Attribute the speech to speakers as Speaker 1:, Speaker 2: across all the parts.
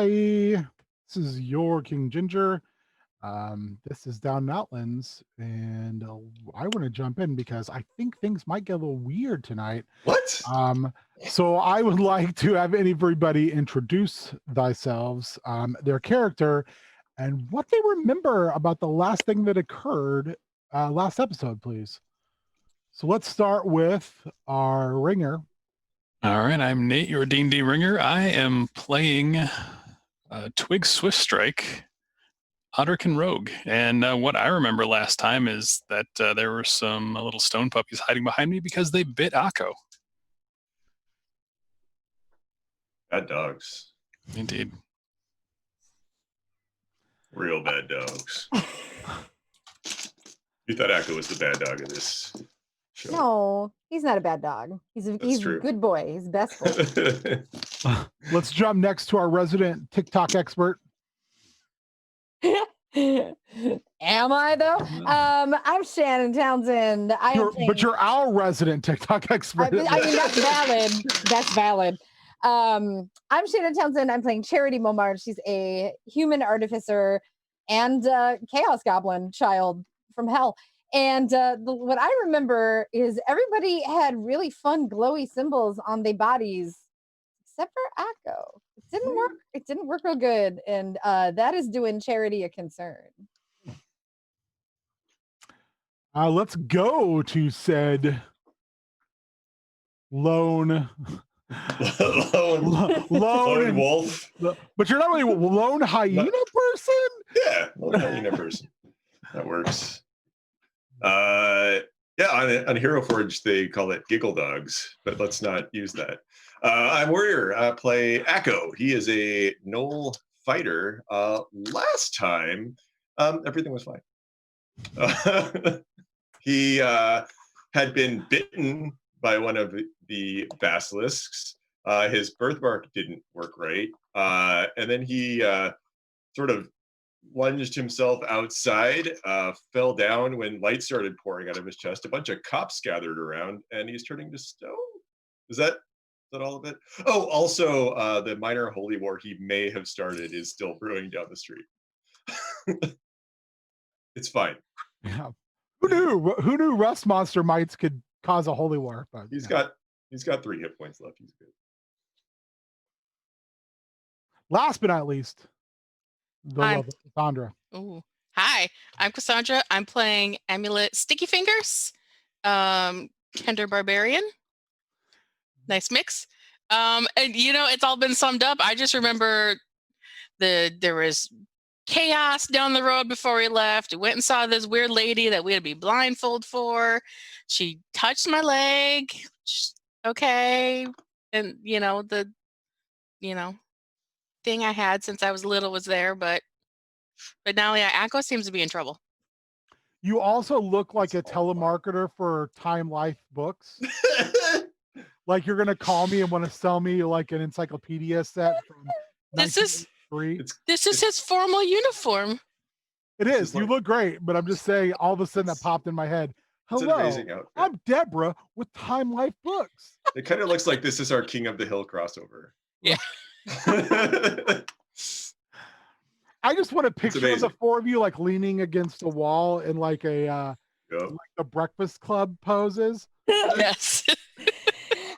Speaker 1: Hi, this is your King Ginger. This is Down in Outlands, and I want to jump in because I think things might get a little weird tonight.
Speaker 2: What?
Speaker 1: So I would like to have everybody introduce themselves, their character, and what they remember about the last thing that occurred last episode, please. So let's start with our ringer.
Speaker 3: All right, I'm Nate, your D&D ringer. I am playing Twig Swiftstrike, Otterkin Rogue. And what I remember last time is that there were some little stone puppies hiding behind me because they bit Akko.
Speaker 2: Bad dogs.
Speaker 3: Indeed.
Speaker 2: Real bad dogs. You thought Akko was the bad dog in this show.
Speaker 4: No, he's not a bad dog. He's a good boy. He's best boy.
Speaker 1: Let's jump next to our resident TikTok expert.
Speaker 4: Am I though? I'm Shannon Townsend.
Speaker 1: But you're our resident TikTok expert.
Speaker 4: I mean that's valid. That's valid. I'm Shannon Townsend. I'm playing Charity Momard. She's a human artificer and chaos goblin child from hell. And what I remember is everybody had really fun glowy symbols on their bodies, except for Akko. It didn't work. It didn't work real good, and that is doing Charity a concern.
Speaker 1: Let's go to said lone
Speaker 2: wolf.
Speaker 1: But you're not really a lone hyena person?
Speaker 2: Yeah, lone hyena person. That works. On Hero Forge they call it giggle dogs, but let's not use that. I'm Warrior. I play Akko. He is a Gnoll fighter. Last time, everything was fine. He had been bitten by one of the basilisks. His birthmark didn't work right, and then he sort of lunged himself outside, fell down when light started pouring out of his chest. A bunch of cops gathered around, and he's turning to stone. Is that all of it? Oh, also, the minor holy war he may have started is still brewing down the street. It's fine.
Speaker 1: Yeah. Who knew rust monster mites could cause a holy war? But
Speaker 2: he's got 3 hit points left. He's good.
Speaker 1: Last but not least, Cassandra.
Speaker 5: Ooh. Hi, I'm Cassandra. I'm playing Amulet Sticky Fingers, Kender Barbarian. Nice mix. And it's all been summed up. I just remember there was chaos down the road before we left. We went and saw this weird lady that we had to be blindfold for. She touched my leg. Okay. And the thing I had since I was little was there, but now Akko seems to be in trouble.
Speaker 1: You also look like a telemarketer for Time Life books. Like you're gonna call me and want to sell me like an encyclopedia set from
Speaker 5: This is
Speaker 1: This
Speaker 5: his formal uniform.
Speaker 1: It is. You look great, but I'm just saying all of a sudden that popped in my head. Hello, I'm Deborah with Time Life Books.
Speaker 2: It kind of looks like this is our King of the Hill crossover.
Speaker 5: Yeah.
Speaker 1: I just want to picture the 4 of you like leaning against a wall in like a like the Breakfast Club poses.
Speaker 5: Yes.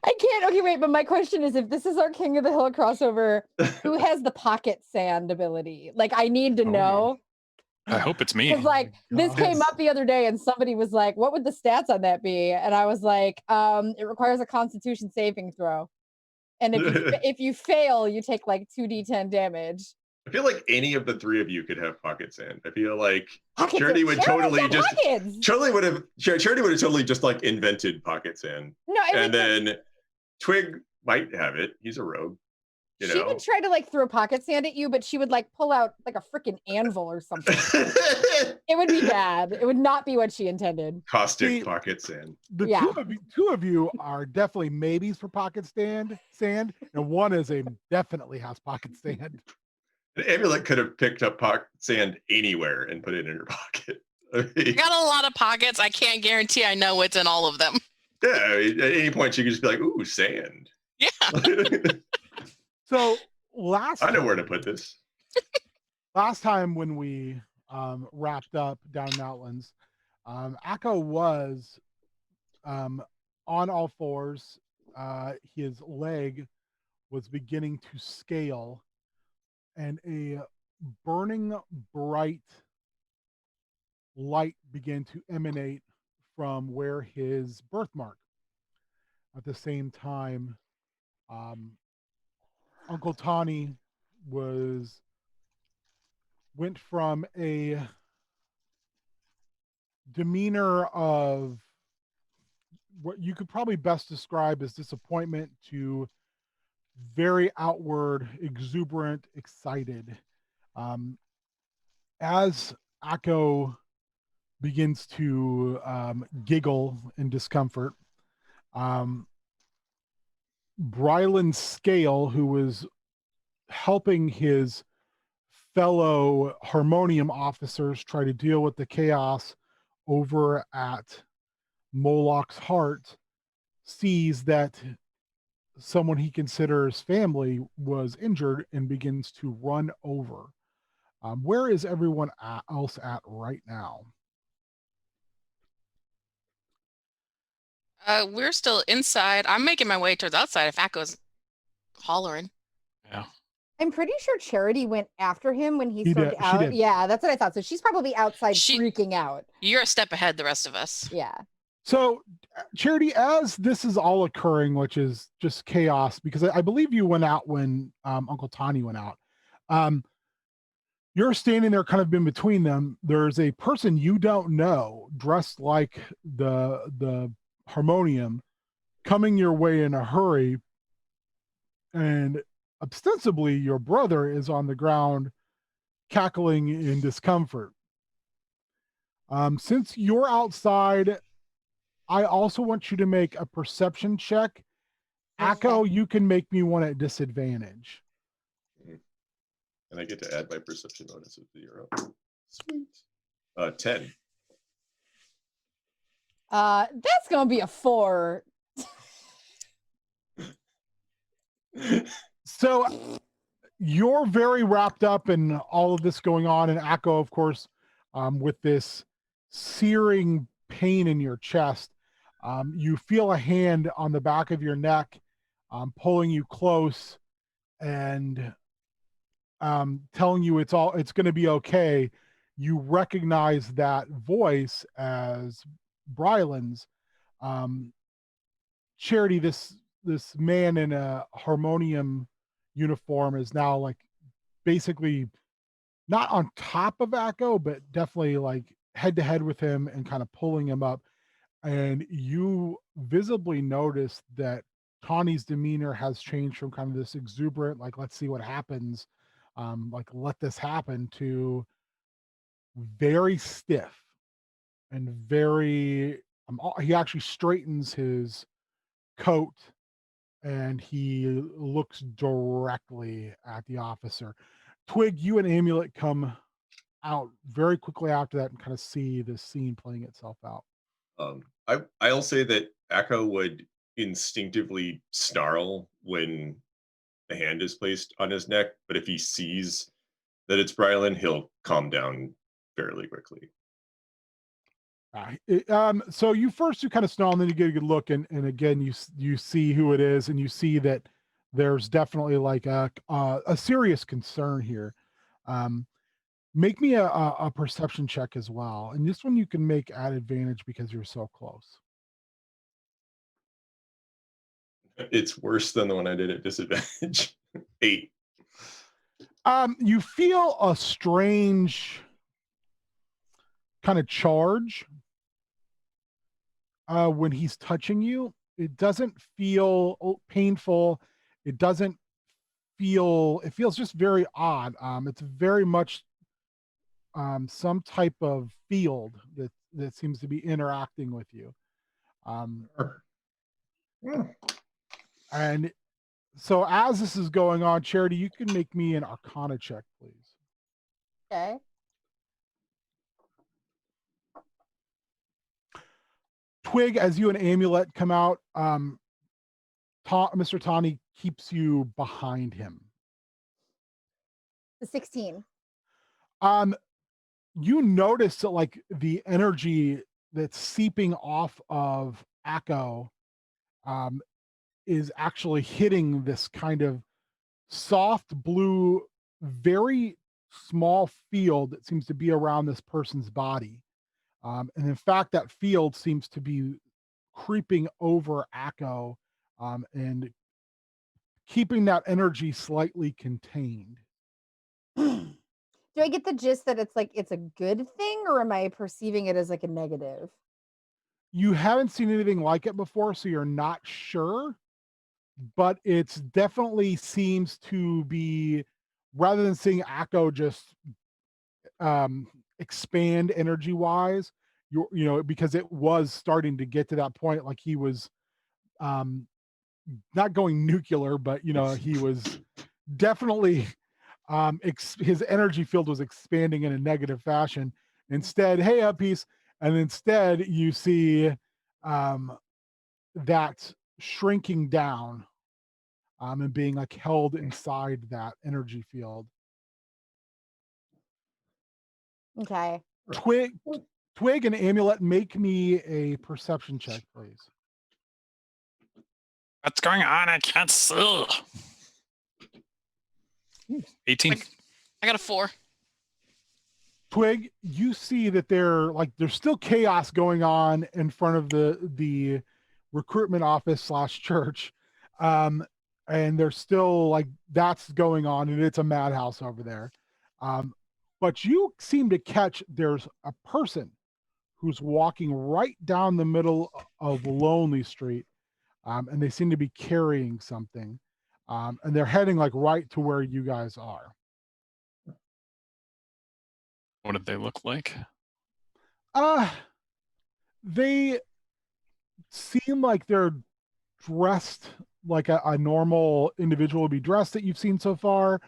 Speaker 4: I can't. Okay, wait. But my question is, if this is our King of the Hill crossover, who has the pocket sand ability? Like, I need to know.
Speaker 3: I hope it's me.
Speaker 4: Because this came up the other day, and somebody was like, "What would the stats on that be?" And I was like, "It requires a Constitution saving throw, and if you fail, you take like 2d10 damage."
Speaker 2: I feel like any of the 3 of you could have pocket sand. I feel like Charity would totally totally just like invented pocket sand.
Speaker 4: No,
Speaker 2: and then Twig might have it. He's a rogue.
Speaker 4: She would try to like throw pocket sand at you, but she would like pull out like a freaking anvil or something. It would be bad. It would not be what she intended.
Speaker 2: Caustic pocket sand.
Speaker 1: The two of you are definitely maybes for pocket sand, and one is definitely has pocket sand.
Speaker 2: The Amulet could have picked up pocket sand anywhere and put it in her pocket.
Speaker 5: I got a lot of pockets. I can't guarantee I know what's in all of them.
Speaker 2: Yeah, at any point she could just be like, "Ooh, sand."
Speaker 5: Yeah.
Speaker 1: So last
Speaker 2: I know where to
Speaker 1: time-
Speaker 2: put this.
Speaker 1: Last time when we wrapped up down in Outlands, Akko was on all fours. His leg was beginning to scale, and a burning bright light began to emanate from where his birthmark. At the same time, Uncle Tawny went from a demeanor of what you could probably best describe as disappointment to very outward, exuberant, excited. As Akko begins to giggle in discomfort, Brylan Scale, who was helping his fellow harmonium officers try to deal with the chaos over at Moloch's Heart, sees that someone he considers family was injured and begins to run over. Where is everyone else at right now?
Speaker 5: We're still inside. I'm making my way towards outside if Akko's hollering.
Speaker 3: Yeah.
Speaker 4: I'm pretty sure Charity went after him when he
Speaker 1: She
Speaker 4: stormed
Speaker 1: did, she
Speaker 4: out.
Speaker 1: did.
Speaker 4: Yeah, that's what I thought. So she's probably outside
Speaker 5: She-
Speaker 4: freaking out.
Speaker 5: You're a step ahead the rest of us.
Speaker 4: Yeah.
Speaker 1: So, Charity, as this is all occurring, which is just chaos, because I believe you went out when Uncle Tawny went out. You're standing there kind of in between them. There's a person you don't know dressed like the harmonium coming your way in a hurry, and ostensibly your brother is on the ground cackling in discomfort. Since you're outside, I also want you to make a perception check. Akko, you can make me one at disadvantage.
Speaker 2: And I get to add my perception bonus of 0. Sweet. 10.
Speaker 4: That's gonna be a 4.
Speaker 1: So you're very wrapped up in all of this going on, and Akko, of course, with this searing pain in your chest. You feel a hand on the back of your neck pulling you close and telling you it's going to be okay. You recognize that voice as Brylan's. Charity, this man in a harmonium uniform is now like basically not on top of Akko, but definitely like head to head with him and kind of pulling him up. And you visibly notice that Tawny's demeanor has changed from kind of this exuberant, like, let's see what happens, like, let this happen, to very stiff and very, he actually straightens his coat and he looks directly at the officer. Twig, you and Amulet come out very quickly after that and kind of see this scene playing itself out.
Speaker 2: I'll say that Akko would instinctively snarl when the hand is placed on his neck, but if he sees that it's Brylan, he'll calm down fairly quickly.
Speaker 1: So you kind of snarl, and then you get a good look, and again you see who it is, and you see that there's definitely like a serious concern here. Make me a perception check as well, and this one you can make at advantage because you're so close.
Speaker 2: It's worse than the one I did at disadvantage. 8.
Speaker 1: You feel a strange kind of charge when he's touching you. It doesn't feel painful. It feels just very odd. It's very much some type of field that seems to be interacting with you. And so as this is going on, Charity, you can make me an Arcana check, please.
Speaker 4: Okay.
Speaker 1: Twig, as you and Amulet come out, Mr. Tawny keeps you behind him.
Speaker 4: The 16.
Speaker 1: You notice that like the energy that's seeping off of Akko is actually hitting this kind of soft blue, very small field that seems to be around this person's body. And in fact, that field seems to be creeping over Akko and keeping that energy slightly contained.
Speaker 4: Do I get the gist that it's like it's a good thing, or am I perceiving it as like a negative?
Speaker 1: You haven't seen anything like it before, so you're not sure, but it's definitely seems to be, rather than seeing Akko just expand energy wise, you know, because it was starting to get to that point, like he was not going nuclear, but you know, he was definitely his energy field was expanding in a negative fashion. Instead, hey, up piece, and instead you see that shrinking down and being like held inside that energy field.
Speaker 4: Okay.
Speaker 1: Twig and Amulet, make me a perception check, please.
Speaker 3: What's going on? I can't see. 18.
Speaker 5: I got a 4.
Speaker 1: Twig, you see that there's still chaos going on in front of the recruitment office / church. And there's still like that's going on, and it's a madhouse over there. But you seem to catch there's a person who's walking right down the middle of Lonely Street, and they seem to be carrying something, and they're heading like right to where you guys are.
Speaker 3: What did they look like?
Speaker 1: They seem like they're dressed like a normal individual would be dressed that you've seen so far.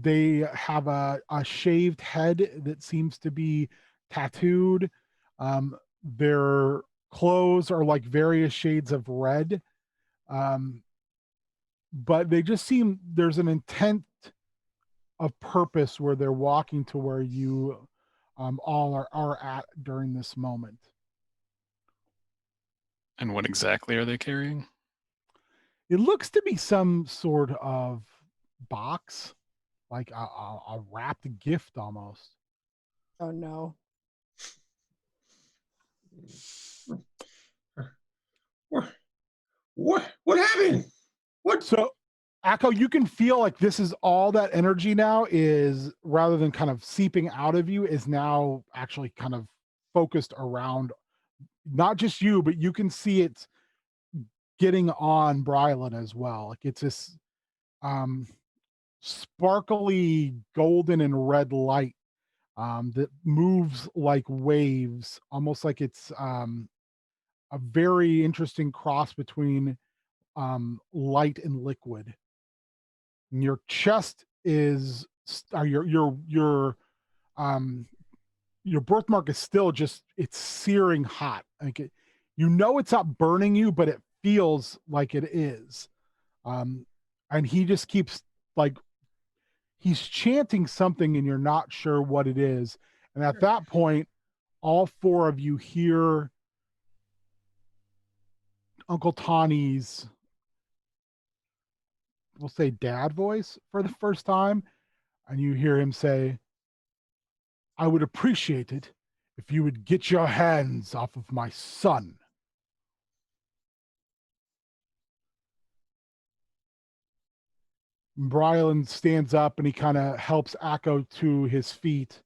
Speaker 1: They have a shaved head that seems to be tattooed. Their clothes are like various shades of red. But they just seem, there's an intent of purpose where they're walking to where you all are at during this moment.
Speaker 3: And what exactly are they carrying?
Speaker 1: It looks to be some sort of box, like a wrapped gift almost.
Speaker 4: Oh no.
Speaker 2: What happened? What?
Speaker 1: So, Akko, you can feel like this is all that energy now is, rather than kind of seeping out of you, is now actually kind of focused around not just you, but you can see it's getting on Brylan as well. Like it's this sparkly golden and red light that moves like waves, almost like it's a very interesting cross between light and liquid. And your chest is your birthmark is still just, it's searing hot. Like it, you know, it's not burning you, but it feels like it is. And he just keeps like, he's chanting something and you're not sure what it is. And at that point, all four of you hear Uncle Tawny's, we'll say dad voice for the first time. And you hear him say, "I would appreciate it if you would get your hands off of my son." Brylan stands up and he kind of helps Akko to his feet.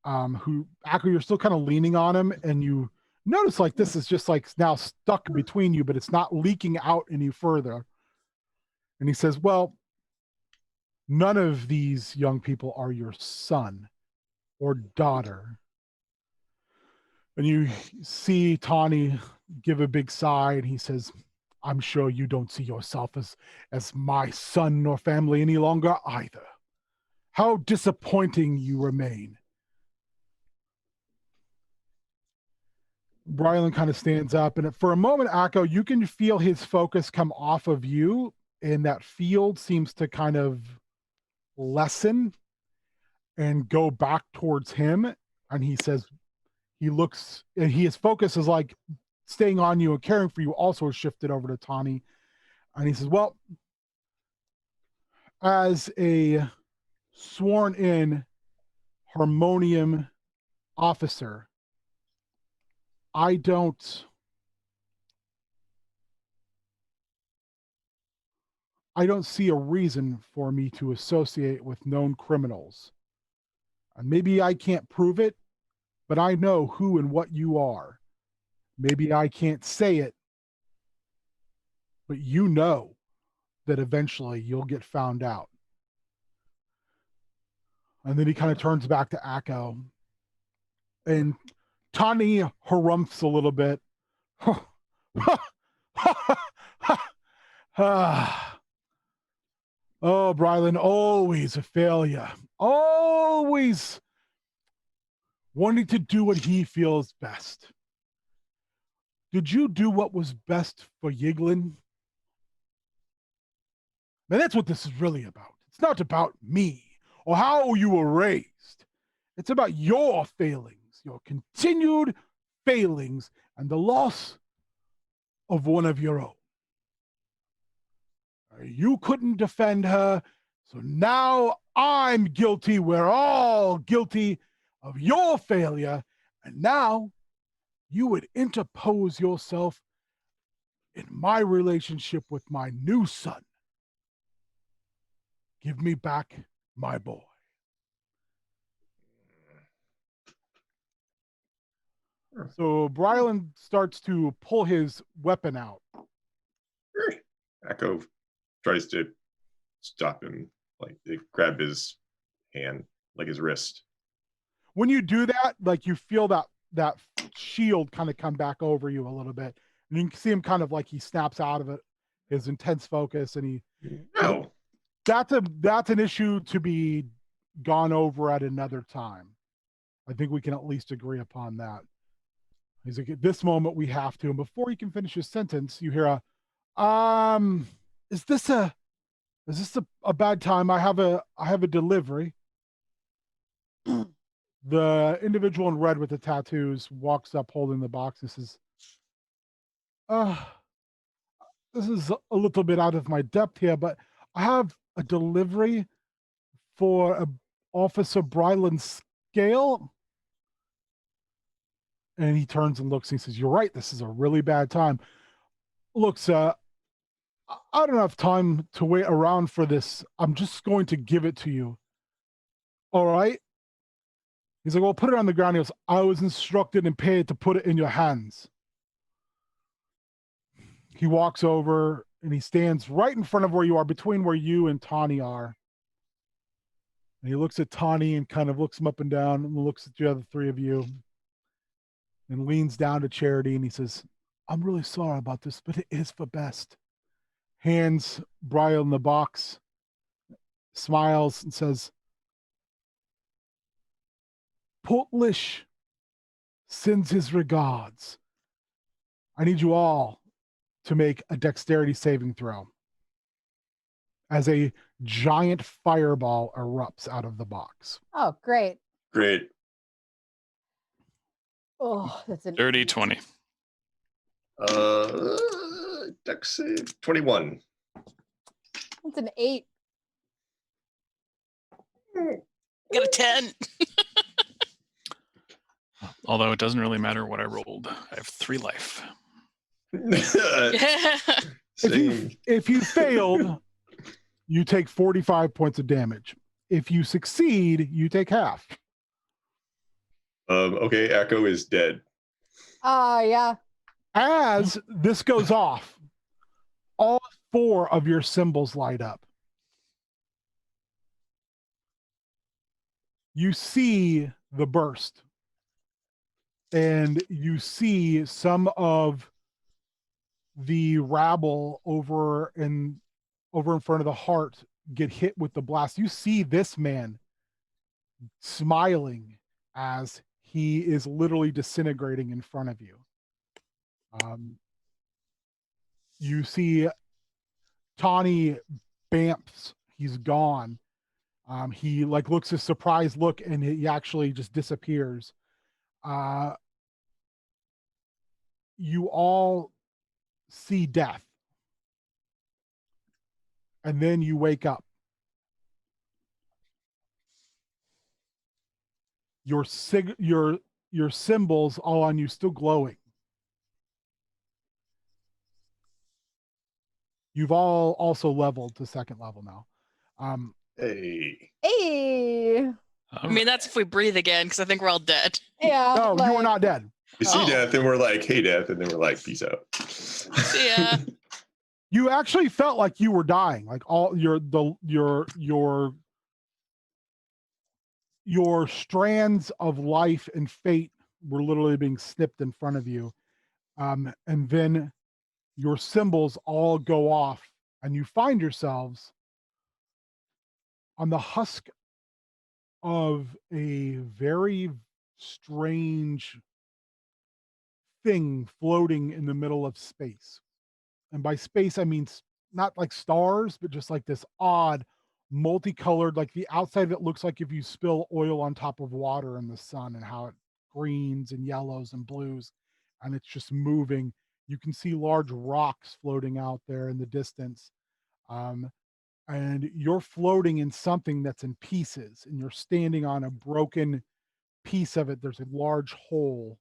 Speaker 1: Akko, you're still kind of leaning on him, and you notice like this is just like now stuck between you, but it's not leaking out any further. And he says, "Well, none of these young people are your son or daughter." And you see Tawny give a big sigh, and he says, "I'm sure you don't see yourself as my son nor family any longer either. How disappointing you remain." Brylan kind of stands up, and for a moment, Akko, you can feel his focus come off of you, and that field seems to kind of lessen and go back towards him. And he says, he looks, and his focus is like staying on you and caring for you, also shifted over to Tani. And he says, well, as a sworn in Harmonium officer, I don't see a reason for me to associate with known criminals. And maybe I can't prove it, but I know who and what you are. Maybe I can't say it, but you know that eventually you'll get found out. And then he kind of turns back to Akko. And Tani harumphs a little bit. Oh, Brylan, always a failure. Always wanting to do what he feels best. Did you do what was best for Yiglin? Man, that's what this is really about. It's not about me or how you were raised. It's about your failings, your continued failings, and the loss of one of your own. You couldn't defend her, so now I'm guilty. We're all guilty of your failure, and now you would interpose yourself in my relationship with my new son. Give me back my boy. So Brylan starts to pull his weapon out.
Speaker 2: Akko tries to stop him, like they grab his hand, like his wrist.
Speaker 1: When you do that, like you feel that shield kind of come back over you a little bit, and you can see him kind of like he snaps out of it, his intense focus, and
Speaker 2: No.
Speaker 1: That's an issue to be gone over at another time. I think we can at least agree upon that. He's like, at this moment we have to, and before he can finish his sentence, you hear is this a bad time? I have a delivery. The individual in red with the tattoos walks up holding the box and says, this is a little bit out of my depth here, but I have a delivery for Officer Brylan Scale. And he turns and looks and he says, you're right, this is a really bad time. Look, sir, I don't have time to wait around for this. I'm just going to give it to you. All right? He's like, well, put it on the ground. He goes, I was instructed and paid to put it in your hands. He walks over and he stands right in front of where you are, between where you and Tani are. And he looks at Tani and kind of looks him up and down and looks at the other three of you and leans down to Charity and he says, I'm really sorry about this, but it is for best. Hands Brian the box, smiles and says, Portlish sends his regards. I need you all to make a dexterity saving throw as a giant fireball erupts out of the box.
Speaker 4: Oh, great.
Speaker 2: Great.
Speaker 4: Oh, that's a
Speaker 3: Dirty 20.
Speaker 2: Dex save 21.
Speaker 4: That's an 8.
Speaker 5: Got a 10.
Speaker 3: Although it doesn't really matter what I rolled. I have 3 life.
Speaker 1: If you failed, you take 45 points of damage. If you succeed, you take half.
Speaker 2: Okay, Akko is dead.
Speaker 4: Yeah.
Speaker 1: As this goes off, all 4 of your symbols light up. You see the burst. And you see some of the rabble over in front of the heart get hit with the blast. You see this man smiling as he is literally disintegrating in front of you. You see Tawny bamps, he's gone. He like looks a surprised look and he actually just disappears. You all see death. And then you wake up. Your symbols all on you still glowing. You've all also leveled to second level now.
Speaker 2: Hey.
Speaker 4: Hey.
Speaker 5: I mean, that's if we breathe again, because I think we're all dead.
Speaker 4: Yeah.
Speaker 1: No, you are
Speaker 4: but-
Speaker 1: not dead.
Speaker 2: We see
Speaker 5: Oh.
Speaker 2: death and we're like, hey, death. And then we're like, peace out.
Speaker 5: Yeah.
Speaker 1: You actually felt like you were dying. Like all your strands of life and fate were literally being snipped in front of you. And then your symbols all go off and you find yourselves on the husk of a very strange thing floating in the middle of space. And by space, I mean not like stars, but just like this odd, multicolored, like the outside of it looks like if you spill oil on top of water in the sun and how it greens and yellows and blues, and it's just moving. You can see large rocks floating out there in the distance. And you're floating in something that's in pieces, and you're standing on a broken piece of it. There's a large hole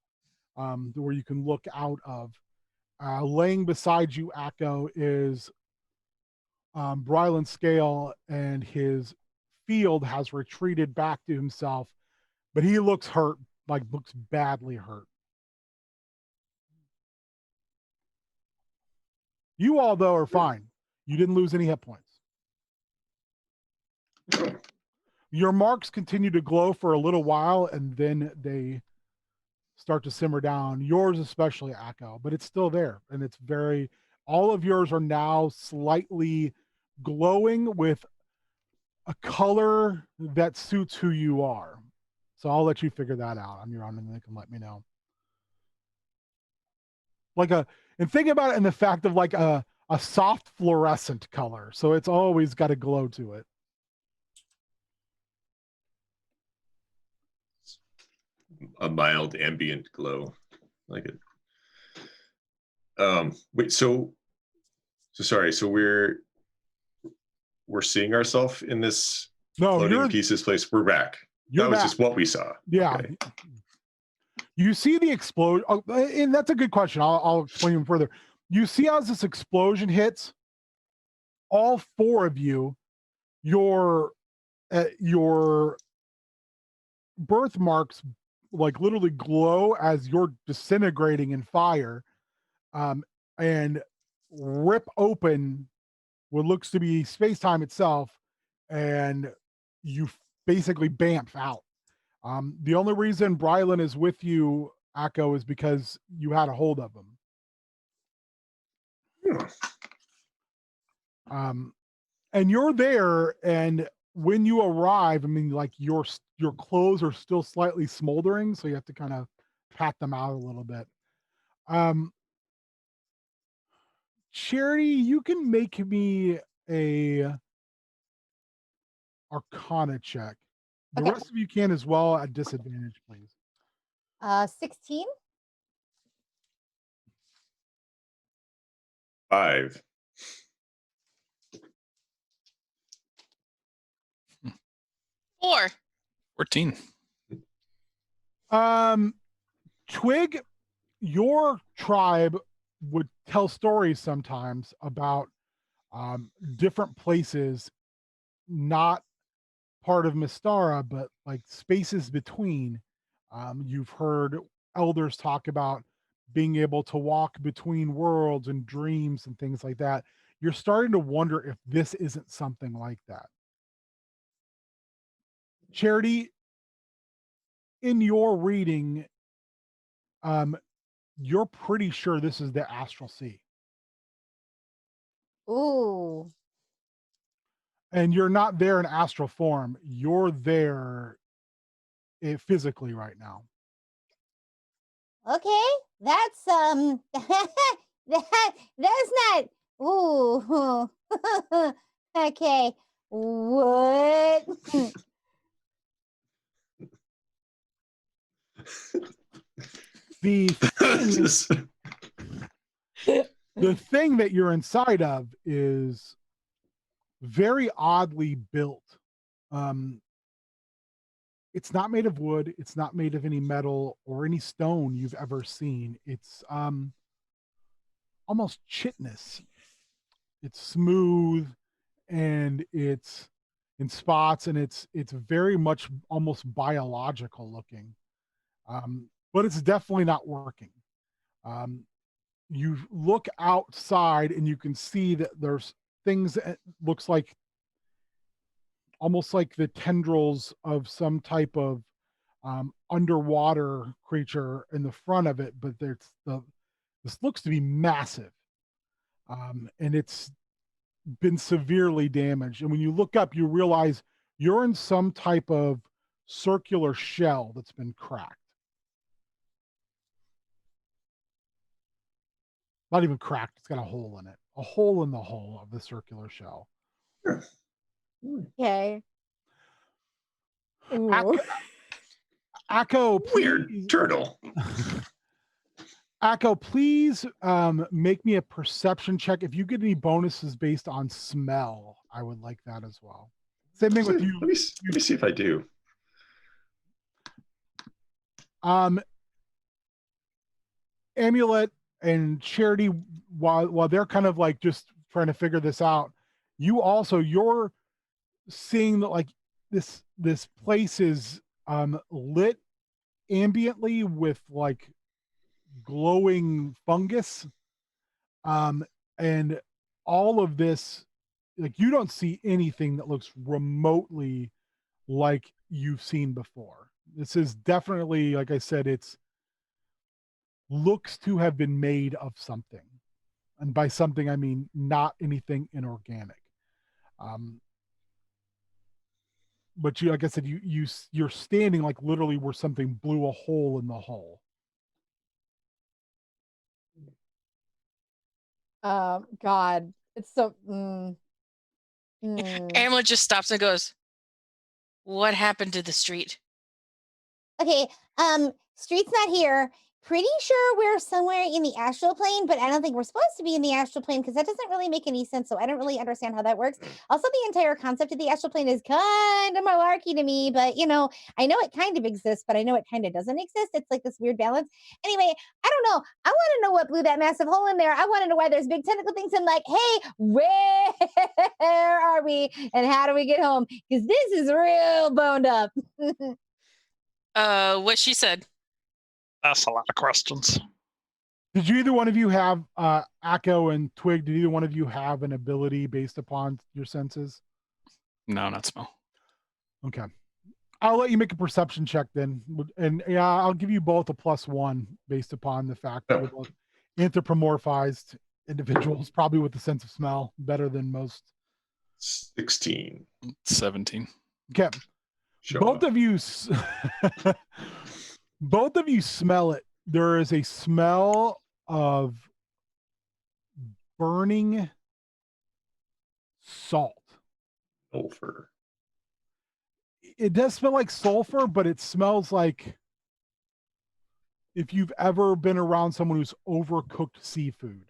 Speaker 1: where you can look out of. Laying beside you, Akko, is Brylan Scale, and his field has retreated back to himself, but he looks hurt, like looks badly hurt. You all, though, are fine. You didn't lose any hit points. Your marks continue to glow for a little while, and then they start to simmer down. Yours especially, Akko, but it's still there, and it's very. All of yours are now slightly glowing with a color that suits who you are. So I'll let you figure that out on your own, and then they can let me know. And think about it in the fact of like a soft fluorescent color. So it's always got a glow to it.
Speaker 2: A mild ambient glow, like it. Wait, so sorry. So we're seeing ourselves in this floating pieces place. We're back. That was just what we saw.
Speaker 1: Yeah.
Speaker 2: Okay.
Speaker 1: You see the explosion. Oh, and that's a good question. I'll explain even further. You see as this explosion hits, all four of you, your birthmarks like literally glow as you're disintegrating in fire, and rip open what looks to be space-time itself, and you basically bamf out. The only reason Brylan is with you, Akko, is because you had a hold of him. And you're there, and when you arrive, I mean, like your clothes are still slightly smoldering, so you have to kind of pat them out a little bit. Charity, you can make me a Arcana check. The rest of you can as well at disadvantage, please.
Speaker 4: 16.
Speaker 2: 5.
Speaker 5: 4.
Speaker 3: 14.
Speaker 1: Twig, your tribe would tell stories sometimes about different places, not part of Mystara, but like spaces between. You've heard elders talk about being able to walk between worlds and dreams and things like that. You're starting to wonder if this isn't something like that. Charity, in your reading, you're pretty sure this is the Astral Sea.
Speaker 4: Ooh.
Speaker 1: And you're not there in astral form. You're there physically right now.
Speaker 4: Okay. That's that's not. Ooh. Okay. What?
Speaker 1: The thing,
Speaker 2: Just-
Speaker 1: the thing that you're inside of is very oddly built. It's not made of wood. It's not made of any metal or any stone you've ever seen. It's almost chitinous. It's smooth and it's in spots, and it's very much almost biological looking. But it's definitely not working. You look outside and you can see that there's things that looks like almost like the tendrils of some type of underwater creature in the front of it, but this looks to be massive, and it's been severely damaged. And when you look up, you realize you're in some type of circular shell that's been cracked. Not even cracked, it's got a hole in it. A hole in the hull of the circular shell.
Speaker 4: Okay. Ooh.
Speaker 1: Akko,
Speaker 2: Weird
Speaker 1: please,
Speaker 2: turtle.
Speaker 1: Akko, please make me a perception check. If you get any bonuses based on smell, I would like that as well. Same thing with you.
Speaker 2: Let me see if I do.
Speaker 1: Amulet and Charity, while they're kind of like just trying to figure this out, you're seeing that like this place is lit ambiently with like glowing fungus, and all of this, like, you don't see anything that looks remotely like you've seen before. This is definitely, like I said, it's looks to have been made of something, and by something I mean not anything inorganic. But you, like I said, you're standing like literally where something blew a hole in the hull.
Speaker 4: God, it's so.
Speaker 5: Amulet just stops and goes, "What happened to the street?"
Speaker 6: Okay, street's not here. Pretty sure we're somewhere in the astral plane, but I don't think we're supposed to be in the astral plane because that doesn't really make any sense. So I don't really understand how that works. Also, the entire concept of the astral plane is kind of malarkey to me, but I know it kind of exists, but I know it kind of doesn't exist. It's like this weird balance. Anyway, I don't know. I want to know what blew that massive hole in there. I want to know why there's big tentacle things. I'm like, hey, where are we? And how do we get home? Because this is real boned up.
Speaker 5: What she said.
Speaker 3: That's a lot of questions.
Speaker 1: Did you either one of you have Akko and Twig? Did either one of you have an ability based upon your senses?
Speaker 3: No, not smell.
Speaker 1: Okay, I'll let you make a perception check then, and yeah, I'll give you both a +1 based upon the fact that we're both anthropomorphized individuals, probably with the sense of smell better than most.
Speaker 2: 16.
Speaker 3: 17.
Speaker 1: Okay,
Speaker 2: Show
Speaker 1: both
Speaker 2: up.
Speaker 1: of you, both of you smell it. There is a smell of burning salt.
Speaker 2: Sulfur.
Speaker 1: It does smell like sulfur, but it smells like if you've ever been around someone who's overcooked seafood.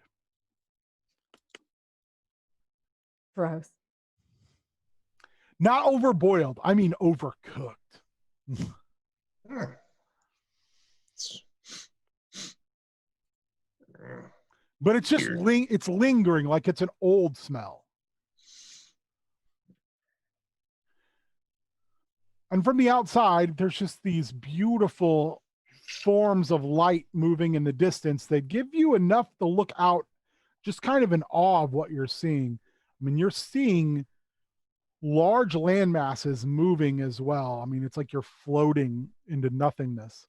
Speaker 4: Gross.
Speaker 1: Not overboiled, I mean overcooked. But it's just
Speaker 2: Weird.
Speaker 1: it's lingering, like it's an old smell. And from the outside, there's just these beautiful forms of light moving in the distance that give you enough to look out, just kind of in awe of what you're seeing. I mean, you're seeing large land masses moving as well. I mean, it's like you're floating into nothingness.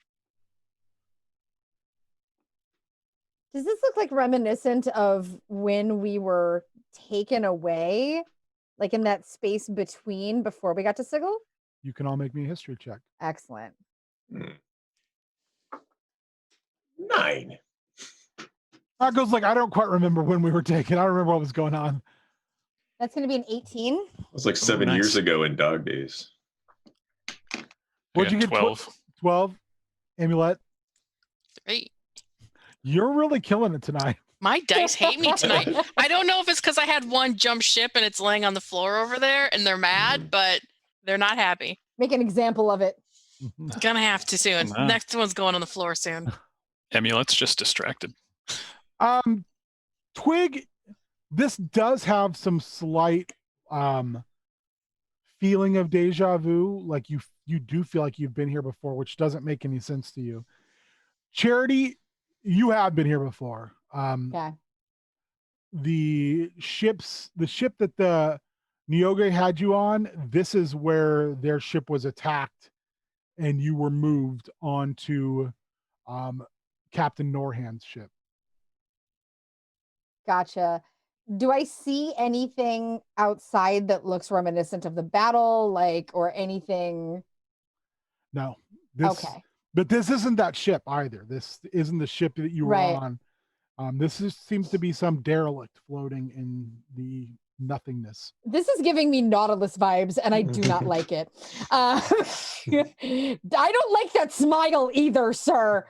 Speaker 4: Does this look like reminiscent of when we were taken away, like in that space between before we got to Sigil?
Speaker 1: You can all make me a history check.
Speaker 4: Excellent.
Speaker 2: 9.
Speaker 1: Akko's like, I don't quite remember when we were taken. I don't remember what was going on.
Speaker 4: That's going to be an 18.
Speaker 2: It was like 7
Speaker 3: nice.
Speaker 2: years ago in Dog Days.
Speaker 1: What'd you get?
Speaker 3: 12.
Speaker 1: 12. Amulet.
Speaker 5: 3.
Speaker 1: You're really killing it tonight.
Speaker 5: My dice hate me tonight. I don't know if it's because I had one jump ship and it's laying on the floor over there and they're mad, but they're not happy.
Speaker 4: Make an example of it.
Speaker 5: Gonna have to soon.
Speaker 3: Wow.
Speaker 5: Next one's going on the floor soon.
Speaker 3: Amulet's just distracted.
Speaker 1: Twig, this does have some slight feeling of deja vu, like you do feel like you've been here before, which doesn't make any sense to you. Charity, you have been here before.
Speaker 4: Okay.
Speaker 1: The ship that the Nyoge had you on, this is where their ship was attacked and you were moved onto Captain Norhand's ship.
Speaker 4: Gotcha. Do I see anything outside that looks reminiscent of the battle, like, or anything?
Speaker 1: No.
Speaker 4: Okay.
Speaker 1: But this isn't that ship either. This isn't the ship that you were
Speaker 4: Right.
Speaker 1: on. Seems to be some derelict floating in the nothingness.
Speaker 4: This is giving me Nautilus vibes, and I do not like it. I don't like that smile either, sir.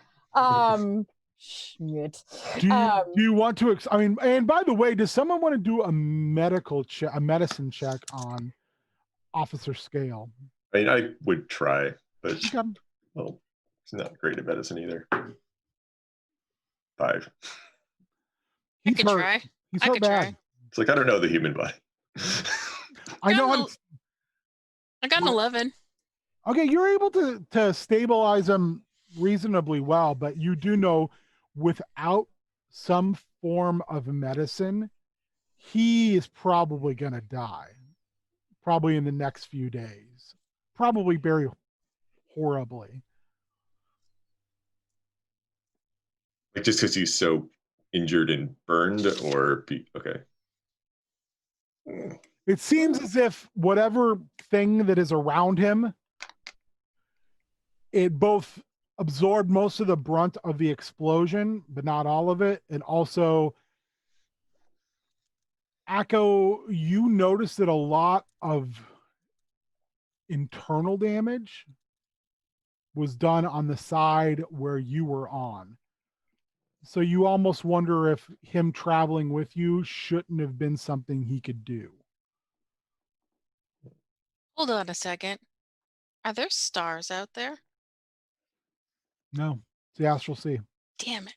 Speaker 4: Schmidt.
Speaker 1: Do you want to? And by the way, does someone want to do a medicine check on Officer Scale?
Speaker 2: I mean, I would try, but
Speaker 1: Okay.
Speaker 2: well, it's not great at medicine either. 5.
Speaker 5: I
Speaker 1: He's
Speaker 5: could
Speaker 1: hurt.
Speaker 5: try.
Speaker 1: He's
Speaker 5: I
Speaker 1: hurt
Speaker 5: could
Speaker 1: bad.
Speaker 5: try.
Speaker 2: It's like I don't know the human body.
Speaker 1: I know.
Speaker 5: Got I got an 11.
Speaker 1: Okay, you're able to stabilize him reasonably well, but you do know without some form of medicine, he is probably going to die. Probably in the next few days. Probably very horribly.
Speaker 2: Like just because he's so injured and burned, okay.
Speaker 1: It seems as if whatever thing that is around him, it both absorbed most of the brunt of the explosion, but not all of it. And also, Akko, you noticed that a lot of internal damage was done on the side where you were on. So you almost wonder if him traveling with you shouldn't have been something he could do.
Speaker 5: Hold on a second. Are there stars out there?
Speaker 1: No, it's the Astral Sea.
Speaker 5: Damn it.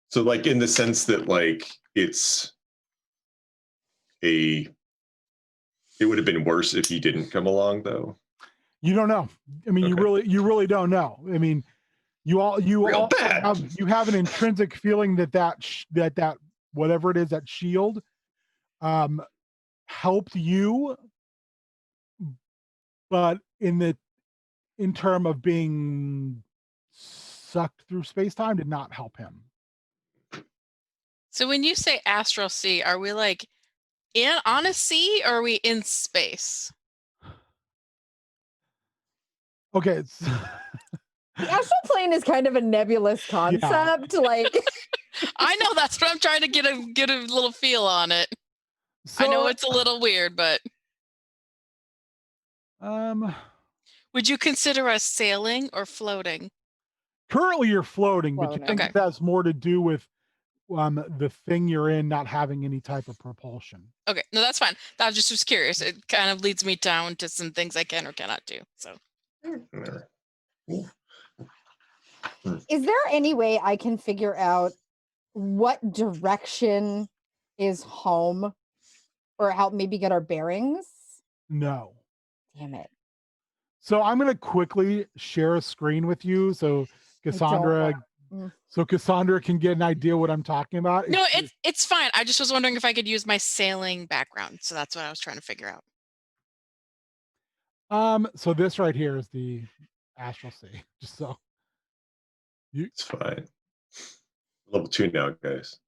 Speaker 2: So like in the sense that like it would have been worse if he didn't come along though.
Speaker 1: You don't know. I mean,
Speaker 2: Okay.
Speaker 1: you really don't know. I mean, you have an intrinsic feeling that whatever it is, that shield helped you, but in term of being sucked through space-time did not help him.
Speaker 5: So when you say Astral Sea, are we like on a sea or are we in space?
Speaker 1: Okay.
Speaker 4: The astral plane is kind of a nebulous concept. Like,
Speaker 5: I know, that's what I'm trying to get a little feel on it.
Speaker 1: So,
Speaker 5: I know it's a little weird, but would you consider us sailing or floating?
Speaker 1: currently you're floating, but you
Speaker 4: Floating.
Speaker 1: think
Speaker 5: Okay.
Speaker 1: that has more to do with the thing you're in not having any type of propulsion.
Speaker 5: Okay, no, that's fine. I just was curious. It kind of leads me down to some things I can or cannot do. So
Speaker 4: is there any way I can figure out what direction is home, or help maybe get our bearings?
Speaker 1: No.
Speaker 4: Damn it.
Speaker 1: So I'm going to quickly share a screen with you so Cassandra can get an idea what I'm talking about.
Speaker 5: no, it's fine. I just was wondering if I could use my sailing background. So that's what I was trying to figure out.
Speaker 1: So this right here is the Astral Sea. Just so
Speaker 2: It's fine. Level 2 now, guys.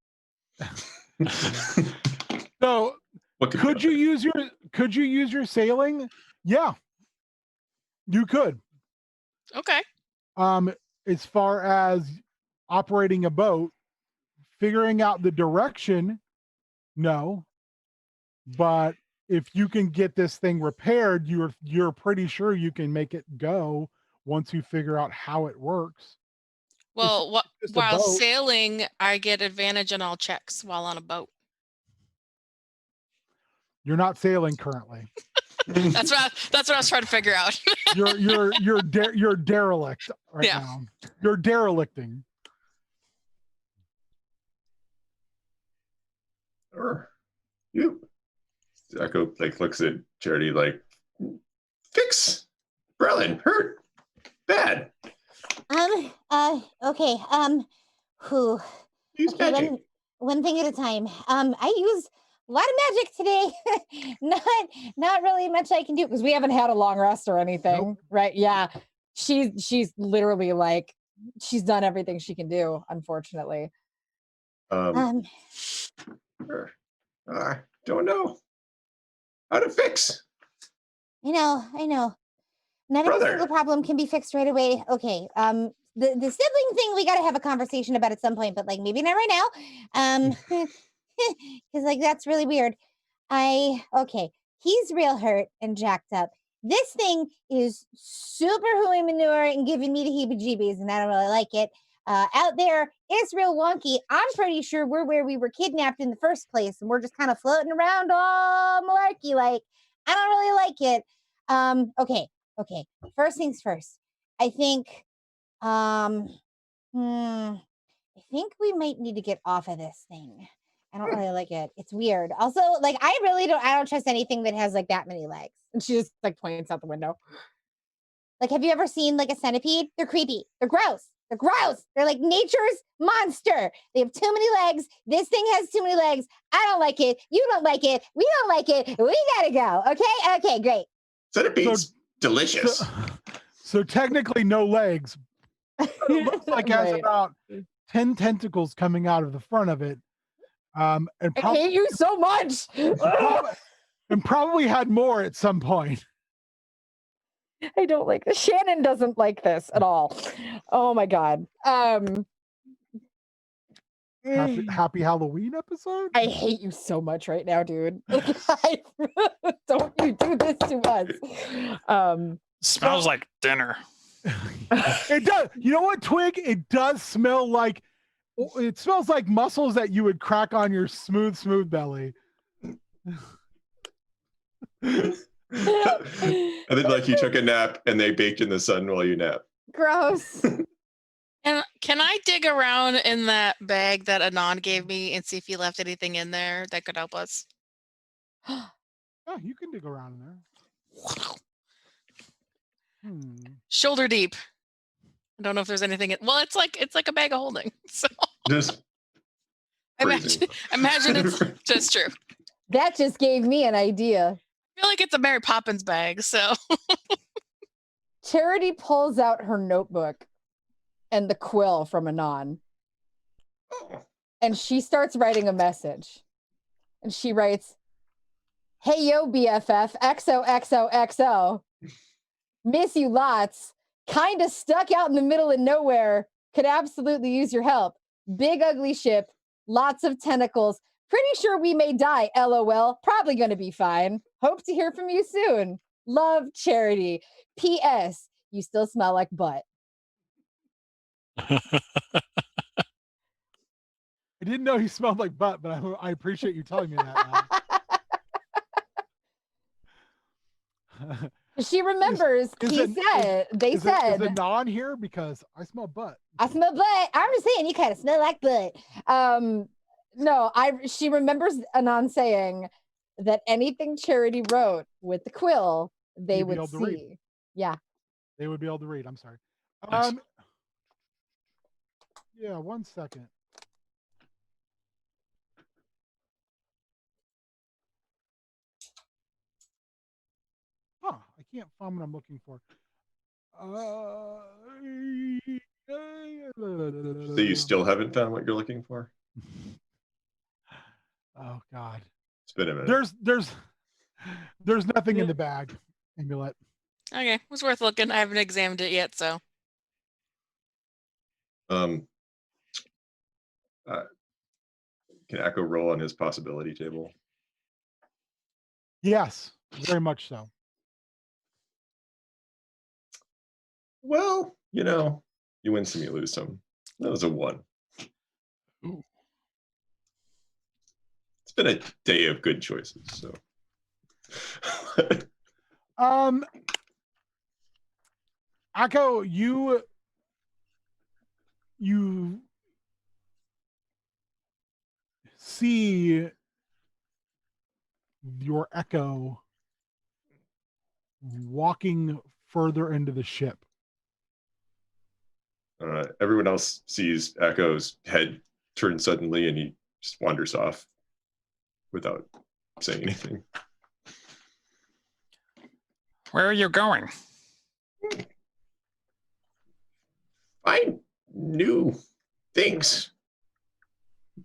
Speaker 1: so
Speaker 2: What
Speaker 1: could you use your sailing? Yeah. You could.
Speaker 5: Okay.
Speaker 1: As far as operating a boat, figuring out the direction, no. but if you can get this thing repaired, you're pretty sure you can make it go once you figure out how it works.
Speaker 5: Well,
Speaker 1: just a
Speaker 5: while
Speaker 1: boat.
Speaker 5: sailing, I get advantage on all checks while on a boat.
Speaker 1: You're not sailing currently.
Speaker 5: That's what I was trying to figure out.
Speaker 1: You're derelict right
Speaker 5: Yeah.
Speaker 1: now. You're derelicting.
Speaker 2: Or you. Akko like looks at Charity like, fix, Brelin, hurt, bad.
Speaker 6: Okay. Whew.
Speaker 2: Use
Speaker 6: Okay,
Speaker 2: magic.
Speaker 6: one thing at a time. I use a lot of magic today. not really much I can do
Speaker 4: Because we haven't had a long rest or anything,
Speaker 1: Nope.
Speaker 4: right? Yeah. She's literally like, she's done everything she can do, unfortunately.
Speaker 2: I don't know how to fix.
Speaker 6: I know. Not every
Speaker 2: Brother.
Speaker 6: single problem can be fixed right away. Okay. The sibling thing we got to have a conversation about at some point, but like maybe not right now. Because like that's really weird. Okay. He's real hurt and jacked up. This thing is super hooey manure and giving me the heebie-jeebies, and I don't really like it. Out there, it's real wonky. I'm pretty sure we're where we were kidnapped in the first place, and we're just kind of floating around all malarkey like. I don't really like it. Okay. First things first. I think we might need to get off of this thing. I don't really like it. It's weird. Also, like I don't trust anything that has like that many legs.
Speaker 4: And she just like points out the window.
Speaker 6: Like, have you ever seen like a centipede? They're creepy. They're gross. They're like nature's monster. They have too many legs. This thing has too many legs. I don't like it. You don't like it. We don't like it. We gotta go. Okay, great.
Speaker 2: Centipede's delicious.
Speaker 1: So technically no legs. It looks like it has
Speaker 4: Right.
Speaker 1: about 10 tentacles coming out of the front of it. And
Speaker 4: I hate you so much.
Speaker 1: probably had more at some point.
Speaker 4: I don't like this. Shannon doesn't like this at all. Oh my god.
Speaker 1: Happy Halloween episode?
Speaker 4: I hate you so much right now, dude. Like, don't you do this to us.
Speaker 3: Smells like dinner.
Speaker 1: It does. You know what, Twig? It does smell like, it smells like mussels that you would crack on your smooth belly.
Speaker 2: And then like you took a nap and they baked in the sun while you nap.
Speaker 4: Gross.
Speaker 5: And can I dig around in that bag that Anon gave me and see if he left anything in there that could help us?
Speaker 1: Oh, you can dig around in there.
Speaker 5: Shoulder deep. I don't know if there's anything. Well, it's like a bag of holding. So
Speaker 2: Just
Speaker 5: imagine it's just true.
Speaker 4: That just gave me an idea.
Speaker 5: I feel like it's a Mary Poppins bag. So
Speaker 4: Charity pulls out her notebook and the quill from Anon. And she starts writing a message. And she writes, "Hey, yo, BFF, XOXOXO. Miss you lots. Kinda stuck out in the middle of nowhere. Could absolutely use your help. Big ugly ship. Lots of tentacles. Pretty sure we may die, LOL. Probably gonna be fine. Hope to hear from you soon. Love, Charity. P.S. You still smell like butt."
Speaker 1: I didn't know he smelled like butt, but I appreciate you telling me that now.
Speaker 4: She remembers they said
Speaker 1: is it non here because I smell butt.
Speaker 6: I smell butt. I'm just saying you kind of smell like butt.
Speaker 4: No, she remembers Anon saying that anything Charity wrote with the quill, they
Speaker 1: You'd be
Speaker 4: would
Speaker 1: able to read.
Speaker 4: see. Yeah.
Speaker 1: They would be able to read. I'm sorry.
Speaker 3: Nice.
Speaker 1: Yeah, 1 second. Huh, I can't find what I'm looking for.
Speaker 2: So you still haven't found what you're looking for?
Speaker 1: Oh God.
Speaker 2: It's been a minute.
Speaker 1: There's nothing in the bag, Amulet.
Speaker 5: okay, it was worth looking. I haven't examined it yet, so
Speaker 2: Can Akko roll on his possibility table?
Speaker 1: Yes, very much so.
Speaker 2: Well, you win some, you lose some. That was a 1.
Speaker 3: Ooh.
Speaker 2: It's been a day of good choices, so.
Speaker 1: Akko, you see your echo walking further into the ship.
Speaker 2: Everyone else sees Akko's head turn suddenly, and he just wanders off without saying anything.
Speaker 3: Where are you going?
Speaker 2: Find new things.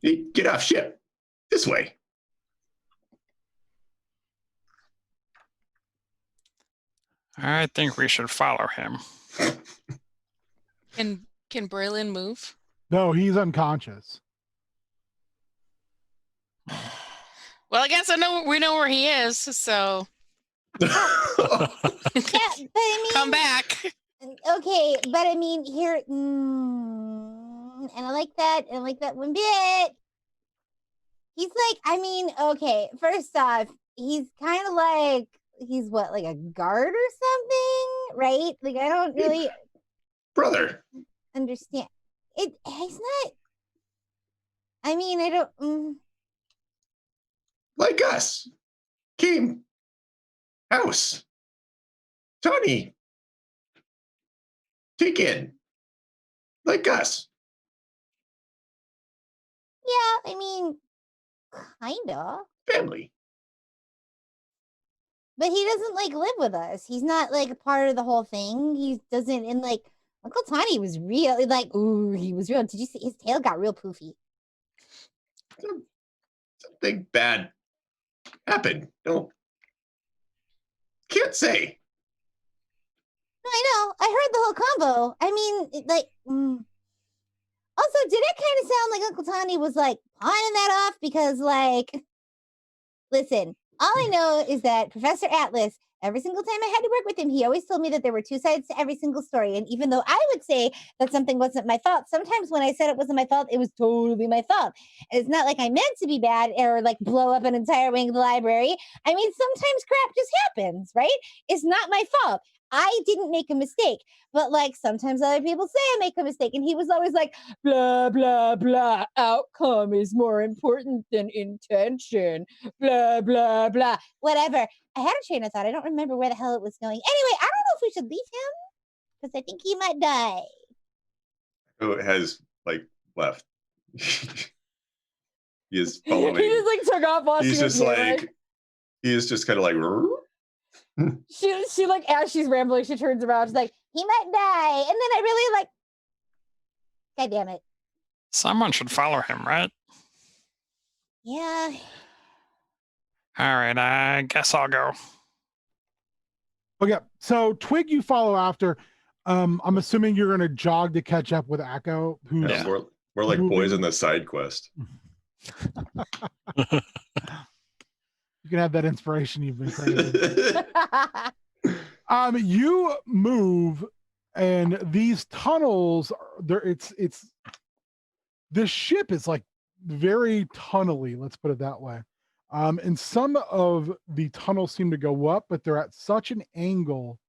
Speaker 2: Get off ship. This way.
Speaker 3: I think we should follow him.
Speaker 5: Can Braylon move?
Speaker 1: No, he's unconscious.
Speaker 5: Well, I guess we know where he is, so
Speaker 6: Yeah, but I mean,
Speaker 5: come back.
Speaker 6: okay, but I mean, here, and I like that. And I like that one bit. He's like, I mean, okay, first off, he's kind of like, he's what, like a guard or something, right? Like, I don't really
Speaker 2: Brother.
Speaker 6: understand. He's not, I mean, I don't,
Speaker 2: Like us. Came. House. Tony. Take in. Like us.
Speaker 6: yeah, I mean, kinda.
Speaker 2: Family.
Speaker 6: But he doesn't like live with us. He's not like a part of the whole thing. He doesn't, and like Uncle Tony was real, like, ooh, he was real. Did you see his tail got real poofy?
Speaker 2: Something bad happened. No. Can't say.
Speaker 6: I know. I heard the whole combo. I mean, like, also, did it kind of sound like Uncle Tony was like pawning that off? Because, like, listen, all I know is that Professor Atlas, every single time I had to work with him, he always told me that there were 2 sides to every single story. And even though I would say that something wasn't my fault, sometimes when I said it wasn't my fault, it was totally my fault. And it's not like I meant to be bad or like blow up an entire wing of the library. I mean, sometimes crap just happens, right? It's not my fault. I didn't make a mistake, but like sometimes other people say I make a mistake. And he was always like, blah, blah, blah. Outcome is more important than intention. Blah, blah, blah. Whatever. I had a train of thought. I don't remember where the hell it was going. Anyway, I don't know if we should leave him because I think he might die.
Speaker 2: Who has like left? He is
Speaker 4: He
Speaker 2: following.
Speaker 4: just like took off while
Speaker 2: He's
Speaker 4: she was
Speaker 2: just
Speaker 4: here,
Speaker 2: like, he is just kind of like.
Speaker 4: she like as she's rambling, she turns around, she's like,
Speaker 6: He might die. And then I really like, God damn it.
Speaker 3: Someone should follow him, right?
Speaker 6: Yeah.
Speaker 3: All right, I guess I'll go.
Speaker 1: Okay, so Twig, you follow after. I'm assuming you're going to jog to catch up with Akko, who's
Speaker 2: Yeah, more like boys on the side quest.
Speaker 1: You can have that inspiration you've been craving. You move, and these tunnels, this ship is like very tunnely, let's put it that way. And some of the tunnels seem to go up, but they're at such an angle,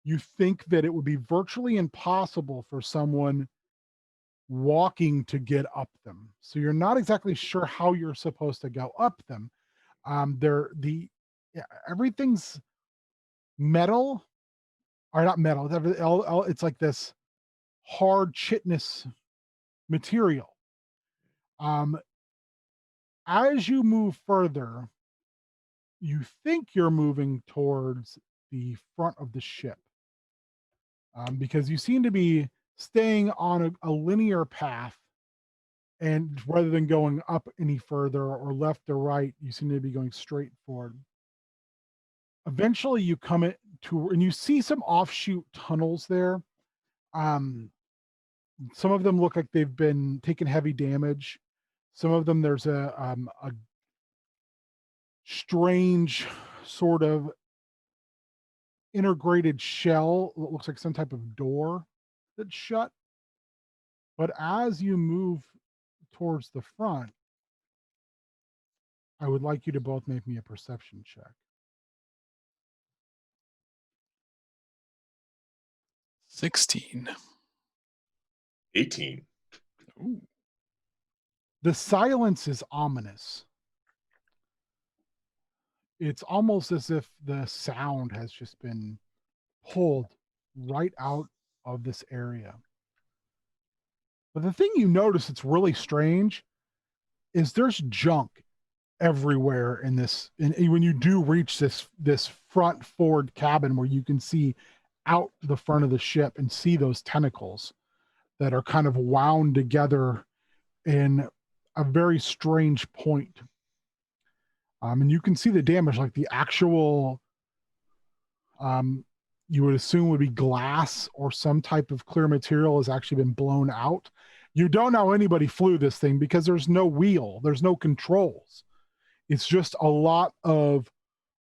Speaker 1: you think that it would be virtually impossible for someone walking to get up them. So you're not exactly sure how you're supposed to go up them. Everything's metal, or not metal. It's like this hard chitinous material. As you move further, you think you're moving towards the front of the ship, because you seem to be staying on a linear path, and rather than going up any further or left or right, you seem to be going straight forward. Eventually you come into, and you see some offshoot tunnels there. Some of them look like they've been taken heavy damage. Some of them there's a strange sort of integrated shell that looks like some type of door that's shut. But as you move towards the front, I would like you to both make me a perception check.
Speaker 3: 16.
Speaker 2: 18.
Speaker 3: Ooh.
Speaker 1: The silence is ominous. It's almost as if the sound has just been pulled right out of this area. But the thing you notice that's really strange is there's junk everywhere in this. And when you do reach this front forward cabin where you can see out the front of the ship and see those tentacles that are kind of wound together in a very strange point. And you can see the damage, like the actual, you would assume would be glass or some type of clear material has actually been blown out. You don't know anybody flew this thing because there's no wheel, there's no controls. It's just a lot of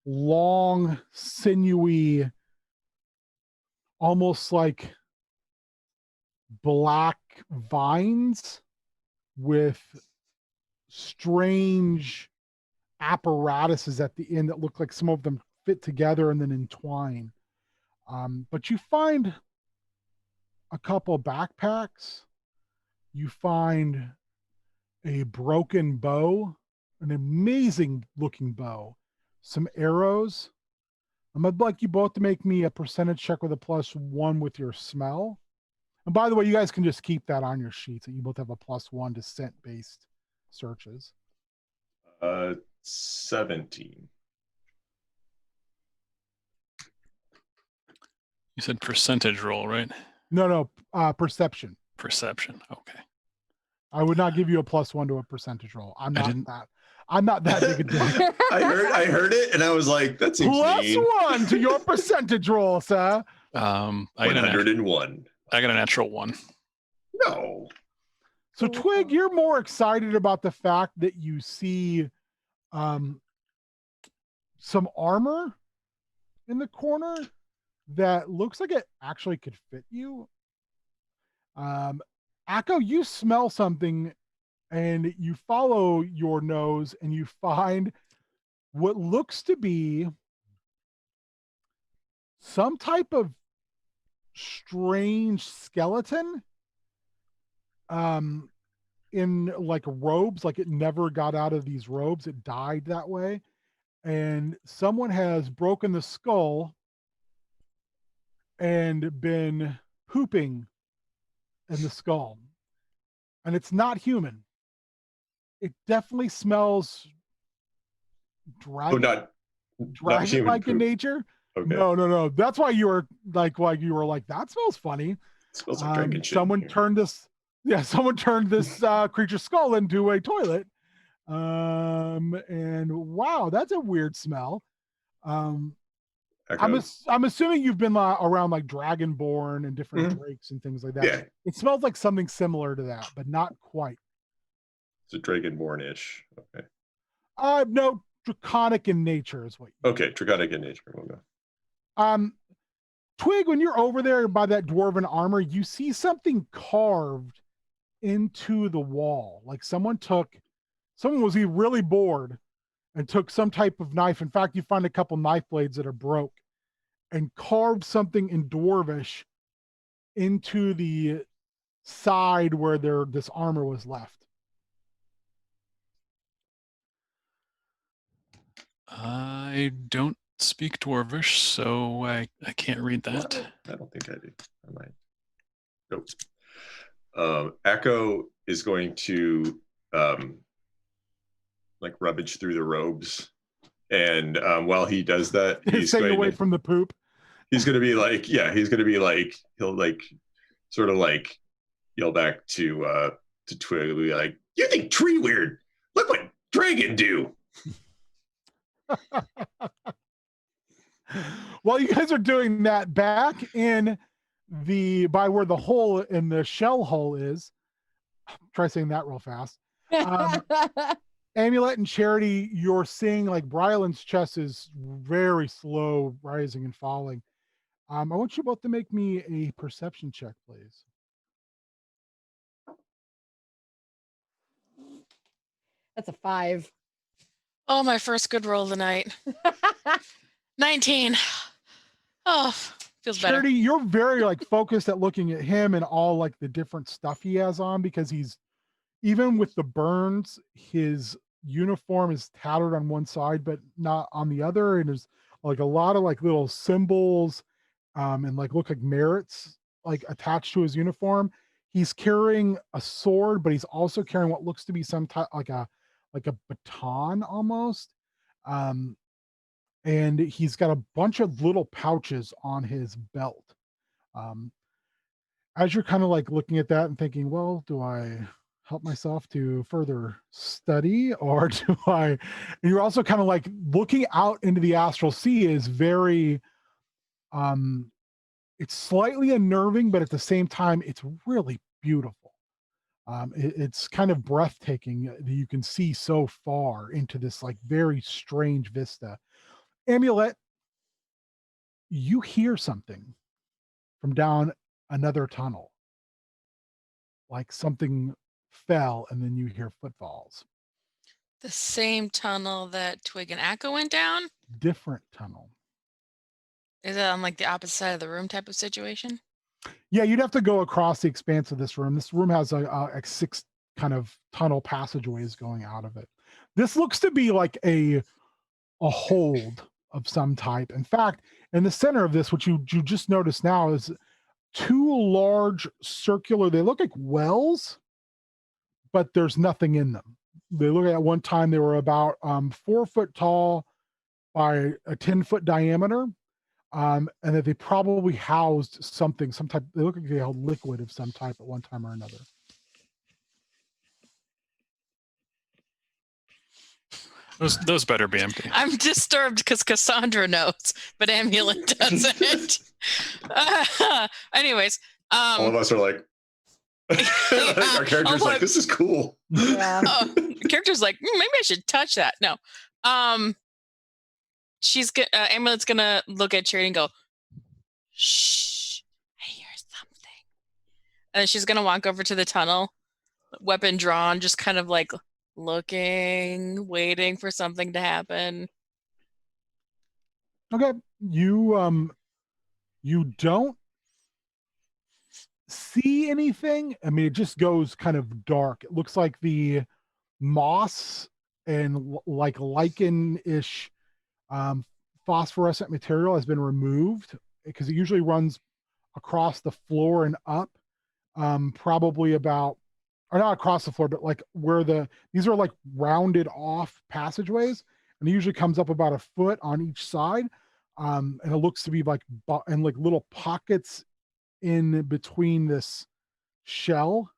Speaker 1: long, sinewy, almost like black vines with strange apparatuses at the end that look like some of them fit together and then entwine. But you find a couple backpacks. You find a broken bow, an amazing looking bow, some arrows. I'd like you both to make me a percentage check with a +1 with your smell. And by the way, you guys can just keep that on your sheets that you both have a +1 to scent-based searches.
Speaker 2: 17.
Speaker 3: You said percentage roll, right?
Speaker 1: No, perception.
Speaker 3: Perception. Okay.
Speaker 1: I would not give you a +1 to a percentage roll. I'm not that big a deal.
Speaker 2: I heard it and I was like, that seems mean.
Speaker 1: +1 to your percentage roll, sir.
Speaker 3: I got
Speaker 2: 101.
Speaker 3: I got a natural 1.
Speaker 2: No.
Speaker 1: So Twig, you're more excited about the fact that you see some armor in the corner that looks like it actually could fit you. Akko, you smell something and you follow your nose and you find what looks to be some type of strange skeleton in like robes, like it never got out of these robes. It died that way. And someone has broken the skull and been pooping in the skull. And it's not human. It definitely smells dragon-like
Speaker 2: human
Speaker 1: in nature.
Speaker 2: Okay.
Speaker 1: No. That's why you were like, that smells funny.
Speaker 2: It smells like dragon shit.
Speaker 1: Someone turned this creature's skull into a toilet. And wow, that's a weird smell. I'm assuming you've been around like Dragonborn and different drakes and things like that.
Speaker 2: Yeah.
Speaker 1: It smells like something similar to that, but not quite.
Speaker 2: It's a Dragonborn-ish. Okay.
Speaker 1: No, draconic in nature is what.
Speaker 2: Okay, draconic in nature. We'll go.
Speaker 1: Twig, when you're over there by that dwarven armor, you see something carved into the wall. Like someone was really bored and took some type of knife. In fact, you find a couple knife blades that are broke and carved something in dwarvish into the side where this armor was left.
Speaker 3: I don't speak Dwarvish, so I can't read that.
Speaker 2: I don't think I do. I might. Nope. Akko is going to like rummage through the robes, and while he does that, he's
Speaker 1: staying away from the poop.
Speaker 2: He's going to be like, he'll like sort of like yell back to Twig, he'll be like, "You think tree weird? Look what dragon do."
Speaker 1: While you guys are doing that, back in by where the hole in the shell hole is, try saying that real fast. Amulet and Charity, you're seeing like Brylan's chest is very slow rising and falling. I want you both to make me a perception check, please.
Speaker 4: That's a 5.
Speaker 5: Oh, my first good roll of the night. 19. Oh, feels better.
Speaker 1: Charity, you're very like focused at looking at him and all like the different stuff he has on, because he's, even with the burns, his uniform is tattered on one side but not on the other, and there's like a lot of like little symbols and like look like merits like attached to his uniform. He's carrying a sword, but he's also carrying what looks to be some type like a baton almost. And he's got a bunch of little pouches on his belt. As you're kind of like looking at that and thinking, well, do I help myself to further study, or do I? And you're also kind of like looking out into the astral sea is very, it's slightly unnerving, but at the same time, it's really beautiful. It's kind of breathtaking that you can see so far into this like very strange vista. Amulet, you hear something from down another tunnel. Like something fell, and then you hear footfalls.
Speaker 5: The same tunnel that Twig and Akko went down?
Speaker 1: Different tunnel.
Speaker 5: Is it on like the opposite side of the room type of situation?
Speaker 1: Yeah, you'd have to go across the expanse of this room. This room has a 6 kind of tunnel passageways going out of it. This looks to be like a hold of some type. In fact, in the center of this, what you just noticed now, is 2 large circular, they look like wells, but there's nothing in them. They look at one time, they were about 4 foot tall by a 10-foot diameter. And that they probably housed something, some type, they look like they held liquid of some type at one time or another.
Speaker 3: Those better be empty.
Speaker 5: I'm disturbed because Cassandra knows, but Amulet doesn't. Anyways,
Speaker 2: All of us are like, our character's like, this is cool.
Speaker 4: Yeah.
Speaker 5: the character's like, maybe I should touch that. No. Amulet's gonna look at Charity and go, shh, I hear something. And then she's gonna walk over to the tunnel, weapon drawn, just kind of like looking, waiting for something to happen.
Speaker 1: Okay. You don't see anything. I mean, it just goes kind of dark. It looks like the moss and like lichen-ish phosphorescent material has been removed, because it usually runs across the floor and up, probably about, or not across the floor, but like where these are like rounded off passageways, and it usually comes up about 1 foot on each side. And it looks to be like, and like little pockets in between this shell,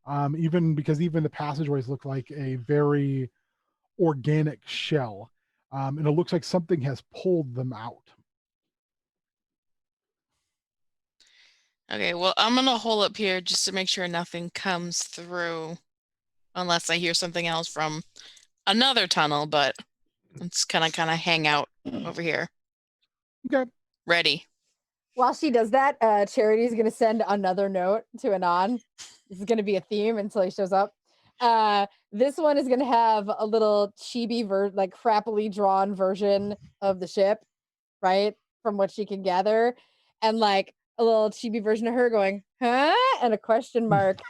Speaker 1: even the passageways look like a very organic shell. And it looks like something has pulled them out.
Speaker 5: Okay, well, I'm gonna hold up here just to make sure nothing comes through, unless I hear something else from another tunnel. But let's kind of hang out over here.
Speaker 1: Okay.
Speaker 5: Ready.
Speaker 4: While she does that, Charity's gonna send another note to Anon. This is gonna be a theme until he shows up. This one is gonna have a little chibi like crappily drawn version of the ship, right? From what she can gather, and like a little chibi version of her going, huh? And a question mark.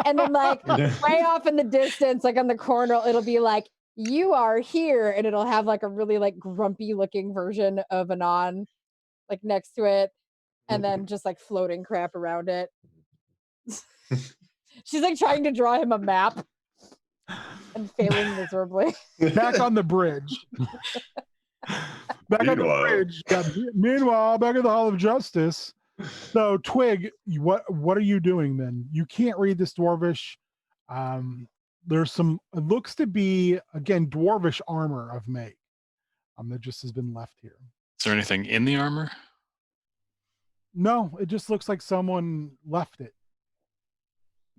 Speaker 4: And then like way off in the distance, like on the corner, it'll be like, you are here. And it'll have like a really like grumpy looking version of Anon like next to it. And then just like floating crap around it. She's like trying to draw him a map and failing miserably.
Speaker 1: Back on the bridge. Back on the bridge. Meanwhile, back at the Hall of Justice. So Twig, what are you doing then? You can't read this dwarvish. There's some, it looks to be again dwarvish armor of make that just has been left here.
Speaker 3: Is there anything in the armor?
Speaker 1: No, it just looks like someone left it.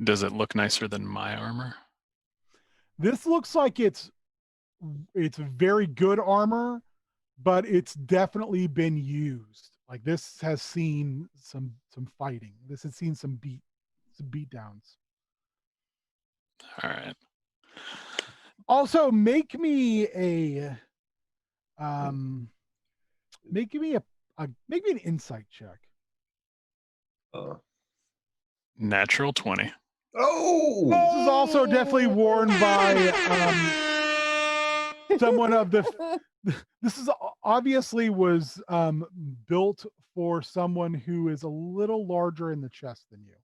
Speaker 3: Does it look nicer than my armor?
Speaker 1: This looks like it's it's very good armor, but it's definitely been used. Like this has seen some fighting. This has seen some beat downs.
Speaker 3: All right.
Speaker 1: Also, make me make me an insight check.
Speaker 3: Natural 20.
Speaker 2: Oh,
Speaker 1: This is also definitely worn by someone of the. This is obviously was built for someone who is a little larger in the chest than you.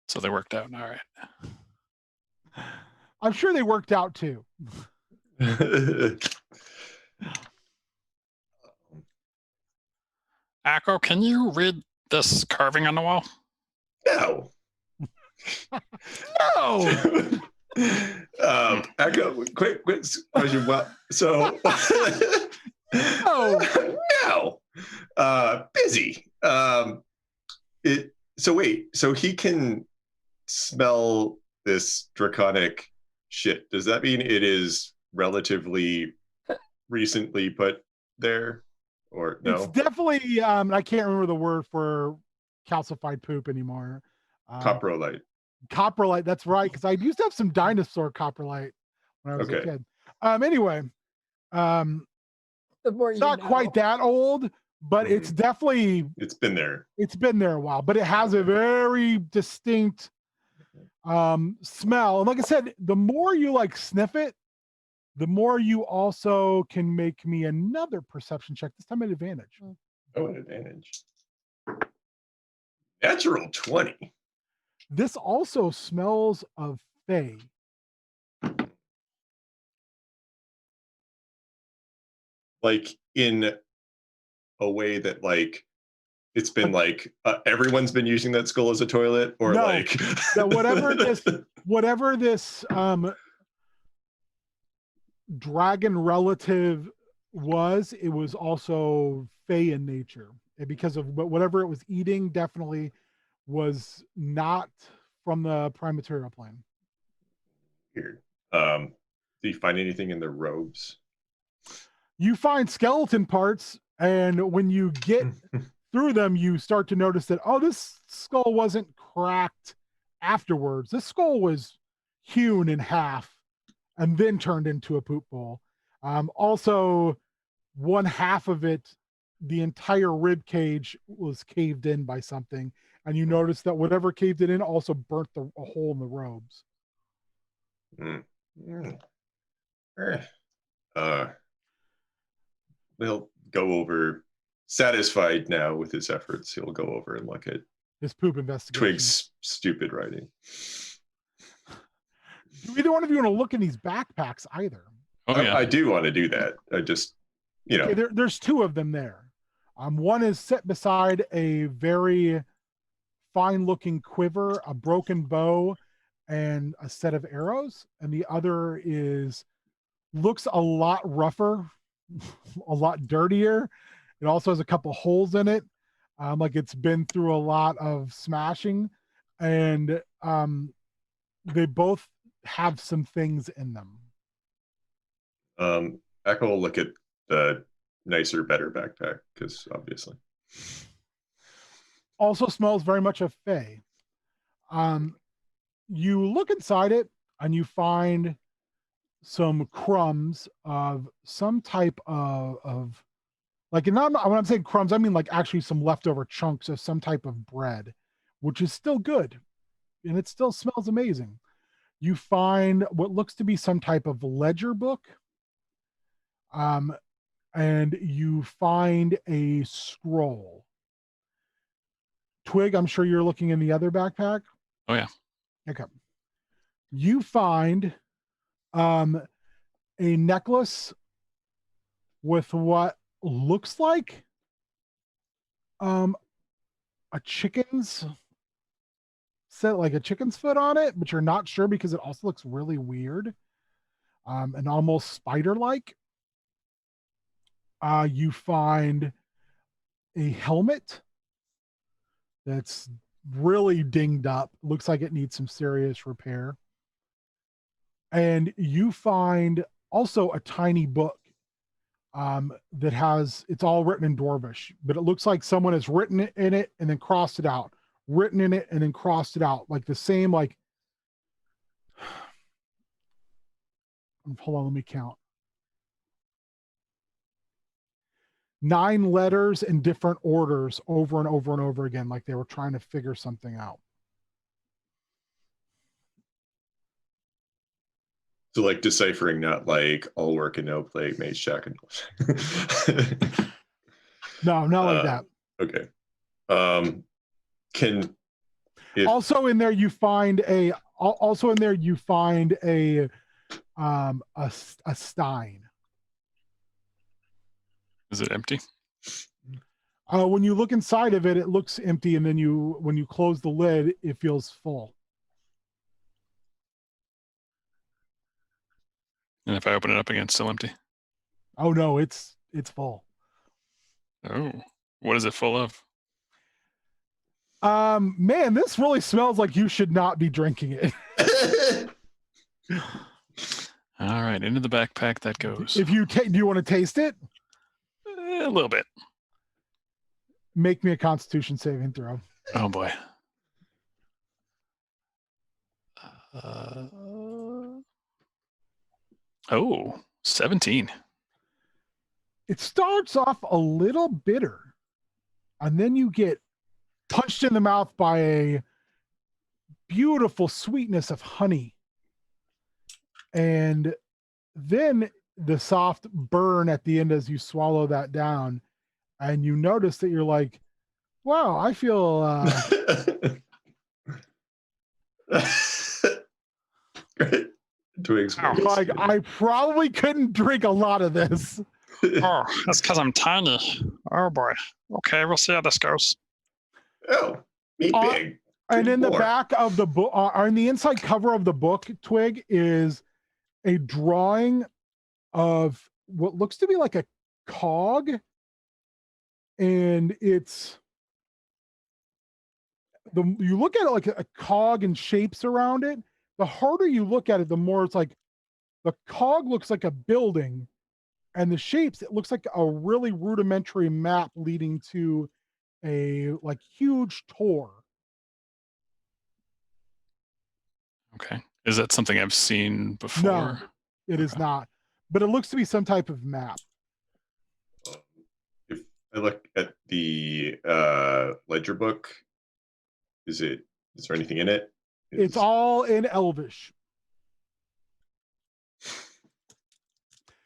Speaker 3: So they worked out. All right.
Speaker 1: I'm sure they worked out too.
Speaker 3: Akko, can you read this carving on the wall?
Speaker 2: no.
Speaker 1: No.
Speaker 2: Akko, quick question. Well, so
Speaker 1: No.
Speaker 2: Busy. So he can smell this draconic shit. Does that mean it is relatively recently put there, or no?
Speaker 1: It's definitely I can't remember the word for calcified poop anymore.
Speaker 2: Coprolite.
Speaker 1: Coprolite, that's right, because I used to have some dinosaur coprolite when I was a
Speaker 2: Okay.
Speaker 1: kid. Anyway,
Speaker 4: The more
Speaker 1: it's not quite that old, but it's definitely
Speaker 2: It's been there.
Speaker 1: it's been there a while, but it has a very distinct smell. And like I said, the more you like sniff it, the more you also can make me another perception check, this time at advantage.
Speaker 2: Oh, an advantage. Natural 20.
Speaker 1: This also smells of Fae.
Speaker 2: Like in a way that like it's been like everyone's been using that skull as a toilet, or
Speaker 1: No,
Speaker 2: like
Speaker 1: that whatever this dragon relative was, it was also Fae in nature. And because of whatever it was eating, definitely was not from the prime material plane.
Speaker 2: Weird. Do you find anything in the robes?
Speaker 1: You find skeleton parts, and when you get through them, you start to notice that, oh, this skull wasn't cracked afterwards. This skull was hewn in half and then turned into a poop bowl. Also, one half of it, the entire rib cage was caved in by something, and you notice that whatever caved it in also burnt a hole in the robes.
Speaker 2: He'll go over, satisfied now with his efforts. He'll go over and look at
Speaker 1: His poop investigation.
Speaker 2: Twig's stupid writing.
Speaker 1: Do either one of you want to look in these backpacks either?
Speaker 3: Oh, yeah.
Speaker 2: I do want to do that. I just,
Speaker 1: Okay, there's two of them there. One is set beside a very fine-looking quiver, a broken bow, and a set of arrows, and the other looks a lot rougher, a lot dirtier. It also has a couple holes in it, like it's been through a lot of smashing, and they both have some things in them.
Speaker 2: Echo will look at the nicer, better backpack, because obviously.
Speaker 1: Also smells very much of Fae. You look inside it and you find some crumbs of some type of like, and when I'm saying crumbs, I mean like actually some leftover chunks of some type of bread, which is still good, and it still smells amazing. You find what looks to be some type of ledger book, and you find a scroll. Twig, I'm sure you're looking in the other backpack.
Speaker 3: Oh, yeah.
Speaker 1: Okay. You find a necklace with what looks like a chicken's set, like a chicken's foot on it, but you're not sure because it also looks really weird, and almost spider-like. You find a helmet that's really dinged up, looks like it needs some serious repair. and you find also a tiny book that has, it's all written in Dwarvish, but it looks like someone has written it in it and then crossed it out, written in it and then crossed it out, like the same, like, hold on, let me count. 9 letters in different orders over and over and over again, like they were trying to figure something out.
Speaker 2: So like deciphering, not like all work and no play, mage check.
Speaker 1: No, not like that.
Speaker 2: Okay.
Speaker 1: Also in there you find a stein.
Speaker 3: Is it empty?
Speaker 1: When you look inside of it, it looks empty, and then when you close the lid, it feels full.
Speaker 3: And if I open it up again, it's still empty.
Speaker 1: Oh no, it's full.
Speaker 3: Oh, what is it full of?
Speaker 1: Man, this really smells like you should not be drinking it.
Speaker 3: All right, into the backpack that goes.
Speaker 1: If you do you want to taste it?
Speaker 3: A little bit.
Speaker 1: Make me a Constitution saving throw.
Speaker 3: Oh boy. Oh, 17.
Speaker 1: It starts off a little bitter, and then you get punched in the mouth by a beautiful sweetness of honey. And then the soft burn at the end as you swallow that down, and you notice that you're like, wow, I feel
Speaker 2: Great. Twigs.
Speaker 1: like I probably couldn't drink a lot of this.
Speaker 3: Oh, that's because I'm tiny. Oh boy. Okay, we'll see how this goes.
Speaker 2: Oh, me big.
Speaker 1: And in the
Speaker 2: More.
Speaker 1: back of the book, on the inside cover of the book, Twig, is a drawing of what looks to be like a cog, and it's you look at it like a cog and shapes around it. The harder you look at it, the more it's like the cog looks like a building, and the shapes, it looks like a really rudimentary map leading to a like huge tor.
Speaker 3: Okay. Is that something I've seen before?
Speaker 1: No, it is not. But it looks to be some type of map.
Speaker 2: If I look at the ledger book, is there anything in it?
Speaker 1: It's all in Elvish.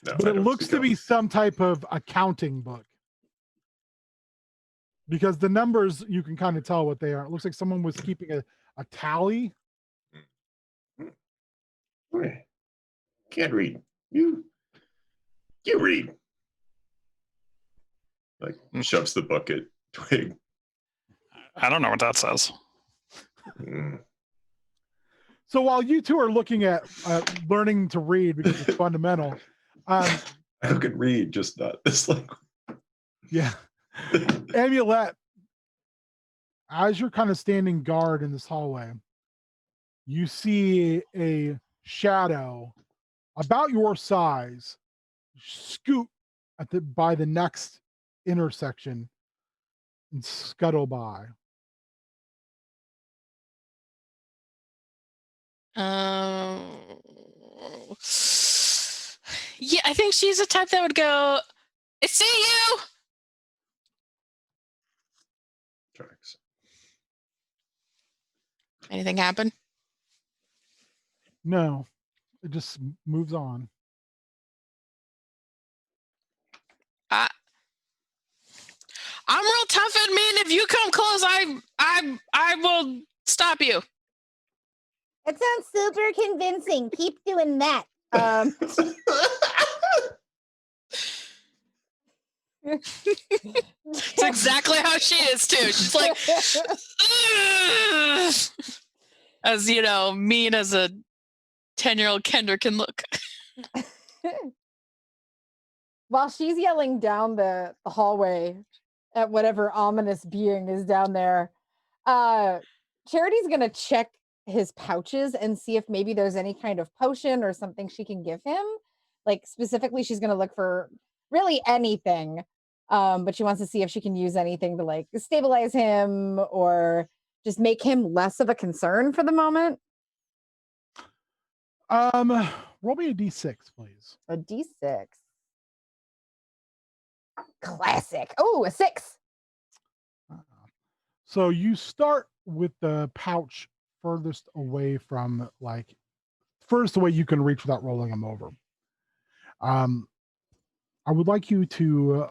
Speaker 2: No,
Speaker 1: But
Speaker 2: I
Speaker 1: it
Speaker 2: don't
Speaker 1: looks
Speaker 2: speak
Speaker 1: to be
Speaker 2: Elvish.
Speaker 1: some type of accounting book. Because the numbers, you can kind of tell what they are. It looks like someone was keeping a tally.
Speaker 2: Can't read. You read. Like shoves the book at Twig.
Speaker 3: I don't know what that says.
Speaker 2: Mm.
Speaker 1: So while you two are looking at learning to read because it's fundamental,
Speaker 2: I could read, just not this language.
Speaker 1: yeah. Amulet, as you're kind of standing guard in this hallway, you see a shadow about your size scoot by the next intersection and scuttle by.
Speaker 5: Yeah, I think she's the type that would go, I see you.
Speaker 2: Tracks.
Speaker 5: Anything happen?
Speaker 1: No, it just moves on.
Speaker 5: I'm real tough and mean. If you come close, I will stop you.
Speaker 6: It sounds super convincing. Keep doing that.
Speaker 5: It's exactly how she is too. She's like, "Ugh," as you know, mean as a 10-year-old Kendra can look.
Speaker 4: While she's yelling down the hallway at whatever ominous being is down there, Charity's gonna check his pouches and see if maybe there's any kind of potion or something she can give him. Like specifically, she's going to look for really anything. But she wants to see if she can use anything to like stabilize him or just make him less of a concern for the moment.
Speaker 1: Roll me a d6, please.
Speaker 4: A d6. Classic. Oh, a 6.
Speaker 1: So you start with the pouch furthest away from, like, furthest away you can reach without rolling them over. I would like you to,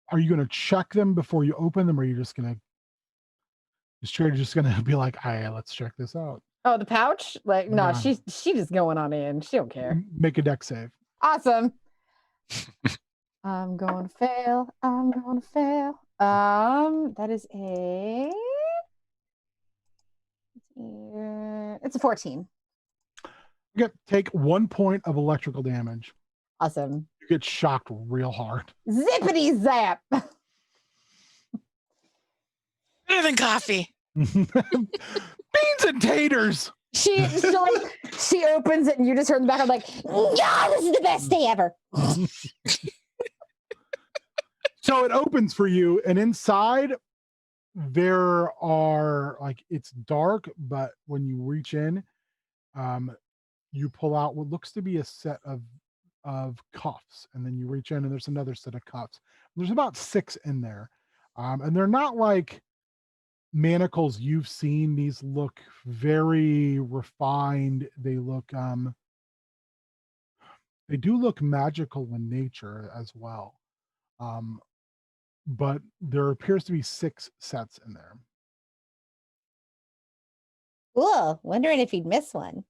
Speaker 1: are you going to check them before you open them, or are you just going to, just going to be like, "Hey, let's check this out"?
Speaker 4: Oh, the pouch? Like, no,
Speaker 1: Yeah.
Speaker 4: she just going on in. She don't care.
Speaker 1: Make a deck save.
Speaker 4: Awesome. I'm going to fail. I'm going to fail. That is it's a 14.
Speaker 1: Okay, take 1 point of electrical damage.
Speaker 4: Awesome.
Speaker 1: You get shocked real hard.
Speaker 4: Zippity zap.
Speaker 5: Better than coffee.
Speaker 1: Beans and taters.
Speaker 4: She opens it and you just heard in the background like, "Yeah, this is the best day ever."
Speaker 1: So it opens for you, and inside there are, like, it's dark, but when you reach in, you pull out what looks to be a set of cuffs, and then you reach in and there's another set of cuffs. There's about 6 in there, and they're not like manacles you've seen. These look very refined. They look they do look magical in nature as well. But there appears to be 6 sets in there.
Speaker 6: Cool. Wondering if he'd miss one.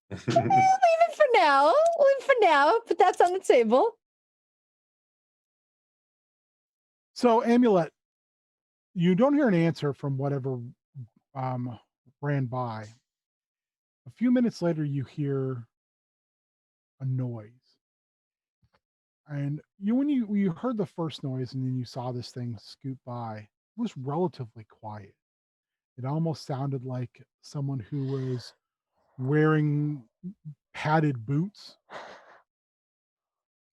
Speaker 4: Leave it for now. But that's on the table.
Speaker 1: So, Amulet, you don't hear an answer from whatever ran by. A few minutes later, you hear a noise. And when you heard the first noise and then you saw this thing scoot by, it was relatively quiet. It almost sounded like someone who was wearing padded boots.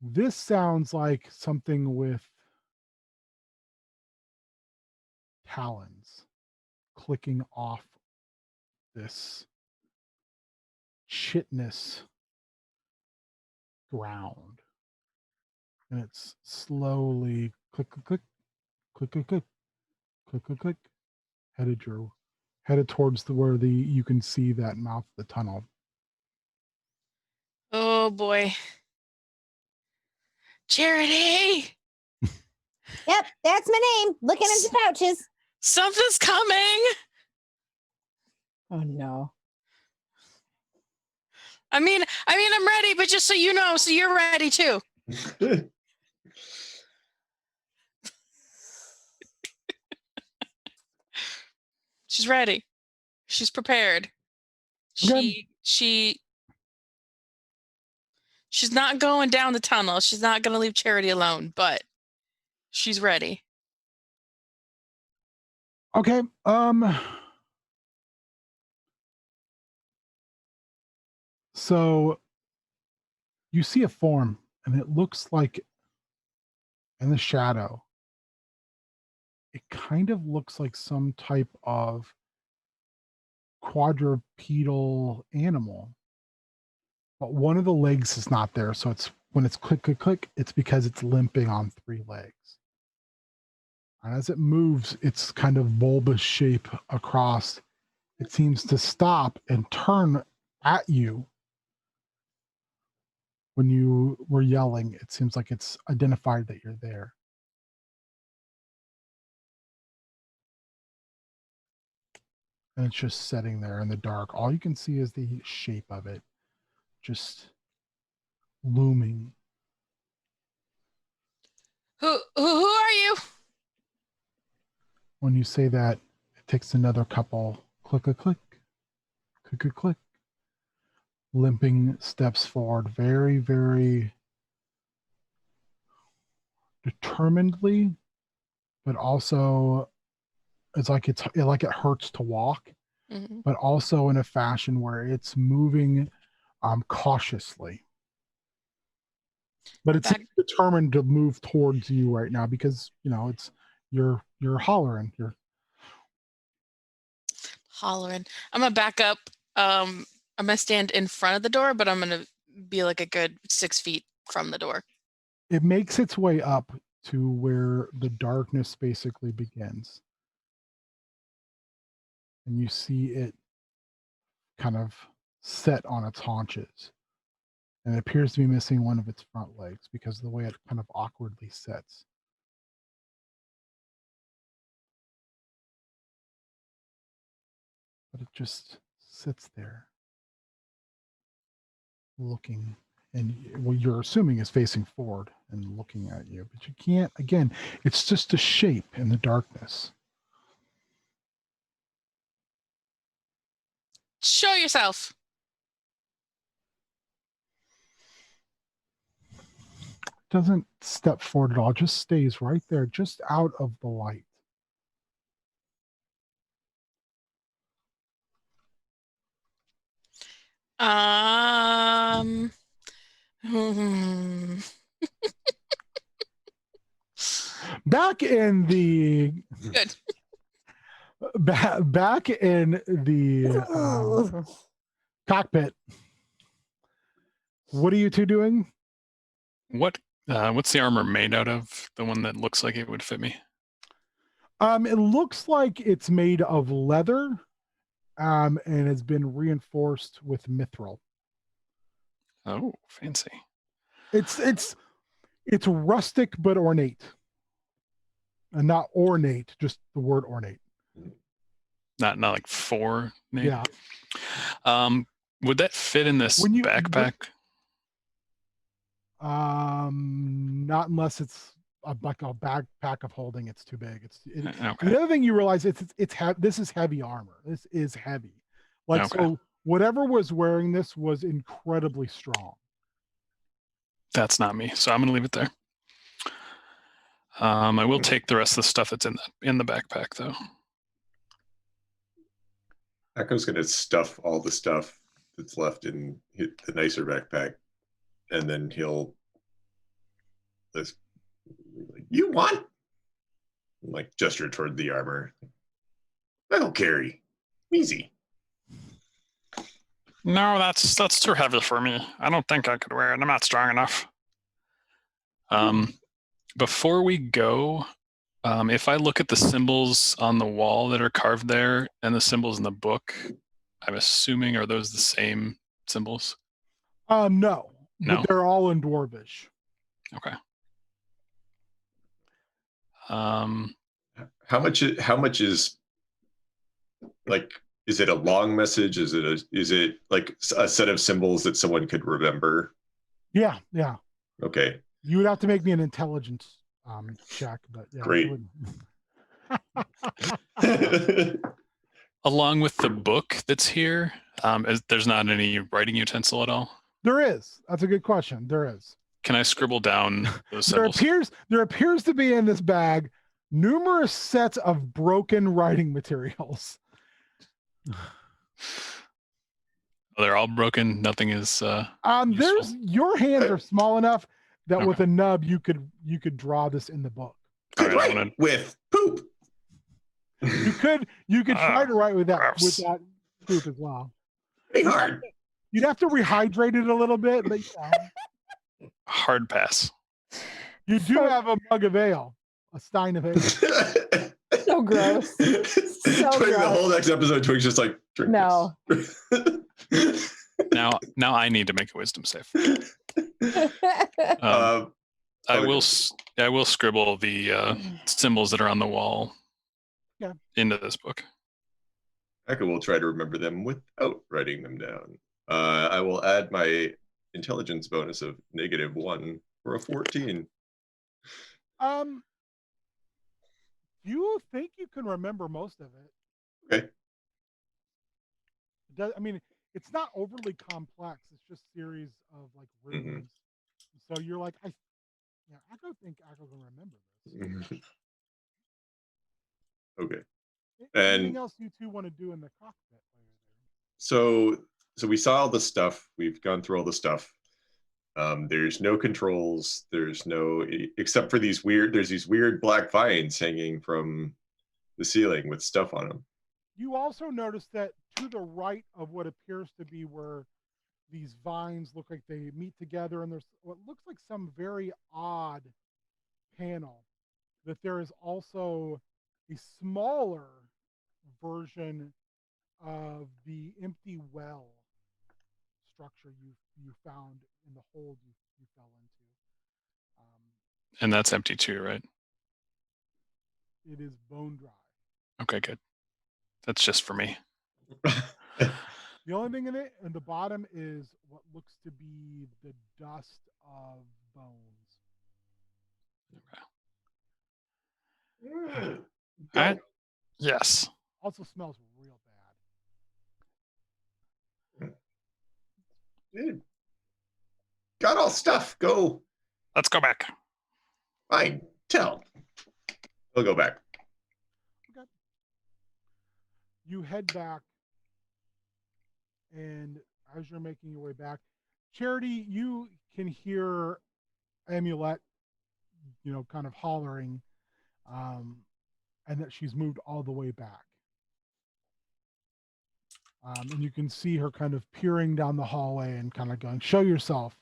Speaker 1: This sounds like something with talons clicking off this chitinous ground. And it's slowly click, click, click, click, click, click, click, click, click, headed towards where you can see that mouth of the tunnel.
Speaker 5: Oh boy. Charity!
Speaker 6: Yep, that's my name. Looking into pouches.
Speaker 5: Something's coming!
Speaker 4: Oh no.
Speaker 5: I mean, I'm ready, but just so you know, so you're ready too. She's ready. She's prepared.
Speaker 1: Okay.
Speaker 5: She's not going down the tunnel. She's not going to leave Charity alone, but she's ready.
Speaker 1: Okay. So you see a form, and it looks like, in the shadow, it kind of looks like some type of quadrupedal animal, but one of the legs is not there. So it's when it's click, click, click, it's because it's limping on 3 legs. And as it moves its kind of bulbous shape across, it seems to stop and turn at you. When you were yelling, it seems like it's identified that you're there. And it's just sitting there in the dark. All you can see is the shape of it just looming.
Speaker 5: Who are you?
Speaker 1: When you say that, it takes another couple click, a click, click, a click. Limping steps forward very, very determinedly, but also It's like it hurts to walk,
Speaker 5: Mhm.
Speaker 1: but also in a fashion where it's moving cautiously. But it's
Speaker 5: Back-
Speaker 1: determined to move towards you right now because it's you're hollering. You're
Speaker 5: Hollering. I'm gonna back up. I'm gonna stand in front of the door, but I'm gonna be like a good 6 feet from the door.
Speaker 1: it makes its way up to where the darkness basically begins. And you see it kind of set on its haunches. And it appears to be missing one of its front legs because of the way it kind of awkwardly sits. But it just sits there looking, and what you're assuming is facing forward and looking at you, but you can't, again, it's just a shape in the darkness.
Speaker 5: Show yourself.
Speaker 1: Doesn't step forward at all, just stays right there, just out of the light.
Speaker 5: Hmm.
Speaker 1: Back in the
Speaker 5: Good.
Speaker 1: back in the cockpit, what are you two doing?
Speaker 3: What's the armor made out of? The one that looks like it would fit me.
Speaker 1: It looks like it's made of leather, and has been reinforced with mithril.
Speaker 3: Oh, fancy.
Speaker 1: It's rustic but ornate, and not ornate, just the word ornate.
Speaker 3: Not like 4. Nate?
Speaker 1: Yeah.
Speaker 3: Would that fit in this backpack?
Speaker 1: Not unless it's like a backpack of holding. It's too big.
Speaker 3: Okay.
Speaker 1: The other thing you realize this is heavy armor. This is heavy. Like,
Speaker 3: Okay.
Speaker 1: so whatever was wearing this was incredibly strong.
Speaker 3: That's not me, so I'm gonna leave it there. I will take the rest of the stuff that's in the backpack, though.
Speaker 2: Akko's gonna stuff all the stuff that's left in the nicer backpack, and then he'll like, you want, like, gesture toward the armor. That'll carry. Easy.
Speaker 3: No, that's too heavy for me. I don't think I could wear it. I'm not strong enough. Before we go, if I look at the symbols on the wall that are carved there and the symbols in the book, I'm assuming, are those the same symbols?
Speaker 1: No.
Speaker 3: No.
Speaker 1: But they're all in Dwarvish.
Speaker 3: Okay.
Speaker 2: How much is, like, is it a long message? Is it like a set of symbols that someone could remember?
Speaker 1: Yeah.
Speaker 2: Okay.
Speaker 1: You would have to make me an intelligence check, but yeah.
Speaker 2: Great.
Speaker 3: Along with the book that's here, there's not any writing utensil at all?
Speaker 1: There is. That's a good question. There is.
Speaker 3: Can I scribble down those
Speaker 1: There
Speaker 3: symbols?
Speaker 1: appears to be in this bag numerous sets of broken writing materials.
Speaker 3: They're all broken. Nothing is.
Speaker 1: There's your hands are small enough that
Speaker 3: Okay.
Speaker 1: with a nub you could draw this in the book.
Speaker 3: All
Speaker 2: Could
Speaker 3: right,
Speaker 2: write with poop.
Speaker 1: You could try to write with that
Speaker 3: gross.
Speaker 1: poop as well.
Speaker 2: Pretty hard.
Speaker 1: You'd have to rehydrate it a little bit, but
Speaker 3: Hard pass.
Speaker 1: you do have a mug of ale, a stein of ale.
Speaker 4: So gross. So
Speaker 2: Twig, the
Speaker 4: gross.
Speaker 2: whole next episode, Twig's just like, drink
Speaker 4: No.
Speaker 2: this.
Speaker 3: Now I need to make a wisdom save. I will scribble the symbols that are on the wall into this book.
Speaker 2: Akko will try to remember them without writing them down. I will add my intelligence bonus of -1 for a 14.
Speaker 1: You think you can remember most of it?
Speaker 2: Okay.
Speaker 1: I mean, it's not overly complex. It's just series of like runes. So you're like, I think Akko can remember this.
Speaker 2: Okay.
Speaker 1: Anything
Speaker 2: And
Speaker 1: else you two want to do in the cockpit?
Speaker 2: so we saw all the stuff. We've gone through all the stuff. There's no controls. There's no, except for there's these weird black vines hanging from the ceiling with stuff on them.
Speaker 1: You also notice that to the right of what appears to be where these vines look like they meet together, and there's what looks like some very odd panel, that there is also a smaller version of the empty well structure you found in the hold you fell into.
Speaker 3: And that's empty too, right?
Speaker 1: It is bone dry.
Speaker 3: Okay, good. That's just for me.
Speaker 1: The only thing in it, in the bottom, is what looks to be the dust of bones.
Speaker 3: All right. Yes.
Speaker 1: Also smells real bad.
Speaker 2: Dude, got all stuff. Go.
Speaker 3: Let's go back.
Speaker 2: Fine. Tell. We'll go back.
Speaker 1: Okay. You head back, and as you're making your way back, Charity, you can hear Amulet, kind of hollering, and that she's moved all the way back. And you can see her kind of peering down the hallway and kind of going, "Show yourself."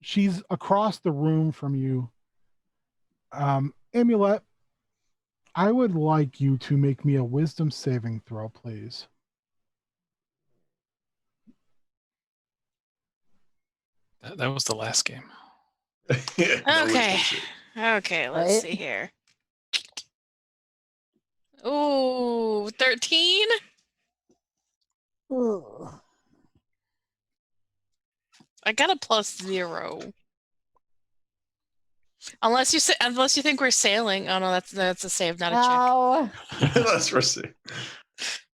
Speaker 1: She's across the room from you. Amulet, I would like you to make me a wisdom saving throw, please.
Speaker 3: That was the last game.
Speaker 5: Okay. Okay, let's
Speaker 4: Right?
Speaker 5: see here. Ooh, 13?
Speaker 6: Ooh.
Speaker 5: I got a +0. Unless you think we're sailing. Oh no, that's a save, not a check.
Speaker 4: Oh,
Speaker 2: Let's proceed.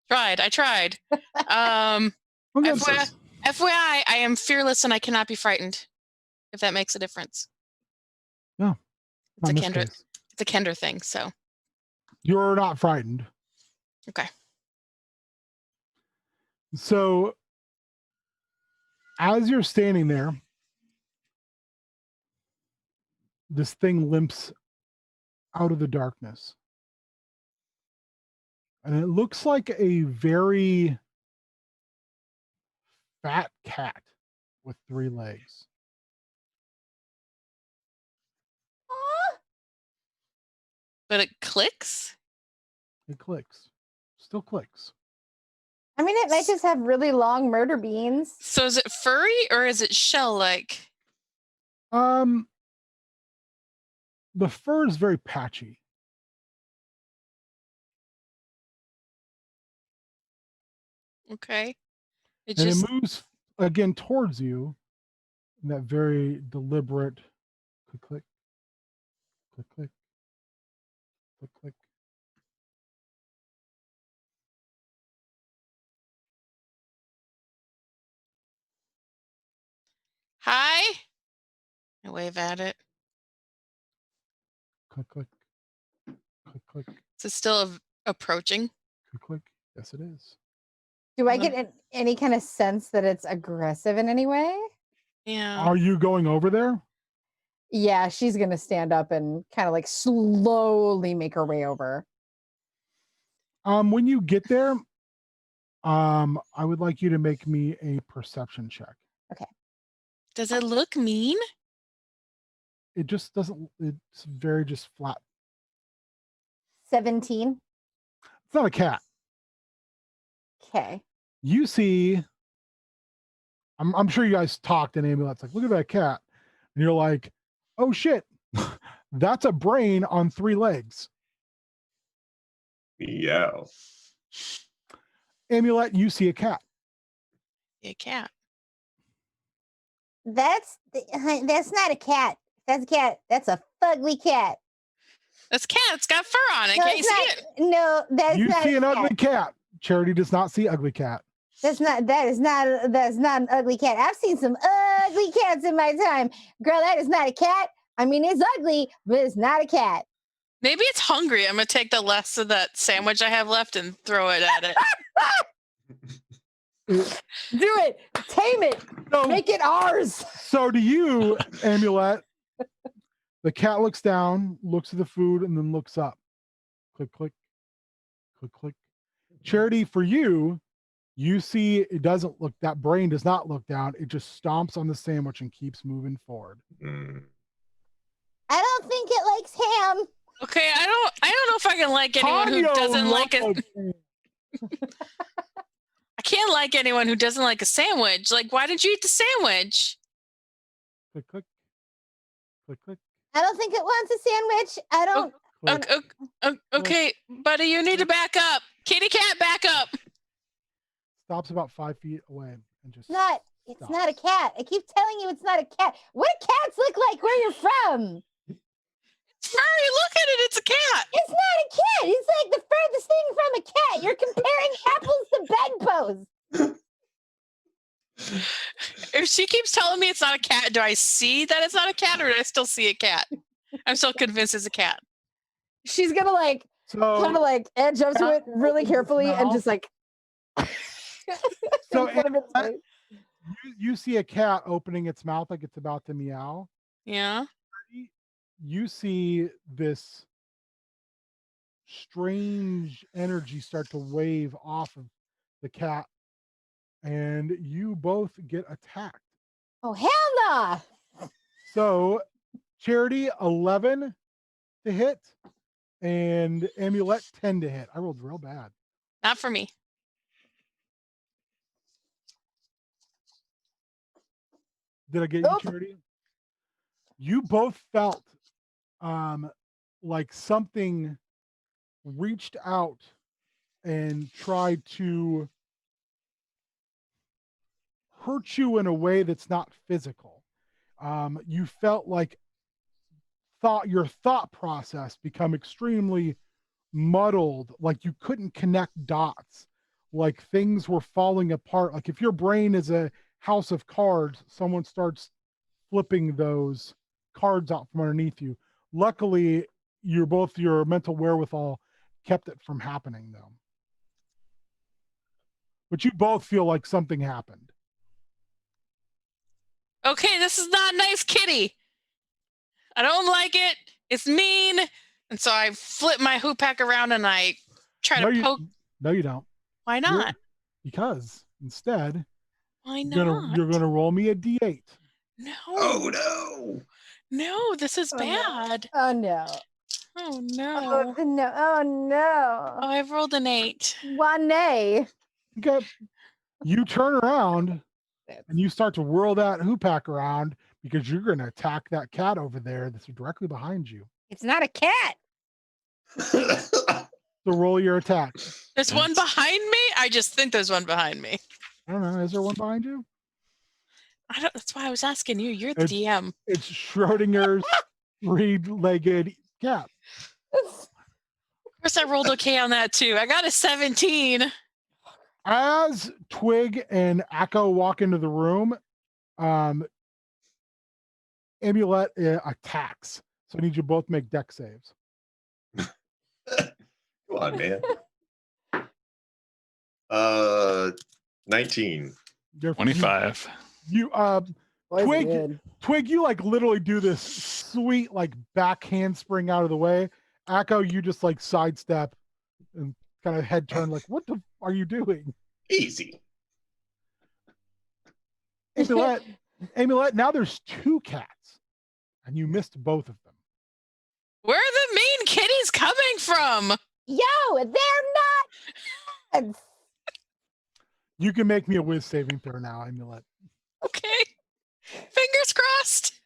Speaker 5: I tried.
Speaker 1: Okay,
Speaker 5: FYI, I am fearless and I cannot be frightened. If that makes a difference.
Speaker 1: No,
Speaker 5: It's a
Speaker 1: not in this
Speaker 5: Kendra.
Speaker 1: case.
Speaker 5: It's a Kender thing. So
Speaker 1: You're not frightened.
Speaker 5: okay.
Speaker 1: So as you're standing there, this thing limps out of the darkness. And it looks like a very fat cat with 3 legs.
Speaker 5: But it clicks.
Speaker 1: It clicks. Still clicks.
Speaker 4: I mean, it might just have really long murder beans.
Speaker 5: So is it furry or is it shell-like?
Speaker 1: The fur is very patchy.
Speaker 5: Okay. It
Speaker 1: And
Speaker 5: just
Speaker 1: it moves again towards you in that very deliberate click, click, click, click, click, click.
Speaker 5: hi. I wave at it.
Speaker 1: Click, click, click, click,
Speaker 5: Is it still approaching?
Speaker 1: click, click. Yes, it is.
Speaker 4: Do I
Speaker 5: Well,
Speaker 4: get any kind of sense that it's aggressive in any way?
Speaker 5: Yeah.
Speaker 1: Are you going over there?
Speaker 4: Yeah, she's going to stand up and kind of like slowly make her way over.
Speaker 1: When you get there, I would like you to make me a perception check.
Speaker 5: Does it look mean?
Speaker 1: It just doesn't, it's very just flat.
Speaker 4: 17.
Speaker 1: It's not a cat.
Speaker 4: Okay.
Speaker 1: You see, I'm sure you guys talked and Amulet's like, "Look at that cat." And you're like, "Oh shit, that's a brain on 3 legs."
Speaker 2: Yeah.
Speaker 1: Amulet, you see a cat.
Speaker 5: A cat.
Speaker 6: That's not a cat. That's a cat. That's a fugly cat.
Speaker 5: This cat, it's got fur on it.
Speaker 6: No,
Speaker 5: Can't you
Speaker 6: it's
Speaker 5: see
Speaker 6: not,
Speaker 5: it?
Speaker 6: No, that's
Speaker 1: You
Speaker 6: not
Speaker 1: see
Speaker 6: a
Speaker 1: an
Speaker 6: cat.
Speaker 1: ugly cat. Charity does not see ugly cat.
Speaker 6: That's not an ugly cat. I've seen some ugly cats in my time. Girl, that is not a cat. I mean, it's ugly, but it's not a cat.
Speaker 5: Maybe it's hungry. I'm gonna take the less of that sandwich I have left and throw it at it.
Speaker 4: Do it. Tame it.
Speaker 1: So,
Speaker 4: Make it ours.
Speaker 1: so to you, Amulet, the cat looks down, looks at the food, and then looks up. Click, click, click, click. Charity, for you, you see it doesn't look, that brain does not look down. It just stomps on the sandwich and keeps moving forward.
Speaker 2: Mm.
Speaker 6: I don't think it likes ham.
Speaker 5: Okay, I don't know if I can like anyone who
Speaker 1: Ponyo
Speaker 5: doesn't like it.
Speaker 1: loves-
Speaker 5: I can't like anyone who doesn't like a sandwich. Like, why didn't you eat the sandwich?
Speaker 1: Click, click, click, click.
Speaker 6: I don't think it wants a sandwich. I don't.
Speaker 1: click.
Speaker 5: Okay, buddy, you need to back up. Kitty cat, back up.
Speaker 1: Stops about 5 feet away and just
Speaker 6: It's
Speaker 1: Stop.
Speaker 6: not a cat. I keep telling you it's not a cat. What do cats look like where you're from?
Speaker 5: Furry, look at it. It's a cat.
Speaker 6: It's not a cat. It's like the furthest thing from a cat. You're comparing apples to bedposts.
Speaker 5: If she keeps telling me it's not a cat, do I see that it's not a cat, or do I still see a cat? I'm still convinced it's a cat.
Speaker 4: She's gonna like
Speaker 1: so
Speaker 4: kind of like edge up to it really carefully and just like.
Speaker 1: So
Speaker 4: in front of its
Speaker 1: Amulet,
Speaker 4: face.
Speaker 1: you see a cat opening its mouth like it's about to meow.
Speaker 5: Yeah.
Speaker 1: You see this strange energy start to wave off of the cat, and you both get attacked.
Speaker 6: Oh, hell nah.
Speaker 1: So, Charity 11 to hit, and Amulet 10 to hit. I rolled real bad.
Speaker 5: Not for me.
Speaker 1: Did I get
Speaker 4: Nope.
Speaker 1: you, Charity? You both felt like something reached out and tried to hurt you in a way that's not physical. You felt like your thought process become extremely muddled, like you couldn't connect dots, like things were falling apart. Like if your brain is a house of cards, someone starts flipping those cards out from underneath you. Luckily, your mental wherewithal kept it from happening, though. But you both feel like something happened.
Speaker 5: Okay, this is not nice, kitty. I don't like it. It's mean. And so I flip my hoop pack around and I try to poke.
Speaker 1: No, you don't.
Speaker 5: Why
Speaker 1: You're-
Speaker 5: not?
Speaker 1: Because instead,
Speaker 5: Why
Speaker 1: you're
Speaker 5: not?
Speaker 1: gonna roll me a d8.
Speaker 5: No.
Speaker 2: Oh no!
Speaker 5: No, this is
Speaker 4: Oh, no.
Speaker 5: bad.
Speaker 4: Oh no.
Speaker 5: Oh
Speaker 4: Oh
Speaker 5: no.
Speaker 4: no. Oh no.
Speaker 5: Oh, I've rolled an 8.
Speaker 4: One A.
Speaker 1: Okay. You turn around and you start to whirl that hoop pack around because you're going to attack that cat over there that's directly behind you.
Speaker 6: It's not a cat.
Speaker 1: So roll your attack.
Speaker 5: There's one behind me? I just think there's one behind me.
Speaker 1: I don't know. Is there one behind you?
Speaker 5: That's why I was asking you. You're the
Speaker 1: It's-
Speaker 5: DM.
Speaker 1: It's Schrodinger's three-legged cat.
Speaker 5: Of course, I rolled okay on that too. I got a 17.
Speaker 1: As Twig and Akko walk into the room, Amulet attacks. So I need you both make deck saves.
Speaker 2: Come on, man. 19.
Speaker 1: You're-
Speaker 3: 25.
Speaker 1: You
Speaker 4: Boys,
Speaker 1: Twig-
Speaker 4: good.
Speaker 1: Twig, you like literally do this sweet like back handspring out of the way. Akko, you just like sidestep and kind of head turn like, what the are you doing?
Speaker 2: Easy.
Speaker 1: Amulet, now there's 2 cats, and you missed both of them.
Speaker 5: Where are the mean kitties coming from?
Speaker 6: Yo, they're not.
Speaker 1: You can make me a whiz saving throw now, Amulet.
Speaker 5: Okay. Fingers crossed.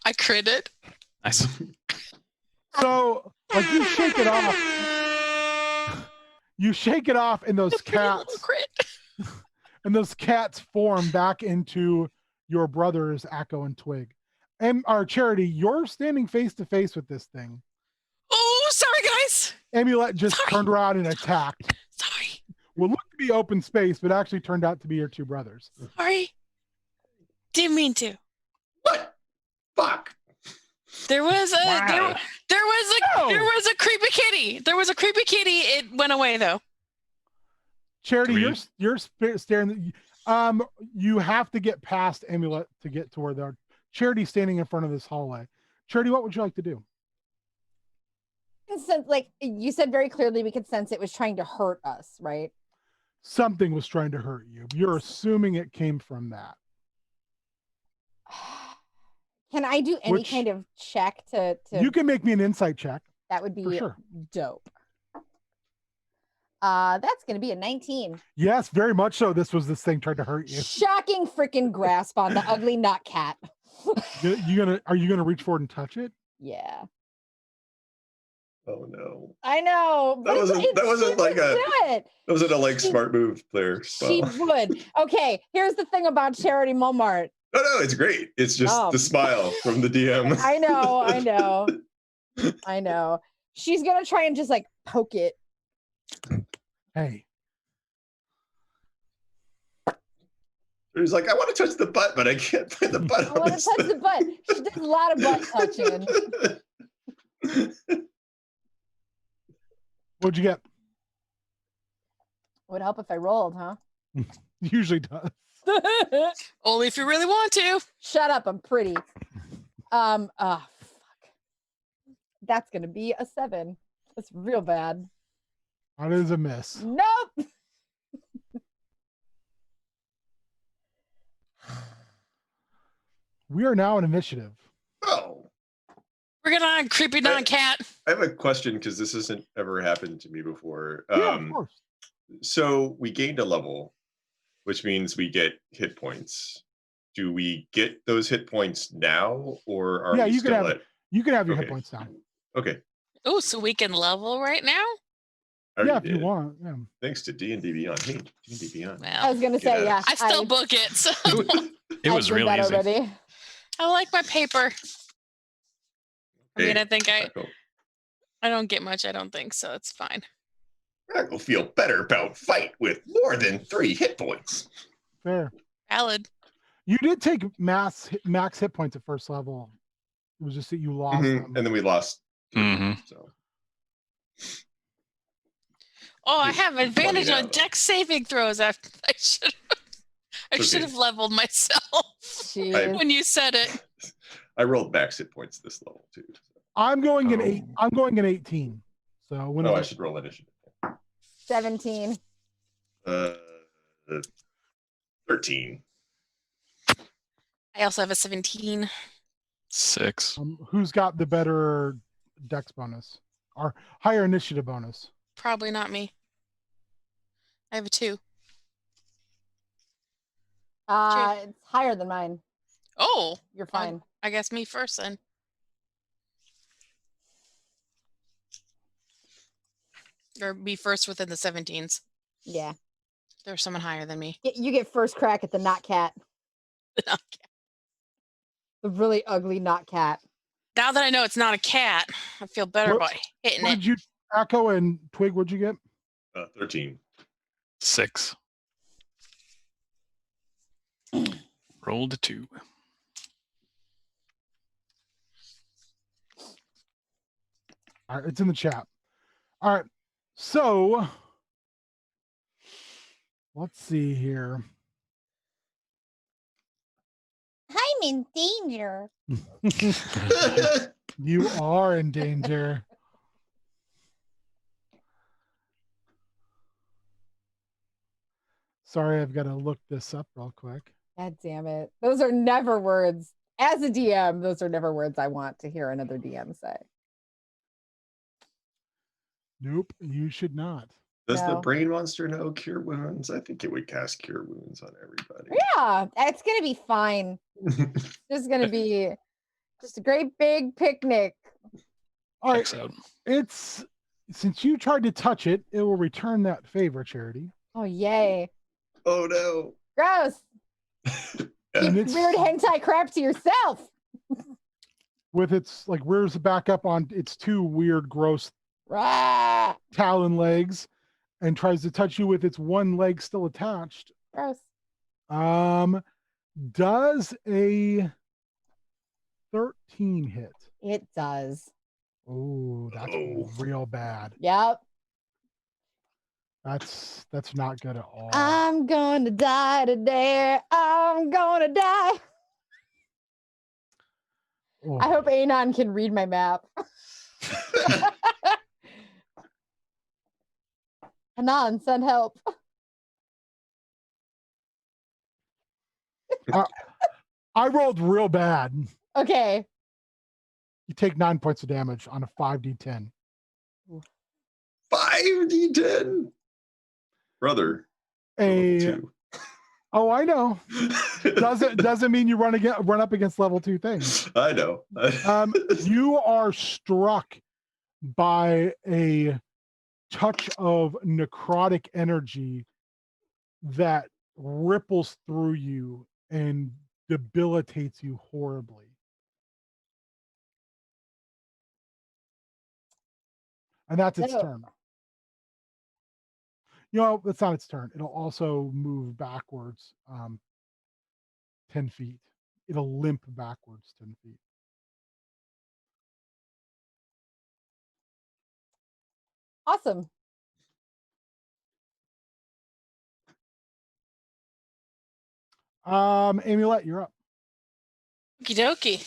Speaker 5: I critted.
Speaker 3: Nice.
Speaker 1: So like you shake it off. You shake it off, and those
Speaker 5: A pretty little
Speaker 1: cats
Speaker 5: crit.
Speaker 1: form back into your brothers, Akko and Twig. And our Charity, you're standing face to face with this thing.
Speaker 5: Oh, sorry, guys.
Speaker 1: Amulet just
Speaker 5: Sorry.
Speaker 1: turned around and attacked.
Speaker 5: Sorry.
Speaker 1: What looked to be open space, but actually turned out to be your 2 brothers.
Speaker 5: Sorry. Didn't mean to.
Speaker 2: What? Fuck.
Speaker 5: There was a
Speaker 3: Wow.
Speaker 5: there was a creepy kitty. There was a creepy kitty. It went away though.
Speaker 1: Charity,
Speaker 3: Three.
Speaker 1: you're staring. You have to get past Amulet to get to where they're. Charity's standing in front of this hallway. Charity, what would you like to do?
Speaker 4: Sense, like you said very clearly, we could sense it was trying to hurt us, right?
Speaker 1: Something was trying to hurt you. You're assuming it came from that.
Speaker 4: Can I do any
Speaker 1: Which-
Speaker 4: kind of check to
Speaker 1: You can make me an insight check.
Speaker 4: that would
Speaker 1: for
Speaker 4: be
Speaker 1: sure.
Speaker 4: dope. That's gonna be a 19.
Speaker 1: Yes, very much so. This thing trying to hurt you.
Speaker 4: Shocking freaking grasp on the ugly nut cat.
Speaker 1: Are you gonna reach forward and touch it?
Speaker 4: Yeah,
Speaker 2: Oh no.
Speaker 4: I know.
Speaker 2: That
Speaker 4: but
Speaker 2: wasn't-
Speaker 4: it
Speaker 2: that wasn't
Speaker 4: should
Speaker 2: like a-
Speaker 4: do it.
Speaker 2: That wasn't a like
Speaker 4: She-
Speaker 2: smart move, player.
Speaker 4: She
Speaker 2: Well,
Speaker 4: would. Okay, here's the thing about Charity Momart.
Speaker 2: no, it's great. It's just
Speaker 4: Oh.
Speaker 2: the smile from the DM.
Speaker 4: I know. She's gonna try and just like poke it.
Speaker 1: Hey,
Speaker 2: He's like, I want to touch the butt, but I can't find the butt.
Speaker 4: I
Speaker 2: on
Speaker 4: want to
Speaker 2: this
Speaker 4: touch the butt. She does a lot of butt touching.
Speaker 1: what'd you get?
Speaker 4: Would help if I rolled, huh?
Speaker 1: Usually does.
Speaker 5: Only if you really want to.
Speaker 4: Shut up, I'm pretty. Fuck. That's gonna be a 7. That's real bad.
Speaker 1: That is a miss.
Speaker 4: Nope.
Speaker 1: We are now in initiative.
Speaker 2: Oh,
Speaker 5: We're gonna on creepy non-cat.
Speaker 2: I have a question because this hasn't ever happened to me before.
Speaker 1: Yeah, of course.
Speaker 2: So we gained a level, which means we get hit points. Do we get those hit points now, or are
Speaker 1: Yeah,
Speaker 2: we
Speaker 1: you can
Speaker 2: still
Speaker 1: have-
Speaker 2: at?
Speaker 1: You can have your hit
Speaker 2: Okay.
Speaker 1: points down.
Speaker 2: Okay.
Speaker 5: Oh, so we can level right now?
Speaker 2: I
Speaker 1: Yeah,
Speaker 2: already
Speaker 1: if you
Speaker 2: did.
Speaker 1: want. Yeah.
Speaker 2: Thanks to D&D Beyond. Hey, D&D Beyond.
Speaker 4: I
Speaker 5: Well,
Speaker 4: was gonna
Speaker 2: Get
Speaker 4: say,
Speaker 2: out.
Speaker 4: yeah.
Speaker 5: I still book it, so
Speaker 3: It was
Speaker 4: did
Speaker 3: real
Speaker 4: that
Speaker 3: easy.
Speaker 4: already.
Speaker 5: I like my paper. I mean, I think I
Speaker 2: Akko.
Speaker 5: don't get much. I don't think so. It's fine.
Speaker 2: Akko feel better about fight with more than 3 hit points.
Speaker 1: Fair.
Speaker 5: Valid.
Speaker 1: You did take max hit points at first level. It was just that you lost
Speaker 2: Mhm,
Speaker 1: them.
Speaker 2: And then we lost.
Speaker 3: Mhm.
Speaker 2: So
Speaker 5: Oh, I
Speaker 2: It's
Speaker 5: have advantage
Speaker 2: funny
Speaker 5: on
Speaker 2: now, though.
Speaker 5: dex saving throws. I should
Speaker 2: Okay.
Speaker 5: have leveled myself
Speaker 4: Jeez.
Speaker 5: when you said it.
Speaker 2: I rolled max hit points this level too.
Speaker 1: I'm going an
Speaker 3: Oh.
Speaker 1: 8. I'm going an 18. So when
Speaker 2: Oh, I should roll initiative.
Speaker 4: 17.
Speaker 2: 13.
Speaker 5: I also have a 17.
Speaker 3: 6.
Speaker 1: who's got the better dex bonus or higher initiative bonus?
Speaker 5: Probably not me. I have a 2.
Speaker 4: It's higher than mine.
Speaker 5: Oh,
Speaker 4: You're fine.
Speaker 5: I guess me first then. Or be first within the 17s.
Speaker 4: Yeah.
Speaker 5: There's someone higher than me.
Speaker 4: You get first crack at the knot cat. The really ugly knot cat.
Speaker 5: Now that I know it's not a cat, I feel better
Speaker 1: What-
Speaker 5: about hitting
Speaker 1: What
Speaker 5: it.
Speaker 1: did you, Akko and Twig? What'd you get?
Speaker 2: 13.
Speaker 3: 6. Rolled a 2.
Speaker 1: All right, it's in the chat. All right, so let's see here.
Speaker 6: I'm in danger.
Speaker 1: You are in danger. Sorry, I've got to look this up real quick.
Speaker 4: God damn it. Those are never words. As a DM, those are never words I want to hear another DM say.
Speaker 1: Nope, you should not.
Speaker 2: Does the
Speaker 4: No.
Speaker 2: brain monster know cure wounds? I think it would cast cure wounds on everybody.
Speaker 4: Yeah, it's gonna be fine. It's gonna be just a great big picnic.
Speaker 1: All right,
Speaker 3: Checks out.
Speaker 1: it's since you tried to touch it, it will return that favor, Charity.
Speaker 4: Oh yay.
Speaker 2: Oh no.
Speaker 4: Gross.
Speaker 1: And
Speaker 4: Keep
Speaker 1: it's
Speaker 4: weird hentai crap to yourself.
Speaker 1: with its like rears back up on its 2 weird, gross
Speaker 4: Rah,
Speaker 1: talon legs, and tries to touch you with its 1 leg still attached.
Speaker 4: gross.
Speaker 1: Does a 13 hit?
Speaker 4: It does.
Speaker 1: Oh, that's
Speaker 2: Oh.
Speaker 1: real bad.
Speaker 4: Yep.
Speaker 1: That's not good at all.
Speaker 4: I'm gonna die today. I'm gonna die.
Speaker 1: Oh.
Speaker 4: I hope Anon can read my map. Anon, send help.
Speaker 1: I rolled real bad.
Speaker 4: Okay.
Speaker 1: You take 9 points of damage on a 5d10.
Speaker 2: 5d10. Brother.
Speaker 1: A
Speaker 2: Two.
Speaker 1: oh, I know. Doesn't mean you run up against level 2 things.
Speaker 2: I know.
Speaker 1: You are struck by a touch of necrotic energy that ripples through you and debilitates you horribly. And that's its
Speaker 4: No.
Speaker 1: turn. You know, it's not its turn. It'll also move backwards 10 feet. It'll limp backwards 10 feet.
Speaker 4: Awesome.
Speaker 1: Amulet, you're up.
Speaker 5: Okie dokie.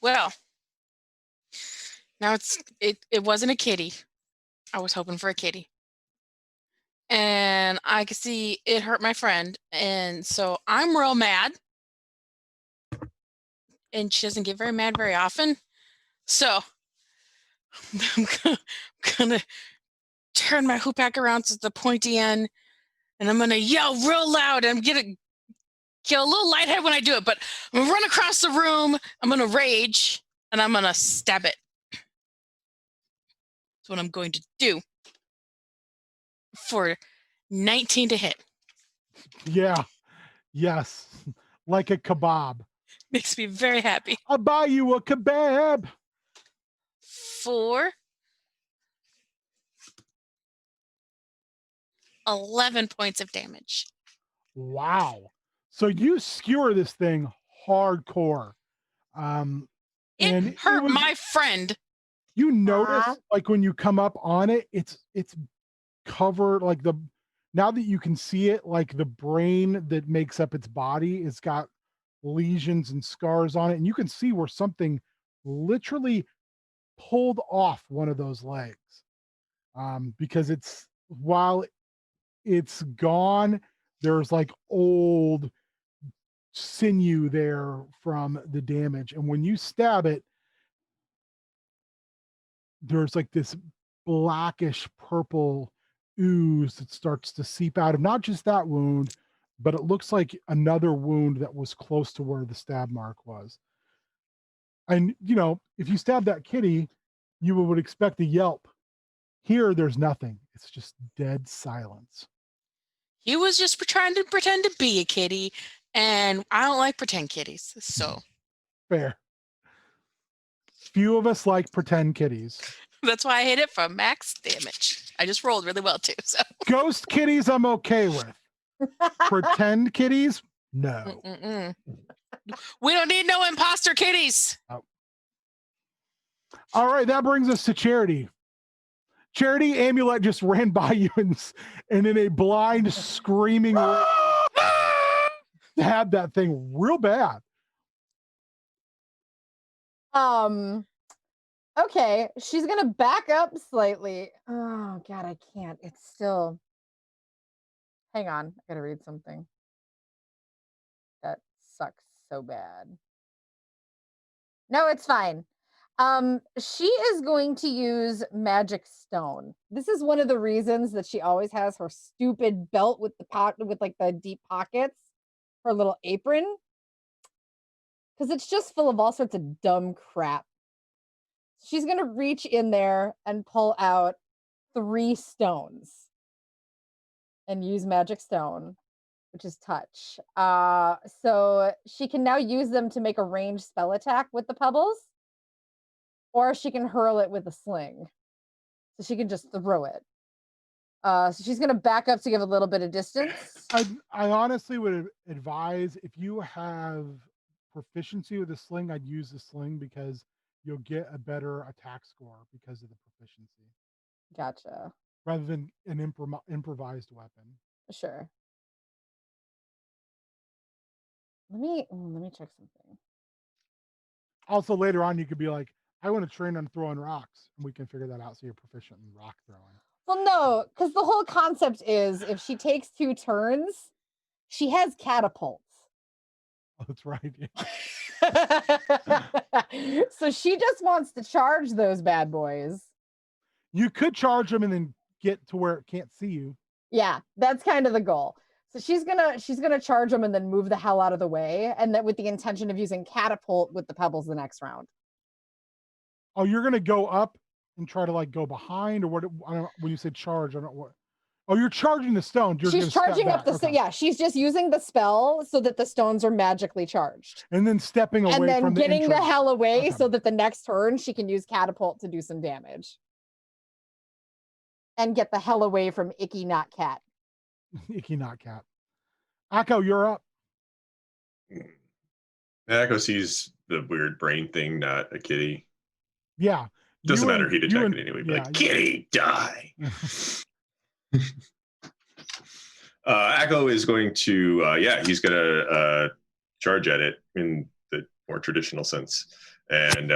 Speaker 5: Well, now it wasn't a kitty. I was hoping for a kitty. And I could see it hurt my friend. And so I'm real mad. And she doesn't get very mad very often. So I'm gonna turn my hoop back around to the pointy end. And I'm gonna yell real loud. And I'm gonna get a little lightheaded when I do it. But I'm gonna run across the room. I'm gonna rage. And I'm gonna stab it. That's what I'm going to do. For 19 to hit.
Speaker 1: Yeah. Yes. Like a kebab.
Speaker 5: Makes me very happy.
Speaker 1: I'll buy you a kebab.
Speaker 5: 4 11 points of damage.
Speaker 1: Wow. So you skewer this thing hardcore.
Speaker 5: It hurt my friend.
Speaker 1: You notice, like when you come up on it, it's covered, like now that you can see it, like the brain that makes up its body, it's got lesions and scars on it, and you can see where something literally pulled off one of those legs. Because while it's gone, there's like old sinew there from the damage, and when you stab it, there's like this blackish purple ooze that starts to seep out of not just that wound, but it looks like another wound that was close to where the stab mark was. And you know, if you stab that kitty, you would expect a yelp. Here, there's nothing. It's just dead silence.
Speaker 5: He was just trying to pretend to be a kitty, and I don't like pretend kitties. So
Speaker 1: Fair. Few of us like pretend kitties.
Speaker 5: that's why I hit it for max damage. I just rolled really well too. So
Speaker 1: Ghost kitties, I'm okay with. Pretend kitties, no.
Speaker 5: Mm-mm. We don't need no imposter kitties.
Speaker 1: Oh. All right, that brings us to Charity. Charity, Amulet just ran by you and in a blind screaming had that thing real bad.
Speaker 4: Okay, she's gonna back up slightly. Oh god, I can't. It's still. Hang on, I gotta read something. That sucks so bad. No, it's fine. She is going to use magic stone. This is one of the reasons that she always has her stupid belt with with like the deep pockets, her little apron. Because it's just full of all sorts of dumb crap. She's going to reach in there and pull out 3 stones and use magic stone, which is touch. So she can now use them to make a ranged spell attack with the pebbles, or she can hurl it with a sling. So she can just throw it. So she's going to back up to give a little bit of distance.
Speaker 1: I honestly would advise, if you have proficiency with a sling, I'd use the sling because you'll get a better attack score because of the proficiency,
Speaker 4: Gotcha.
Speaker 1: rather than an improvised weapon.
Speaker 4: Sure. Let me check something.
Speaker 1: Also, later on, you could be like, I want to train on throwing rocks, and we can figure that out so you're proficient in rock throwing.
Speaker 4: Well, no, because the whole concept is if she takes 2 turns, she has catapults.
Speaker 1: Oh, that's right.
Speaker 4: So she just wants to charge those bad boys.
Speaker 1: You could charge them and then get to where it can't see you.
Speaker 4: Yeah, that's kind of the goal. So she's gonna charge them and then move the hell out of the way, and that with the intention of using catapult with the pebbles the next round.
Speaker 1: Oh, you're gonna go up and try to like go behind, or what? I don't know, when you say charge, I don't know what. Oh, you're charging the stone. You're
Speaker 4: She's
Speaker 1: gonna
Speaker 4: charging
Speaker 1: step
Speaker 4: up the
Speaker 1: back. Okay.
Speaker 4: yeah. She's just using the spell so that the stones are magically charged,
Speaker 1: And then stepping away
Speaker 4: and then
Speaker 1: from
Speaker 4: getting
Speaker 1: the
Speaker 4: the
Speaker 1: entrance.
Speaker 4: hell away
Speaker 1: Okay.
Speaker 4: so that the next turn she can use catapult to do some damage, and get the hell away from Icky Not Cat.
Speaker 1: Icky not cat. Akko, you're up.
Speaker 2: Akko sees the weird brain thing, not a kitty.
Speaker 1: Yeah.
Speaker 2: Doesn't
Speaker 1: You
Speaker 2: matter.
Speaker 1: and-
Speaker 2: He
Speaker 1: you
Speaker 2: detected
Speaker 1: and-
Speaker 2: it anyway. Be
Speaker 1: yeah,
Speaker 2: like, kitty, die. Akko is going to, he's going to charge at it in the more traditional sense and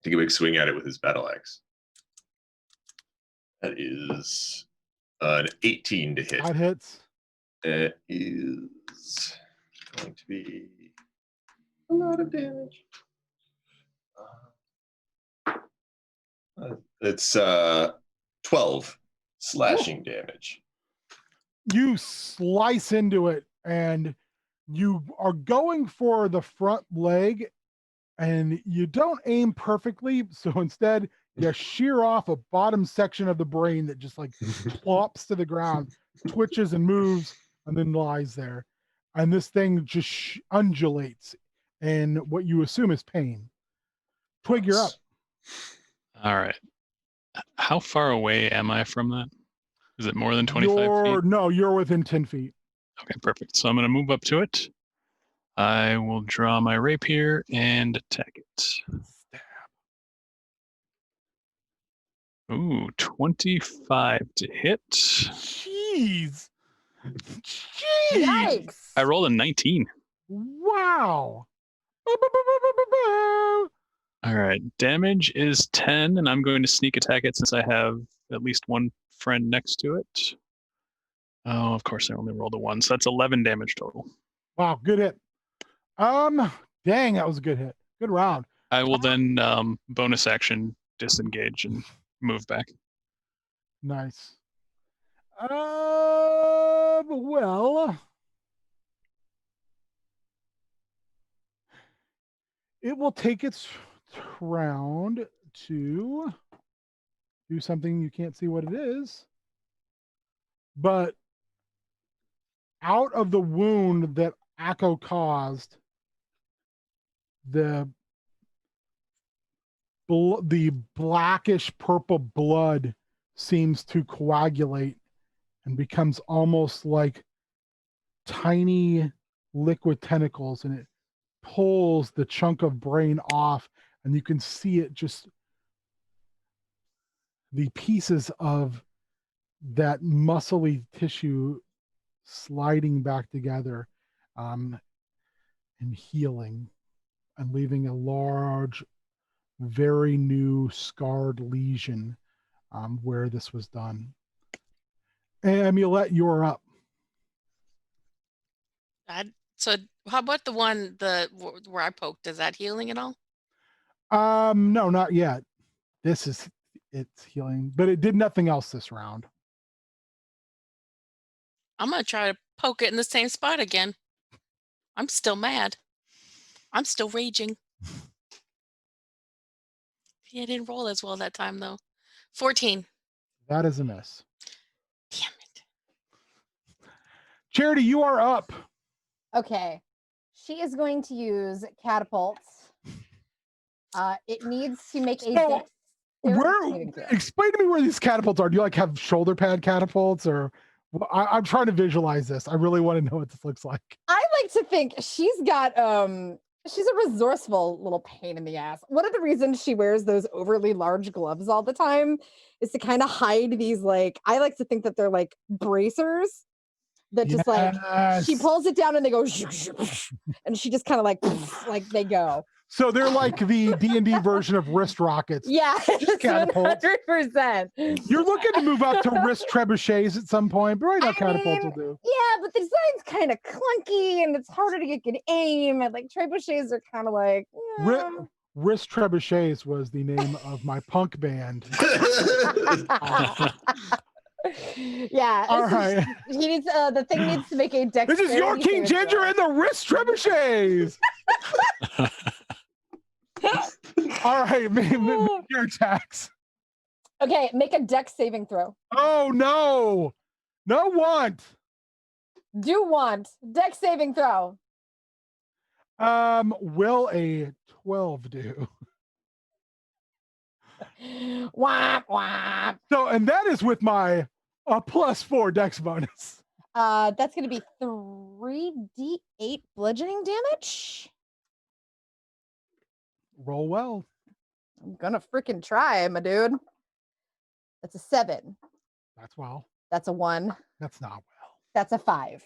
Speaker 2: take a big swing at it with his battle axe. That is an 18 to hit.
Speaker 1: That hits.
Speaker 2: It is going to be a lot of damage. It's 12 slashing damage.
Speaker 1: You slice into it, and you are going for the front leg, and you don't aim perfectly. So instead, you shear off a bottom section of the brain that just like plops to the ground, twitches and moves, and then lies there. And this thing just undulates in what you assume is pain. Twig, you're up.
Speaker 3: All right. How far away am I from that? Is it more than 25 feet?
Speaker 1: No, you're within 10 feet.
Speaker 3: Okay, perfect. So I'm going to move up to it. I will draw my rapier and attack it. Ooh, 25 to hit.
Speaker 1: Jeez.
Speaker 4: Yikes!
Speaker 3: I rolled a 19.
Speaker 1: Wow.
Speaker 3: All right, damage is 10, and I'm going to sneak attack it since I have at least one friend next to it. Oh, of course, I only rolled a 1, so that's 11 damage total.
Speaker 1: Wow, good hit. Dang, that was a good hit. Good round.
Speaker 3: I will then bonus action disengage and move back.
Speaker 1: Nice. Well, it will take its round to do something you can't see what it is. But out of the wound that Akko caused, the blackish purple blood seems to coagulate and becomes almost like tiny liquid tentacles, and it pulls the chunk of brain off, and you can see it just the pieces of that muscly tissue sliding back together and healing and leaving a large, very new scarred lesion where this was done. Amulet, you're up.
Speaker 5: So how about the one where I poked? Is that healing at all?
Speaker 1: No, not yet. It's healing, but it did nothing else this round.
Speaker 5: I'm gonna try to poke it in the same spot again. I'm still mad. I'm still raging. Yeah, I didn't roll as well that time though. 14.
Speaker 1: That is a miss.
Speaker 5: Damn it.
Speaker 1: Charity, you are up.
Speaker 4: Okay, she is going to use catapults. It needs to make a
Speaker 1: So,
Speaker 4: dexterity saving throw.
Speaker 1: Explain to me where these catapults are. Do you like have shoulder pad catapults, or I'm trying to visualize this. I really want to know what this looks like.
Speaker 4: I like to think she's got She's a resourceful little pain in the ass. One of the reasons she wears those overly large gloves all the time is to kind of hide these, like, I like to think that they're like bracers that just like she
Speaker 1: Yes.
Speaker 4: pulls it down and they go and she just kind of like they go.
Speaker 1: So they're like the D&D version of wrist rockets.
Speaker 4: Yeah,
Speaker 1: Just catapults.
Speaker 4: 100%.
Speaker 1: You're looking to move up to wrist trebuchets at some point, but right now
Speaker 4: I
Speaker 1: catapults will
Speaker 4: mean,
Speaker 1: do.
Speaker 4: Yeah, but the design's kind of clunky and it's harder to get good aim. And like trebuchets are kind of like,
Speaker 1: Wrist trebuchets was the name of my punk band.
Speaker 4: Yeah.
Speaker 1: All right.
Speaker 4: He needs the thing needs to make a dex.
Speaker 1: This is your King Ginger and the wrist trebuchets. All right, make your attacks.
Speaker 4: Okay, make a dex saving throw.
Speaker 1: Oh no. No want.
Speaker 4: Do want dex saving throw.
Speaker 1: Will a 12 do?
Speaker 4: Wah, wah.
Speaker 1: So, and that is with my +4 dex bonus.
Speaker 4: That's gonna be 3d8 bludgeoning damage.
Speaker 1: Roll well.
Speaker 4: I'm gonna freaking try, my dude. That's a 7.
Speaker 1: That's well.
Speaker 4: That's a 1.
Speaker 1: That's not well.
Speaker 4: That's a 5.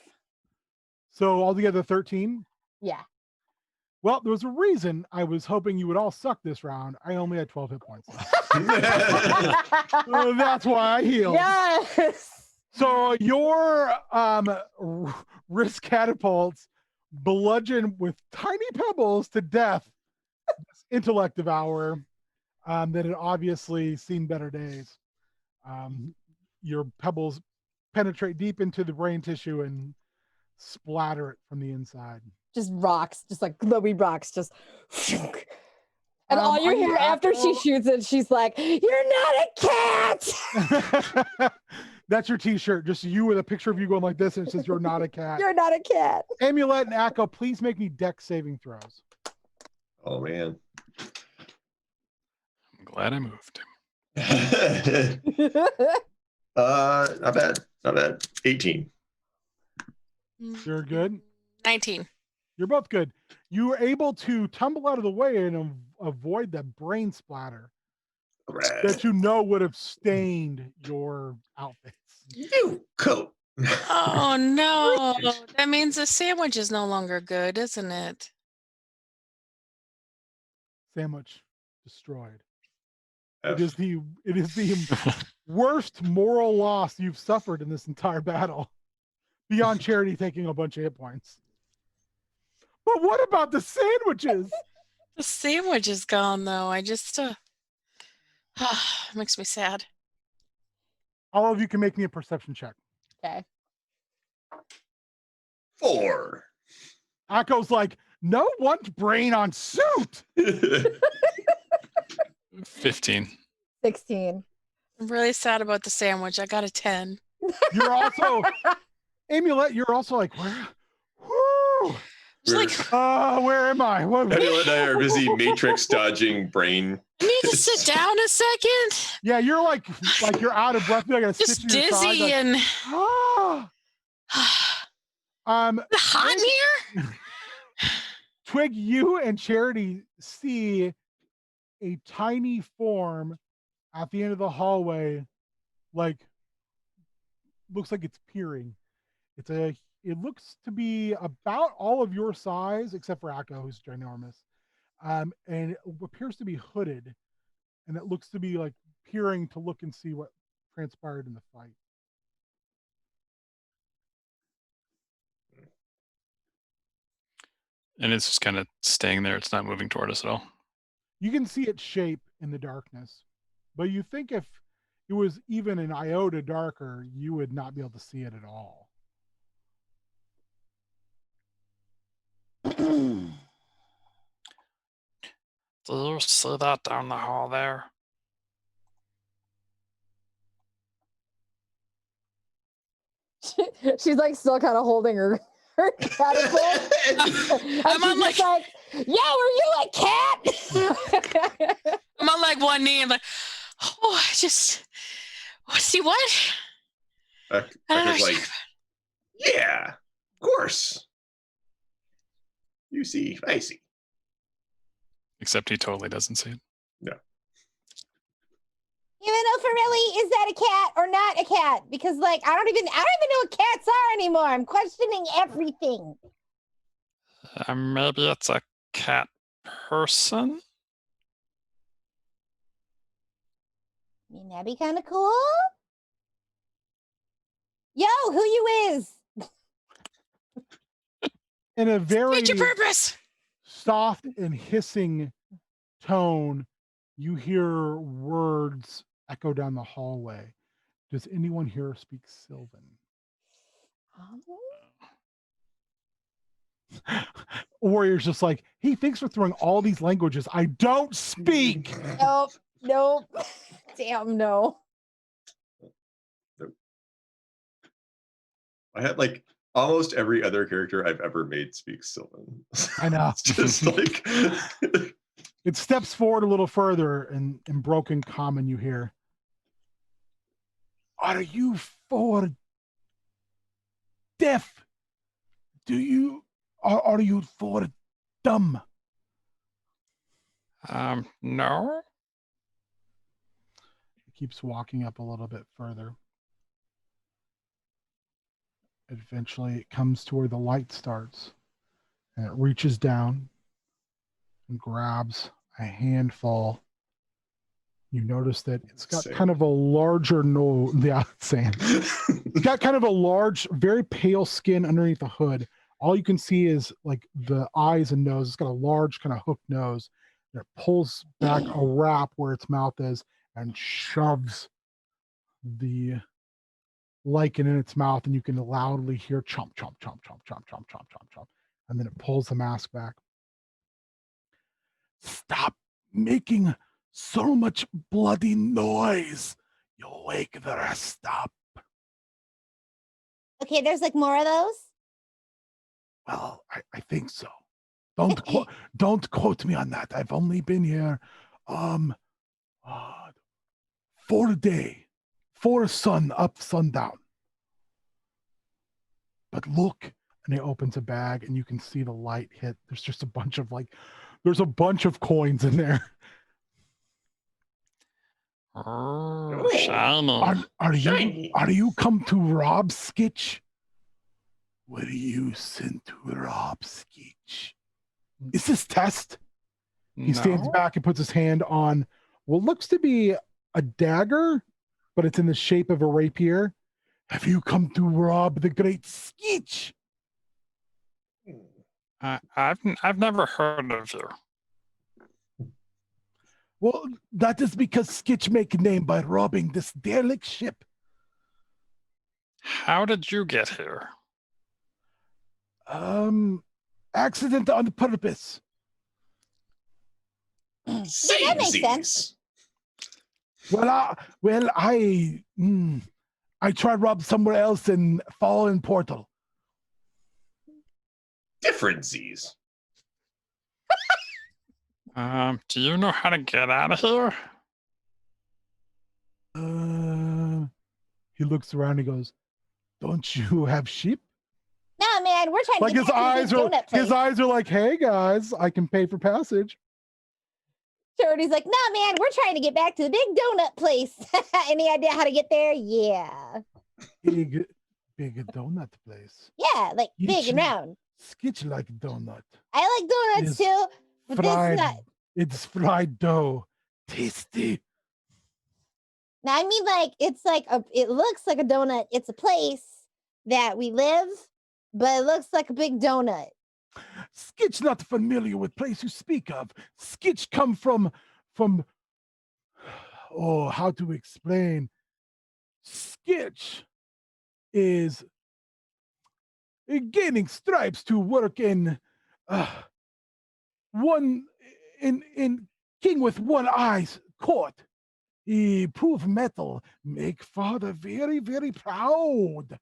Speaker 1: So altogether 13.
Speaker 4: Yeah.
Speaker 1: Well, there was a reason I was hoping you would all suck this round. I only had 12 hit points left. That's why I healed.
Speaker 4: Yes.
Speaker 1: So your wrist catapults bludgeon with tiny pebbles to death this intellect devourer that had obviously seen better days. Your pebbles penetrate deep into the brain tissue and splatter it from the inside.
Speaker 4: Just rocks, just like glowy rocks, just. And all you hear after she shoots it, she's like, "You're not a cat."
Speaker 1: That's your T-shirt. Just you with a picture of you going like this, and it says, "You're not a cat."
Speaker 4: You're not a cat.
Speaker 1: Amulet and Akko, please make me dex saving throws.
Speaker 2: Oh man.
Speaker 3: I'm glad I moved.
Speaker 2: Not bad. Not bad. 18.
Speaker 1: You're good.
Speaker 5: 19.
Speaker 1: You're both good. You were able to tumble out of the way and avoid that brain splatter
Speaker 2: Right.
Speaker 1: that you know would have stained your outfits.
Speaker 2: You coat.
Speaker 5: Oh no. That means the sandwich is no longer good, isn't it?
Speaker 1: Sandwich destroyed.
Speaker 2: F.
Speaker 1: It is the worst moral loss you've suffered in this entire battle, beyond Charity taking a bunch of hit points. But what about the sandwiches?
Speaker 5: The sandwich is gone though. I just makes me sad.
Speaker 1: All of you can make me a perception check.
Speaker 4: Okay.
Speaker 2: 4.
Speaker 1: Akko's like, no one's brain on suit.
Speaker 3: 15.
Speaker 4: 16.
Speaker 5: I'm really sad about the sandwich. I got a 10.
Speaker 1: You're also, Amulet, you're also like, where? Whoo!
Speaker 5: Just like,
Speaker 1: Where am I? What?
Speaker 2: Amulet and I are busy matrix dodging brain.
Speaker 5: I need to sit down a second.
Speaker 1: Yeah, you're like you're out of breath. You're like
Speaker 5: Just dizzy and hot in here.
Speaker 1: Twig, you and Charity see a tiny form at the end of the hallway, like looks like it's peering. It looks to be about all of your size, except for Akko, who's ginormous. And it appears to be hooded, and it looks to be like peering to look and see what transpired in the fight.
Speaker 3: And it's just kind of staying there. It's not moving toward us at all.
Speaker 1: You can see its shape in the darkness, but you think if it was even an iota darker, you would not be able to see it at all.
Speaker 3: Do you see that down the hall there?
Speaker 4: She's like still kind of holding her catapult.
Speaker 5: I'm on like,
Speaker 4: yeah, were you a cat?
Speaker 5: I'm on like one knee and like, oh, I just see what?
Speaker 2: Akko's like, yeah, of course. You see, I see.
Speaker 3: Except he totally doesn't see it.
Speaker 6: Even though for really, is that a cat or not a cat? Because like I don't even know what cats are anymore. I'm questioning everything.
Speaker 3: Maybe it's a cat person?
Speaker 6: I mean, that'd be kind of cool. Yo, who you is?
Speaker 1: In a very
Speaker 5: State your purpose.
Speaker 1: soft and hissing tone, you hear words echo down the hallway. Does anyone here speak Sylvan? Warrior's just like, hey, thanks for throwing all these languages I don't speak.
Speaker 6: Nope. Damn, no.
Speaker 2: I had like almost every other character I've ever made speaks Sylvan.
Speaker 1: I know.
Speaker 2: It's just like
Speaker 1: It steps forward a little further, and in broken common you hear, are you for deaf? Are you for dumb?
Speaker 3: No.
Speaker 1: He keeps walking up a little bit further. Eventually it comes to where the light starts, and it reaches down and grabs a handful. You notice that it's got
Speaker 2: Sand.
Speaker 1: kind of a larger nose. Yeah, sand. It's got kind of a large, very pale skin underneath the hood. All you can see is like the eyes and nose. It's got a large kind of hooked nose. And it pulls back a wrap where its mouth is and shoves the lichen in its mouth, and you can loudly hear chomp, chomp, chomp, chomp, chomp, chomp, chomp, chomp, chomp. And then it pulls the mask back. Stop making so much bloody noise. You'll wake the rest up.
Speaker 6: Okay, there's like more of those.
Speaker 1: Well, I think so. Don't quote me on that. I've only been here for a day, for a sun up, sundown. But look, and he opens a bag, and you can see the light hit. There's just a bunch of there's a bunch of coins in there.
Speaker 3: Oh, shiny.
Speaker 1: Are you come to rob Skitch? Were you sent to rob Skitch? Is this test? He stands
Speaker 3: No?
Speaker 1: back and puts his hand on what looks to be a dagger, but it's in the shape of a rapier. Have you come to rob the great Skitch?
Speaker 3: I've never heard of you.
Speaker 1: Well, that is because Skitch make a name by robbing this derelict ship.
Speaker 3: How did you get here?
Speaker 1: Accident on purpose.
Speaker 6: That makes sense.
Speaker 1: I tried rob somewhere else and fall in portal.
Speaker 2: different Z's.
Speaker 3: Do you know how to get out of here?
Speaker 1: He looks around. He goes, "Don't you have sheep?"
Speaker 6: No, man, we're trying to
Speaker 1: Like
Speaker 6: get back to this donut place.
Speaker 1: his eyes are like, "Hey guys, I can pay for passage."
Speaker 6: Charity's like, no, man, we're trying to get back to the big donut place. Any idea how to get there? Yeah.
Speaker 1: Big donut place.
Speaker 6: Yeah, like big and round.
Speaker 1: Skitch like donut.
Speaker 6: I like donuts too, but this is not.
Speaker 1: It's fried dough. Tasty.
Speaker 6: Now, I mean, like, it looks like a donut. It's a place that we live, but it looks like a big donut.
Speaker 1: Skitch not familiar with place you speak of. Skitch come from how to explain. Skitch is gaining stripes to work in king with one eye's court. He prove metal, make father very, very proud.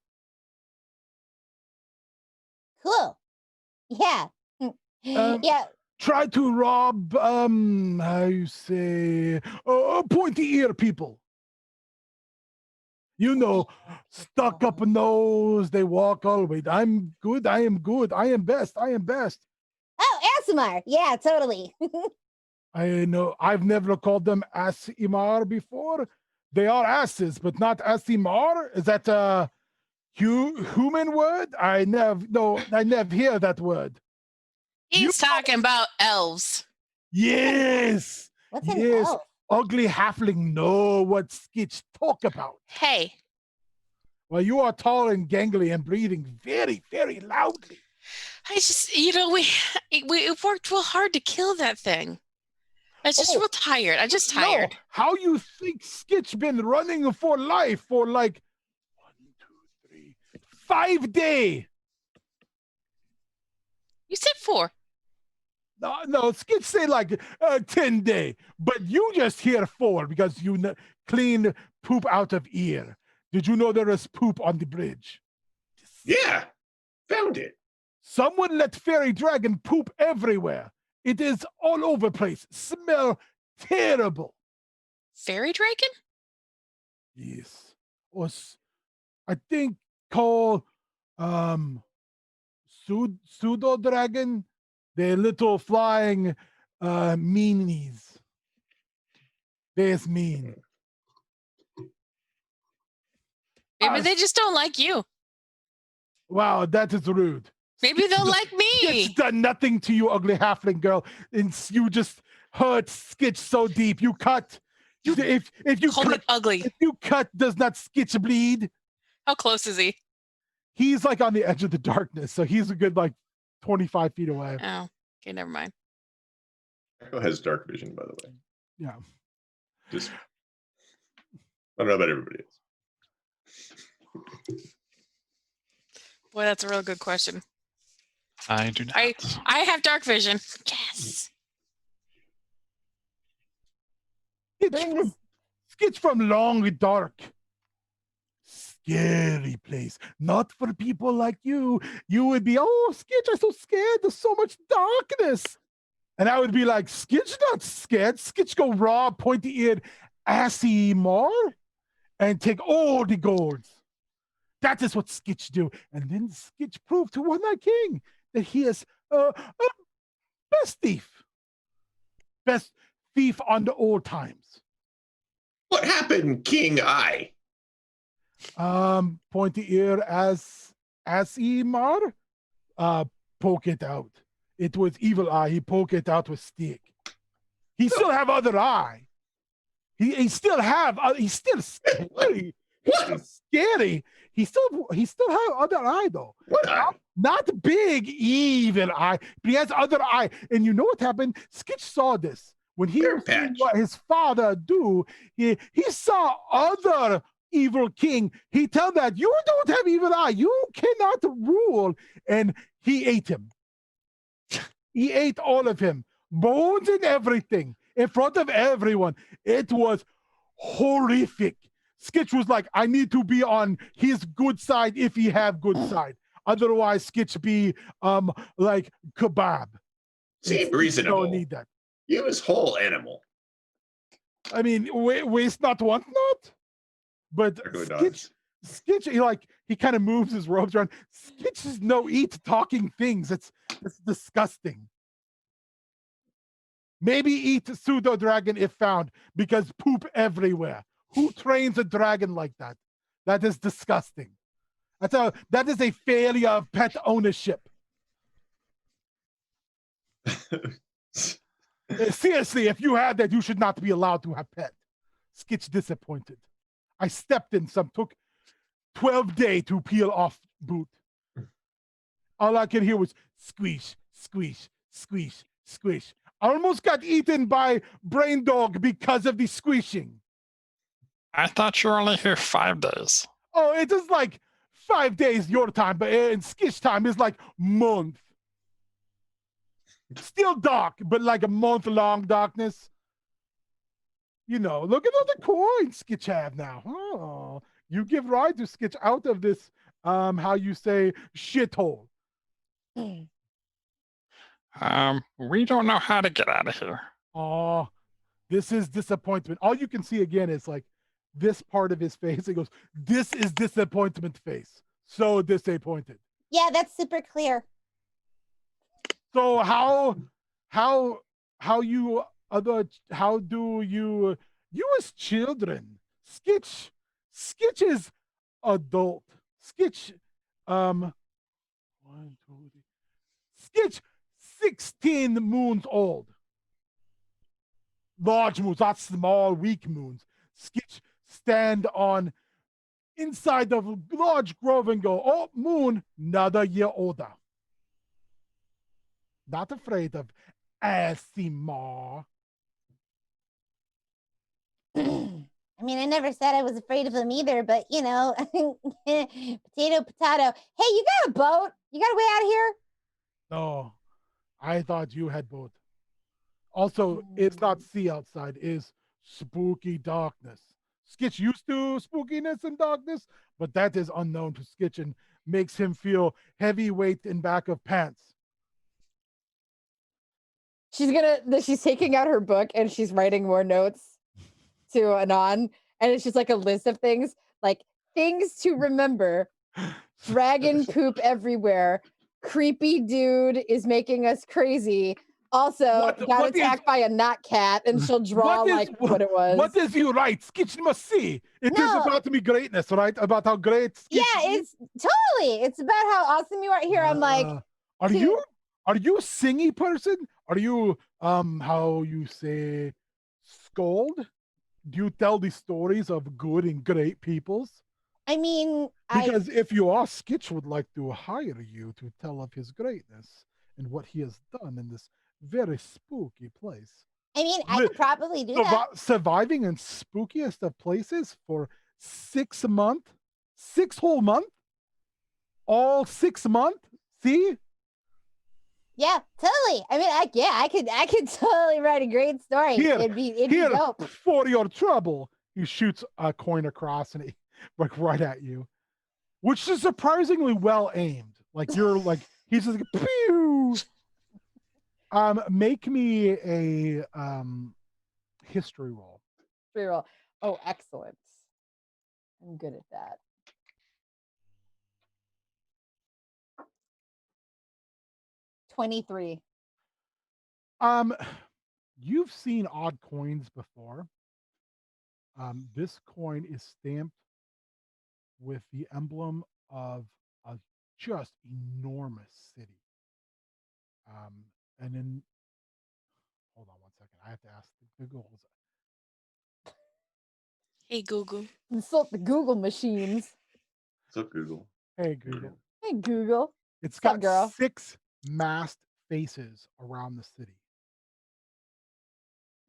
Speaker 6: Cool. Yeah. Yeah.
Speaker 1: Try to rob, how you say, pointy ear people. You know, stuck up a nose, they walk all the way. I'm good, I am good, I am best, I am best.
Speaker 6: Oh, Asimar. Yeah, totally.
Speaker 1: I know I've never called them Asimar before. They are asses, but not Asimar. Is that a human word? I never hear that word.
Speaker 5: He's talking about elves.
Speaker 1: Yes.
Speaker 6: What's an
Speaker 1: Yes.
Speaker 6: elf?
Speaker 1: Ugly halfling know what Skitch talk about.
Speaker 5: Hey,
Speaker 1: Well, you are tall and gangly and breathing very, very loudly.
Speaker 5: I just, we worked real hard to kill that thing. I was just
Speaker 1: Oh,
Speaker 5: real tired. I'm just
Speaker 1: No,
Speaker 5: tired.
Speaker 1: how you think Skitch been running for life for like 1, 2, 3, 5 days?
Speaker 5: You said 4.
Speaker 1: No, Skitch say like 10 day, but you just hear 4 because you clean poop out of ear. Did you know there is poop on the bridge?
Speaker 2: Yeah, found it.
Speaker 1: Someone let fairy dragon poop everywhere. It is all over place. Smell terrible.
Speaker 5: Fairy dragon?
Speaker 1: Yes. I think called pseudo dragon. The little flying meanies. There's mean.
Speaker 5: Maybe they just don't like you.
Speaker 1: Wow, that is rude.
Speaker 5: Maybe they'll like
Speaker 1: Skitch
Speaker 5: me.
Speaker 1: done nothing to you, ugly halfling girl, and you just hurt Skitch so deep. You cut. If you
Speaker 5: Call me
Speaker 1: cut,
Speaker 5: ugly.
Speaker 1: if you cut, does not Skitch bleed?
Speaker 5: How close is he?
Speaker 1: He's like on the edge of the darkness, so he's a good like 25 feet away.
Speaker 5: Oh, okay, never mind.
Speaker 2: Echo has dark vision, by the way.
Speaker 1: Yeah.
Speaker 2: Just I don't know about everybody else.
Speaker 5: Boy, that's a real good question.
Speaker 3: I do not.
Speaker 5: I have dark vision. Yes.
Speaker 1: Skitch from long dark. Scary place. Not for people like you. You would be, oh, Skitch, I'm so scared. There's so much darkness. And I would be like, Skitch not scared. Skitch go raw, pointy-eared, assy more, and take all the golds. That is what Skitch do. And then Skitch proved to One Night King that he is a best thief. Best thief on the old times.
Speaker 2: What happened, King I?
Speaker 1: Pointy ear as Imar, poke it out. It was evil eye. He poke it out with stick. He still have other eye. He still have. He's still scary. He's scary. He still have other eye though.
Speaker 2: What eye?
Speaker 1: Not big evil eye, but he has other eye. And you know what happened? Skitch saw this when he was seeing what his father do. He saw other evil king. He tell that you don't have evil eye. You cannot rule, and he ate him. He ate all of him, bones and everything, in front of everyone. It was horrific. Skitch was like, I need to be on his good side if he have good side. Otherwise, Skitch be like kebab.
Speaker 2: Seem reasonable.
Speaker 1: Don't need that.
Speaker 2: You was whole animal.
Speaker 1: I mean, waste not, want not. But Skitch, he kind of moves his robes around. Skitch is no eat talking things. It's disgusting. Maybe eat pseudo dragon if found, because poop everywhere. Who trains a dragon like that? That is disgusting. That is a failure of pet ownership. Seriously, if you had that, you should not be allowed to have pet. Skitch disappointed. I stepped in some, took 12 days to peel off boot. All I could hear was squish, squish, squish, squish. I almost got eaten by Brain Dog because of the squishing.
Speaker 3: I thought you were only here 5 days.
Speaker 1: Oh, it is like 5 days your time, but in Skitch time is like month. Still dark, but like a month-long darkness. You know, look at all the coins Skitch have now. Oh, you give ride to Skitch out of this, how you say, shithole.
Speaker 3: We don't know how to get out of here.
Speaker 1: Oh, this is disappointment. All you can see again is like this part of his face. It goes, this is disappointment face. So disappointed.
Speaker 6: Yeah, that's super clear.
Speaker 1: So how you how do you as children? Skitch is adult. Skitch, 1, 2, 3. Skitch 16 moons old. Large moons, not small, weak moons. Skitch stand on inside of a large grove and go, oh, moon, another year older. Not afraid of Asima.
Speaker 6: I mean, I never said I was afraid of them either, but you know, potato, potato. Hey, you got a boat? You got a way out of here?
Speaker 1: No, I thought you had both. Also, it's not sea outside, it's spooky darkness. Skitch used to spookiness and darkness, but that is unknown to Skitch and makes him feel heavyweight in back of pants.
Speaker 4: She's taking out her book and she's writing more notes to Anon, and it's just like a list of things, like things to remember. Dragon poop everywhere. Creepy dude is making us crazy. Also, got attacked by a knot cat, and she'll draw what it was.
Speaker 1: What is you right? Skitch must see. It is about to be greatness, right? About how great Skitch
Speaker 6: it's totally. It's about how awesome you are here. I'm like,
Speaker 1: are you a singy person? Are you how you say scold? Do you tell the stories of good and great peoples?
Speaker 6: I mean,
Speaker 1: because if you are, Skitch would like to hire you to tell of his greatness and what he has done in this very spooky place.
Speaker 6: I mean, I could probably do that.
Speaker 1: Surviving in spookiest of places for 6 months, 6 whole months, all 6 months. See?
Speaker 6: Yeah, totally. I mean, I could totally write a great story. It'd be dope.
Speaker 1: For your trouble, he shoots a coin across and he right at you, which is surprisingly well aimed. Like you're like he's just like pew. Make me a history roll.
Speaker 4: History roll. Oh, excellent. I'm good at that. $23.
Speaker 1: You've seen odd coins before. This coin is stamped with the emblem of a just enormous city. And then, hold on 1 second. I have to ask Google.
Speaker 5: Hey, Google.
Speaker 4: Insult the Google machines.
Speaker 2: What's up, Google?
Speaker 1: Hey, Google.
Speaker 4: Hey, Google.
Speaker 1: It's got 6 masked faces around the city.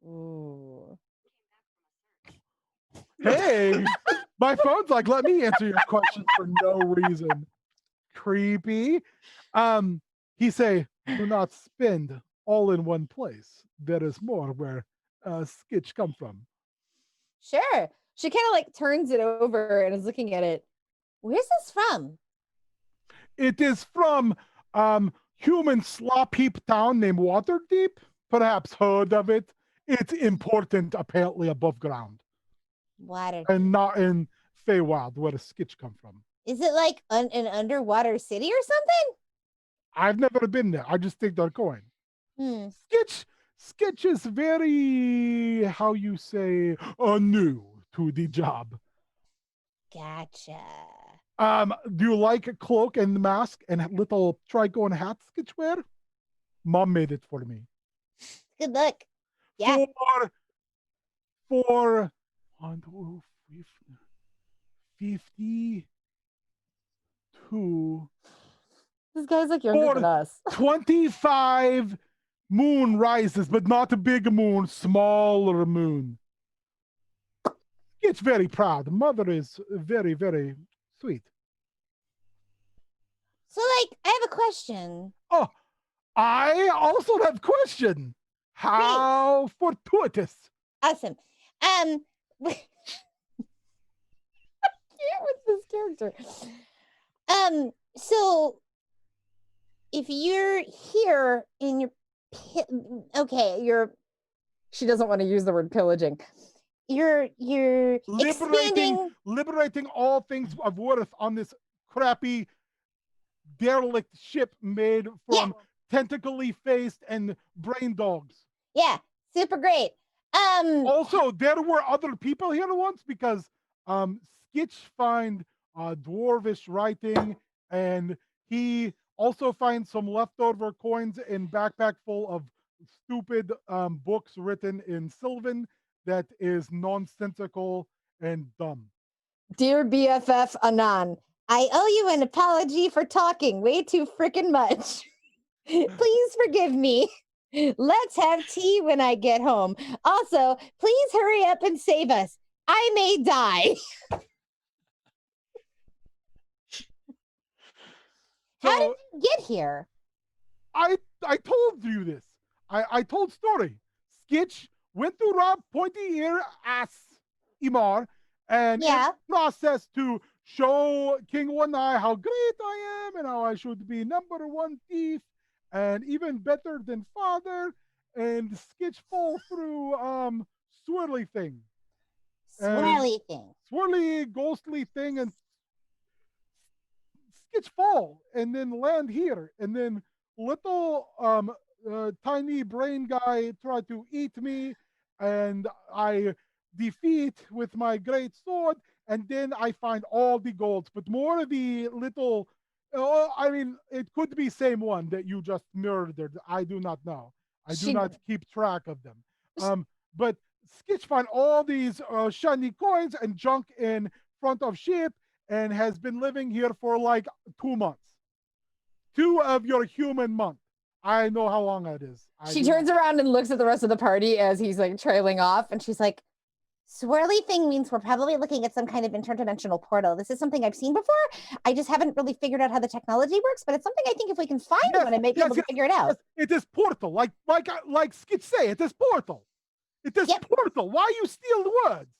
Speaker 4: Ooh.
Speaker 1: Hey, my phone's like, let me answer your questions for no reason. Creepy. He say, do not spend all in one place. There is more where Skitch come from.
Speaker 4: Sure. She kind of like turns it over and is looking at it.
Speaker 6: Where's this from?
Speaker 1: It is from human slop heap town named Waterdeep. Perhaps heard of it. It's important, apparently, above ground.
Speaker 6: Water.
Speaker 1: And not in Feywild, where the Skitch come from.
Speaker 6: Is it like an underwater city or something?
Speaker 1: I've never been there. I just think they're coin. Skitch is very, how you say, new to the job.
Speaker 6: Gotcha.
Speaker 1: Do you like a cloak and mask and little tricorn hat Skitch wear? Mom made it for me.
Speaker 6: Good luck. Yeah.
Speaker 1: For 1, 2, 52.
Speaker 4: This guy's like younger than us.
Speaker 1: 25 moon rises, but not a big moon, smaller moon. It's very proud. Mother is very, very sweet.
Speaker 6: So, like, I have a question.
Speaker 1: Oh, I also have a question. How fortuitous.
Speaker 6: Awesome. I can't
Speaker 4: with this character.
Speaker 6: So if you're here in your
Speaker 4: she doesn't want to use the word pillaging.
Speaker 6: You're
Speaker 1: liberating all things of worth on this crappy derelict ship made from tentacly faced and brain dogs.
Speaker 6: Yeah. Super great.
Speaker 1: Also, there were other people here once because Skitch find dwarvish writing, and he also finds some leftover coins in backpack full of stupid books written in Sylvan that is nonsensical and dumb.
Speaker 4: Dear BFF Anan,
Speaker 6: I owe you an apology for talking way too freaking much. Please forgive me. Let's have tea when I get home. Also, please hurry up and save us. I may die. How did
Speaker 1: So
Speaker 6: you get here?
Speaker 1: I told you this. I told story. Skitch went to rob pointy ear ass Imar, and in
Speaker 6: Yeah.
Speaker 1: the process to show King One Eye how great I am and how I should be number one thief and even better than father. And Skitch fall through swirly thing,
Speaker 6: Swirly thing.
Speaker 1: swirly ghostly thing, and Skitch fall and then land here, and then little tiny brain guy tried to eat me, and I defeat with my great sword, and then I find all the golds, but more of the little. I mean, it could be same one that you just murdered. I do not know. I do
Speaker 4: She-
Speaker 1: not keep track of them. But Skitch find all these shiny coins and junk in front of ship, and has been living here for like 2 months. 2 of your human month. I know how long that is.
Speaker 4: she turns around and looks at the rest of the party as he's like trailing off, and she's like,
Speaker 6: Swirly thing means we're probably looking at some kind of interdimensional portal. This is something I've seen before. I just haven't really figured out how the technology works, but it's something I think if we can find
Speaker 1: Yes,
Speaker 6: one, I may be
Speaker 1: yes,
Speaker 6: able to
Speaker 1: yes,
Speaker 6: figure it out.
Speaker 1: It is portal. Like Skitch say, it is portal. It is
Speaker 6: Yep.
Speaker 1: portal. Why you steal words?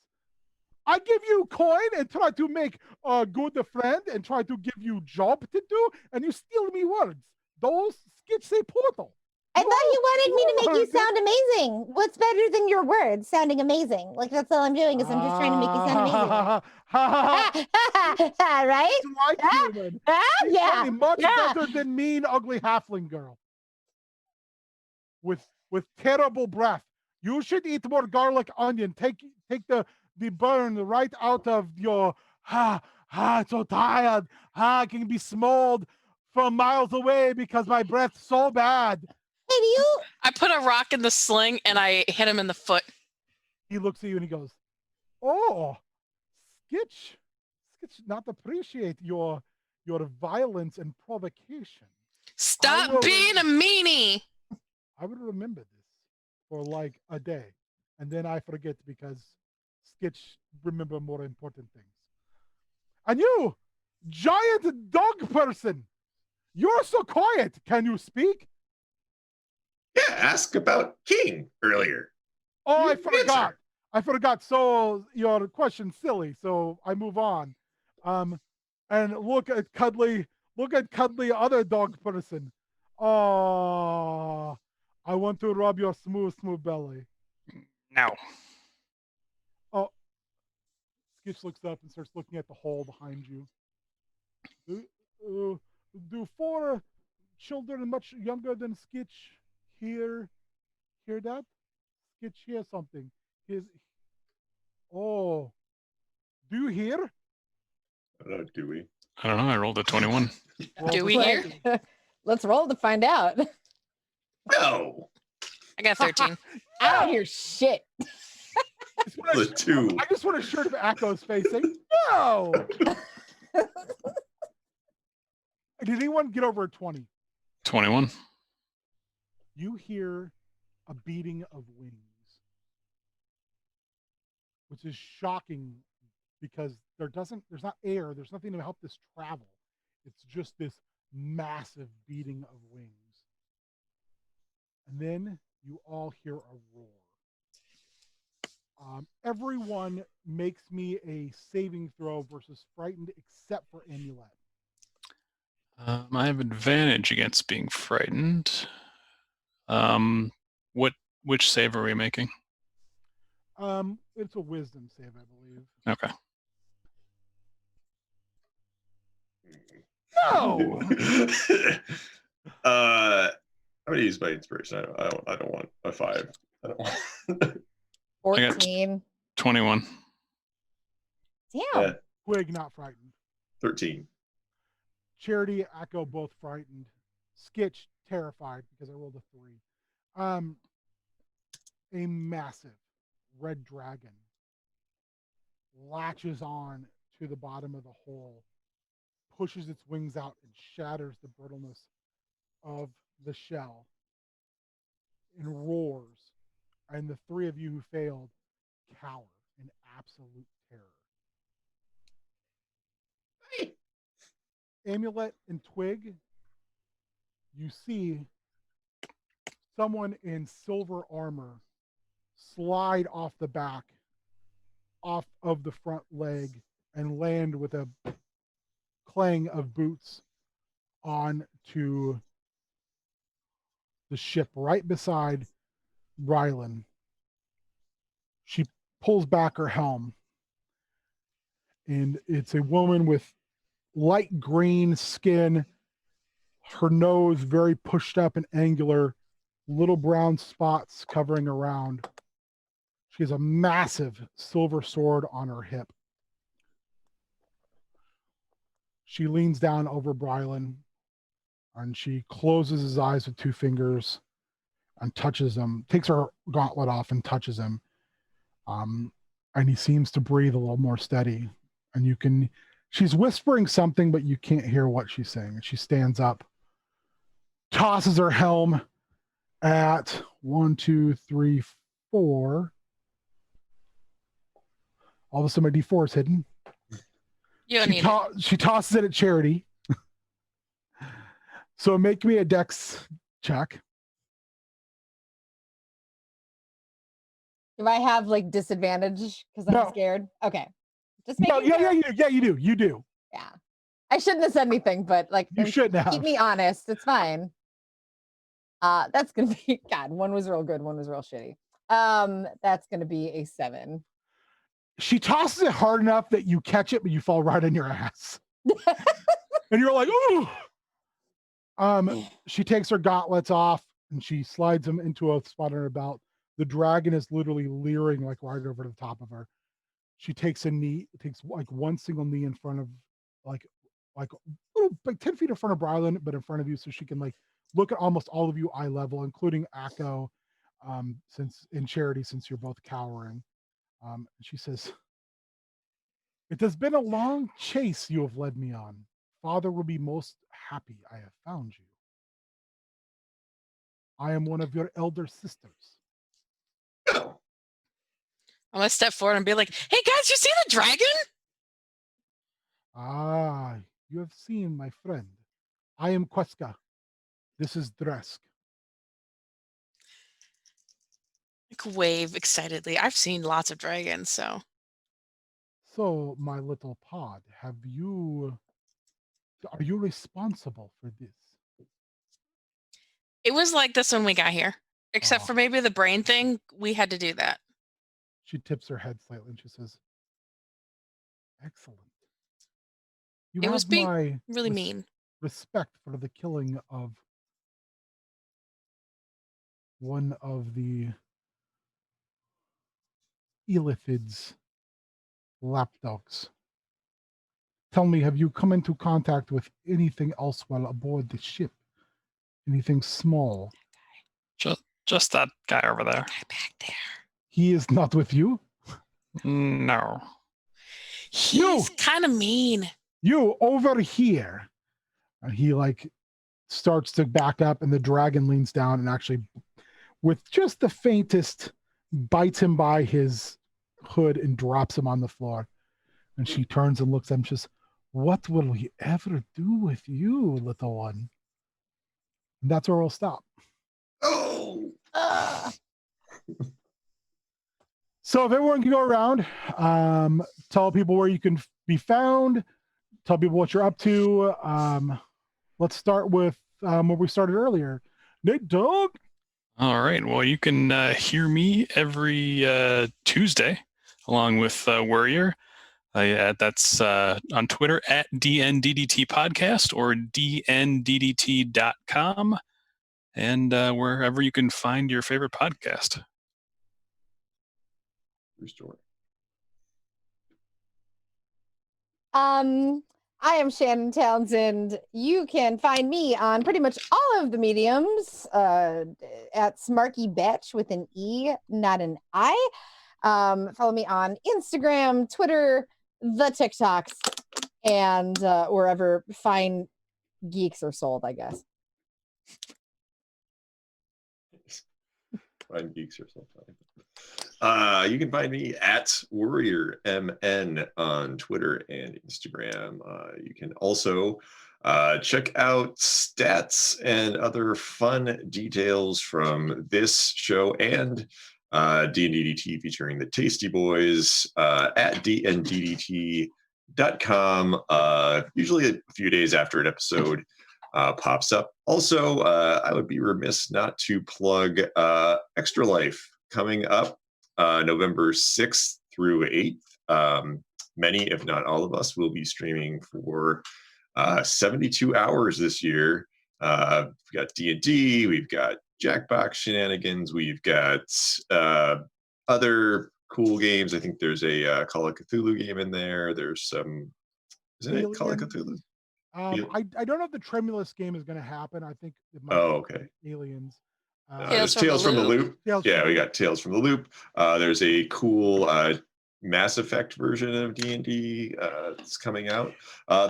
Speaker 1: I give you coin and try to make a good friend and try to give you job to do, and you steal me words. Those Skitch say portal.
Speaker 6: I thought you wanted me to make you
Speaker 1: Lord.
Speaker 6: sound amazing. What's better than your words sounding amazing? Like that's all I'm doing is I'm just trying to make you sound amazing. Right?
Speaker 1: It's like
Speaker 6: Ah,
Speaker 1: human.
Speaker 6: Ah, yeah.
Speaker 1: She's much
Speaker 6: yeah.
Speaker 1: better than mean, ugly halfling girl. With terrible breath. You should eat more garlic onion. Take the burn right out of your so tired. I can be smelled from miles away because my breath's so bad.
Speaker 6: Hey, do you
Speaker 5: I put a rock in the sling and I hit him in the foot.
Speaker 1: He looks at you and he goes, "Oh, Skitch not appreciate your violence and provocation.
Speaker 5: Stop
Speaker 1: will-
Speaker 5: being a meanie.
Speaker 1: I would remember this for like a day, and then I forget because Skitch remember more important things. And you, giant dog person, you're so quiet. Can you speak?
Speaker 2: Yeah, ask about King earlier.
Speaker 1: Oh, I
Speaker 2: You
Speaker 1: forgot.
Speaker 2: answer.
Speaker 1: I forgot. So your question's silly. So I move on. And look at cuddly other dog person. Oh, I want to rub your smooth belly.
Speaker 3: Now,
Speaker 1: Skitch looks up and starts looking at the hole behind you. Do 4 children much younger than Skitch hear that? Skitch hear something. Oh, do you hear?
Speaker 2: I don't know, do we?
Speaker 3: I don't know. I rolled a 21.
Speaker 1: Roll
Speaker 5: Do we
Speaker 1: the
Speaker 5: hear?
Speaker 1: dice.
Speaker 4: let's roll to find out.
Speaker 2: No,
Speaker 5: I got 13.
Speaker 4: I don't hear shit.
Speaker 1: I just want
Speaker 2: the
Speaker 1: a-
Speaker 2: 2.
Speaker 1: I just want a shirt of Akko's face saying, no. Did anyone get over a 20?
Speaker 3: 21.
Speaker 1: You hear a beating of wings, which is shocking because there's not air, there's nothing to help this travel. It's just this massive beating of wings. And then you all hear a roar. Everyone makes me a saving throw versus frightened except for Amulet.
Speaker 3: I have advantage against being frightened. Which save are we making?
Speaker 1: It's a wisdom save, I believe.
Speaker 3: Okay.
Speaker 1: No.
Speaker 2: I'm gonna use my inspiration. I don't want a 5. I don't want.
Speaker 4: 14.
Speaker 3: 21.
Speaker 4: Damn.
Speaker 2: Yeah,
Speaker 1: Twig not frightened.
Speaker 2: 13.
Speaker 1: Charity, Akko both frightened. Skitch terrified because I rolled a 3. A massive red dragon latches on to the bottom of the hole, pushes its wings out, and shatters the brittleness of the shell and roars. And the three of you who failed cower in absolute terror. Amulet and Twig, you see someone in silver armor slide off the back, off of the front leg, and land with a clang of boots onto the ship right beside Rylan. She pulls back her helm, and it's a woman with light green skin, her nose very pushed up and angular, little brown spots covering around. She has a massive silver sword on her hip. She leans down over Brylan, and she closes his eyes with 2 fingers and touches him, takes her gauntlet off and touches him. And he seems to breathe a little more steady. And she's whispering something, but you can't hear what she's saying. And she stands up, tosses her helm at 1, 2, 3, 4. All of a sudden, my D4 is hidden.
Speaker 5: You don't need it.
Speaker 1: She tosses it at Charity. So make me a dex check.
Speaker 4: Do I have like disadvantage because I'm
Speaker 1: No.
Speaker 4: scared? Okay. Just
Speaker 1: No,
Speaker 4: making sure.
Speaker 1: yeah, you do. You do.
Speaker 4: Yeah. I shouldn't have said anything, but like
Speaker 1: You shouldn't have.
Speaker 4: keep me honest. It's fine. That's gonna be God. One was real good, one was real shitty. That's gonna be a 7.
Speaker 1: She tosses it hard enough that you catch it, but you fall right on your ass. And you're like, ooh. She takes her gauntlets off and she slides them into a spot on her belt. The dragon is literally leering like right over the top of her. She takes a knee, takes like one single knee in front of like 10 feet in front of Brylan, but in front of you, so she can like look at almost all of you eye level, including Akko, since in Charity, since you're both cowering. And she says, "It has been a long chase you have led me on. Father will be most happy I have found you. I am one of your elder sisters."
Speaker 2: Oh,
Speaker 5: I'm gonna step forward and be like, "Hey guys, you see the dragon?"
Speaker 1: "Ah, you have seen my friend. I am Queska. This is Dresk."
Speaker 5: Like wave excitedly. I've seen lots of dragons, so
Speaker 1: "So, my little pod, are you responsible for this?"
Speaker 5: it was like this when we got here. Except
Speaker 1: Oh.
Speaker 5: for maybe the brain thing, we had to do that.
Speaker 1: She tips her head slightly and she says, "Excellent. You
Speaker 5: It
Speaker 1: have
Speaker 5: was being
Speaker 1: my
Speaker 5: really mean.
Speaker 1: respect for the killing of one of the Elithid's lapdogs. Tell me, have you come into contact with anything else while aboard the ship? Anything small?"
Speaker 3: Just that guy over there.
Speaker 5: Guy back there.
Speaker 1: "He is not with you?
Speaker 3: No.
Speaker 5: He's kind of mean.
Speaker 1: You over here." And he like starts to back up, and the dragon leans down and actually, with just the faintest, bites him by his hood and drops him on the floor. And she turns and looks at him and says, "What will we ever do with you, little one?" And that's where we'll stop.
Speaker 2: oh.
Speaker 1: So if everyone can go around, tell people where you can be found, tell people what you're up to. Let's start with where we started earlier. Nate Dog.
Speaker 3: All right. Well, you can hear me every Tuesday along with Warrior. That's on Twitter at DNDDT Podcast or DNDDT.com and wherever you can find your favorite podcast.
Speaker 2: True story.
Speaker 4: I am Shannon Townsend. You can find me on pretty much all of the mediums at Smarky Betch with an E, not an I. Follow me on Instagram, Twitter, the TikToks, and wherever fine geeks are sold, I guess.
Speaker 2: Fine geeks or something. You can find me at Warrior MN on Twitter and Instagram. You can also check out stats and other fun details from this show and D&DDT featuring the Tasty Boys at dnddt.com, usually a few days after an episode pops up. Also, I would be remiss not to plug Extra Life coming up November 6th through 8th. Many, if not all of us, will be streaming for 72 hours this year. We've got D&D, we've got Jackbox shenanigans, we've got other cool games. I think there's a Call of Cthulhu game in there. There's some, isn't it Call of Cthulhu?
Speaker 1: I don't know if the Tremulous game is going to happen. I think it might
Speaker 2: okay.
Speaker 1: be Aliens.
Speaker 2: There's Tales from the Loop. Yeah, we got Tales from the Loop. There's a cool Mass Effect version of D&D that's coming out.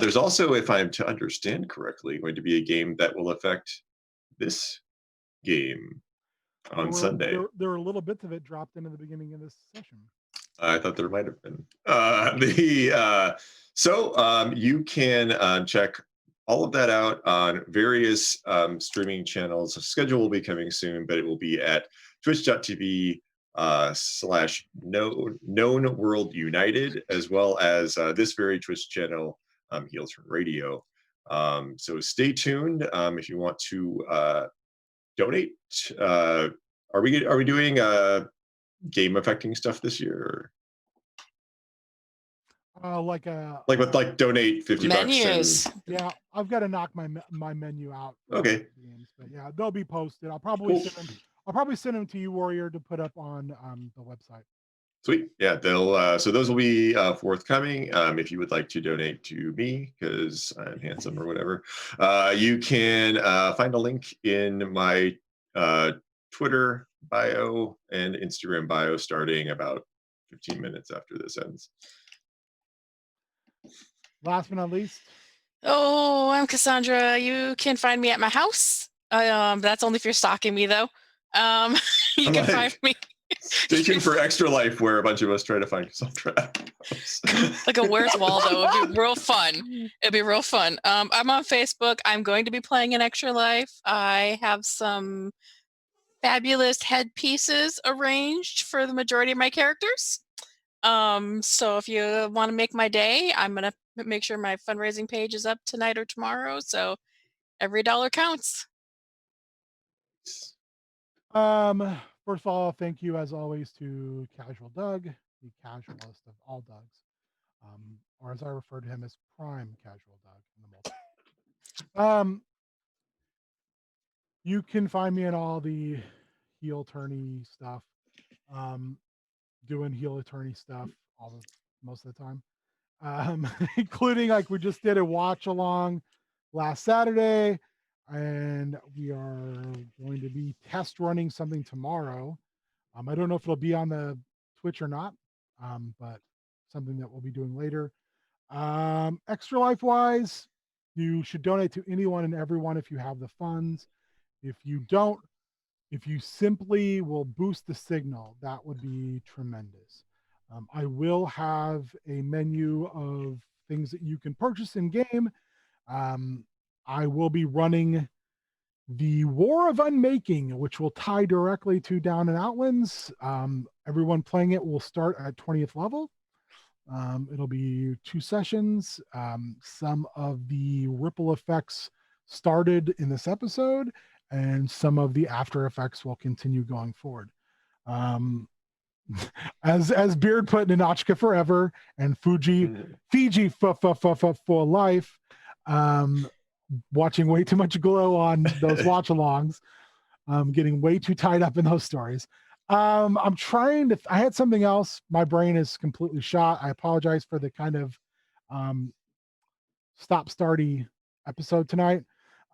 Speaker 2: There's also, if I'm to understand correctly, going to be a game that will affect this game on Sunday.
Speaker 1: There were little bits of it dropped into the beginning of this session.
Speaker 2: I thought there might have been. So you can check all of that out on various streaming channels. The schedule will be coming soon, but it will be at twitch.tv /known world united, as well as this very Twitch channel, Heel Turn Radio. So stay tuned if you want to donate. Are we doing game affecting stuff this year?
Speaker 1: Like
Speaker 2: donate $50.
Speaker 5: Menus.
Speaker 1: Yeah, I've got to knock my menu out.
Speaker 2: Okay.
Speaker 1: Games, but yeah, they'll be posted. I'll probably send them to you, Warrior, to put up on the website.
Speaker 2: Sweet. Yeah, they'll so those will be forthcoming. If you would like to donate to me because I'm handsome or whatever, you can find a link in my Twitter bio and Instagram bio starting about 15 minutes after this ends.
Speaker 1: Last but not least.
Speaker 5: Oh, I'm Cassandra. You can find me at my house. That's only if you're stalking me, though. You can find me.
Speaker 2: Stay tuned for Extra Life, where a bunch of us try to find Cassandra.
Speaker 5: Like a Where's Waldo? It'd be real fun. It'd be real fun. I'm on Facebook. I'm going to be playing an Extra Life. I have some fabulous headpieces arranged for the majority of my characters. So if you want to make my day, I'm gonna make sure my fundraising page is up tonight or tomorrow. So every dollar counts.
Speaker 1: First of all, thank you as always to Casual Doug, the casualist of all Dougs, or as I refer to him as Prime Casual Doug in the multi. You can find me in all the heel tourney stuff. Doing heel attorney stuff most of the time, including like we just did a watch along last Saturday, and we are going to be test running something tomorrow. I don't know if it'll be on the Twitch or not, but something that we'll be doing later. Extra Life wise, you should donate to anyone and everyone if you have the funds. If you don't, if you simply will boost the signal, that would be tremendous. I will have a menu of things that you can purchase in game. I will be running the War of Unmaking, which will tie directly to Down in Outlands. Everyone playing it will start at 20th level. It'll be 2 sessions. Some of the ripple effects started in this episode, and some of the after effects will continue going forward. As Beard put in Notchka forever and Fiji for life, watching way too much Glow on those watch-alongs, getting way too tied up in those stories. I'm trying to. I had something else. My brain is completely shot. I apologize for the kind of stop-starty episode tonight.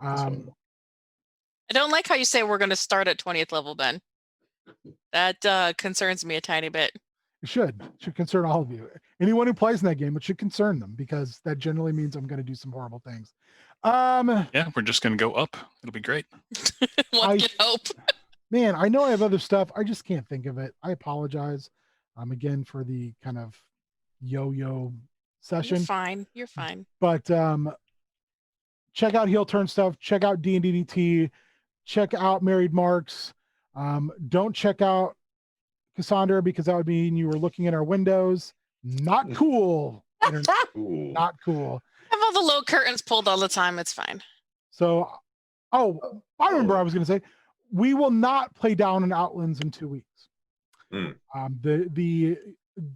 Speaker 2: That's fine.
Speaker 5: I don't like how you say we're going to start at 20th level, Ben. That concerns me a tiny bit.
Speaker 1: It should concern all of you. Anyone who plays in that game, it should concern them because that generally means I'm going to do some horrible things.
Speaker 3: Yeah, we're just going to go up. It'll be great.
Speaker 5: One can hope.
Speaker 1: Man, I know I have other stuff. I just can't think of it. I apologize. Again for the kind of yo-yo session.
Speaker 5: You're fine. You're fine.
Speaker 1: But check out Heel Turn stuff. Check out D&DDT. Check out Married Marks. Don't check out Cassandra because that would mean you were looking at our windows. Not cool.
Speaker 2: Ooh.
Speaker 1: Not cool.
Speaker 5: I have all the low curtains pulled all the time. It's fine.
Speaker 1: So, I remember I was going to say, we will not play down in Outlands in 2 weeks. The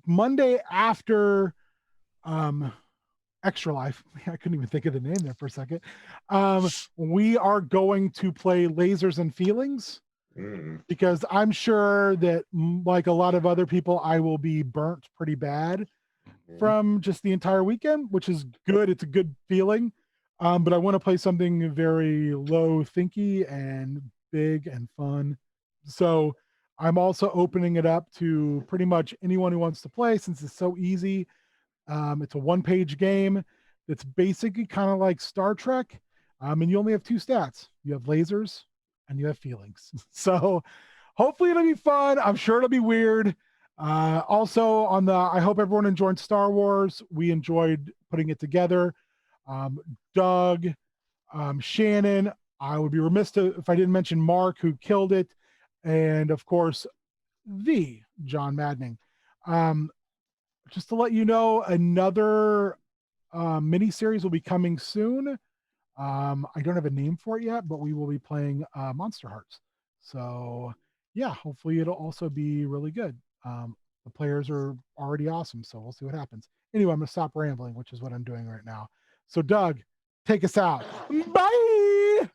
Speaker 1: Monday after Extra Life, I couldn't even think of the name there for a second. We are going to play Lasers and Feelings because I'm sure that, like a lot of other people, I will be burnt pretty bad from just the entire weekend, which is good. It's a good feeling. But I want to play something very low thinky and big and fun. So I'm also opening it up to pretty much anyone who wants to play since it's so easy. It's a one-page game that's basically kind of like Star Trek. And you only have two stats. You have lasers and you have feelings. So hopefully it'll be fun. I'm sure it'll be weird. Also I hope everyone enjoyed Star Wars. We enjoyed putting it together. Doug, Shannon, I would be remiss if I didn't mention Mark, who killed it. And of course, the John Maddening. Just to let you know, another mini series will be coming soon. I don't have a name for it yet, but we will be playing Monster Hearts. So yeah, hopefully it'll also be really good. The players are already awesome, so we'll see what happens. Anyway, I'm gonna stop rambling, which is what I'm doing right now. So Doug, take us out. Bye.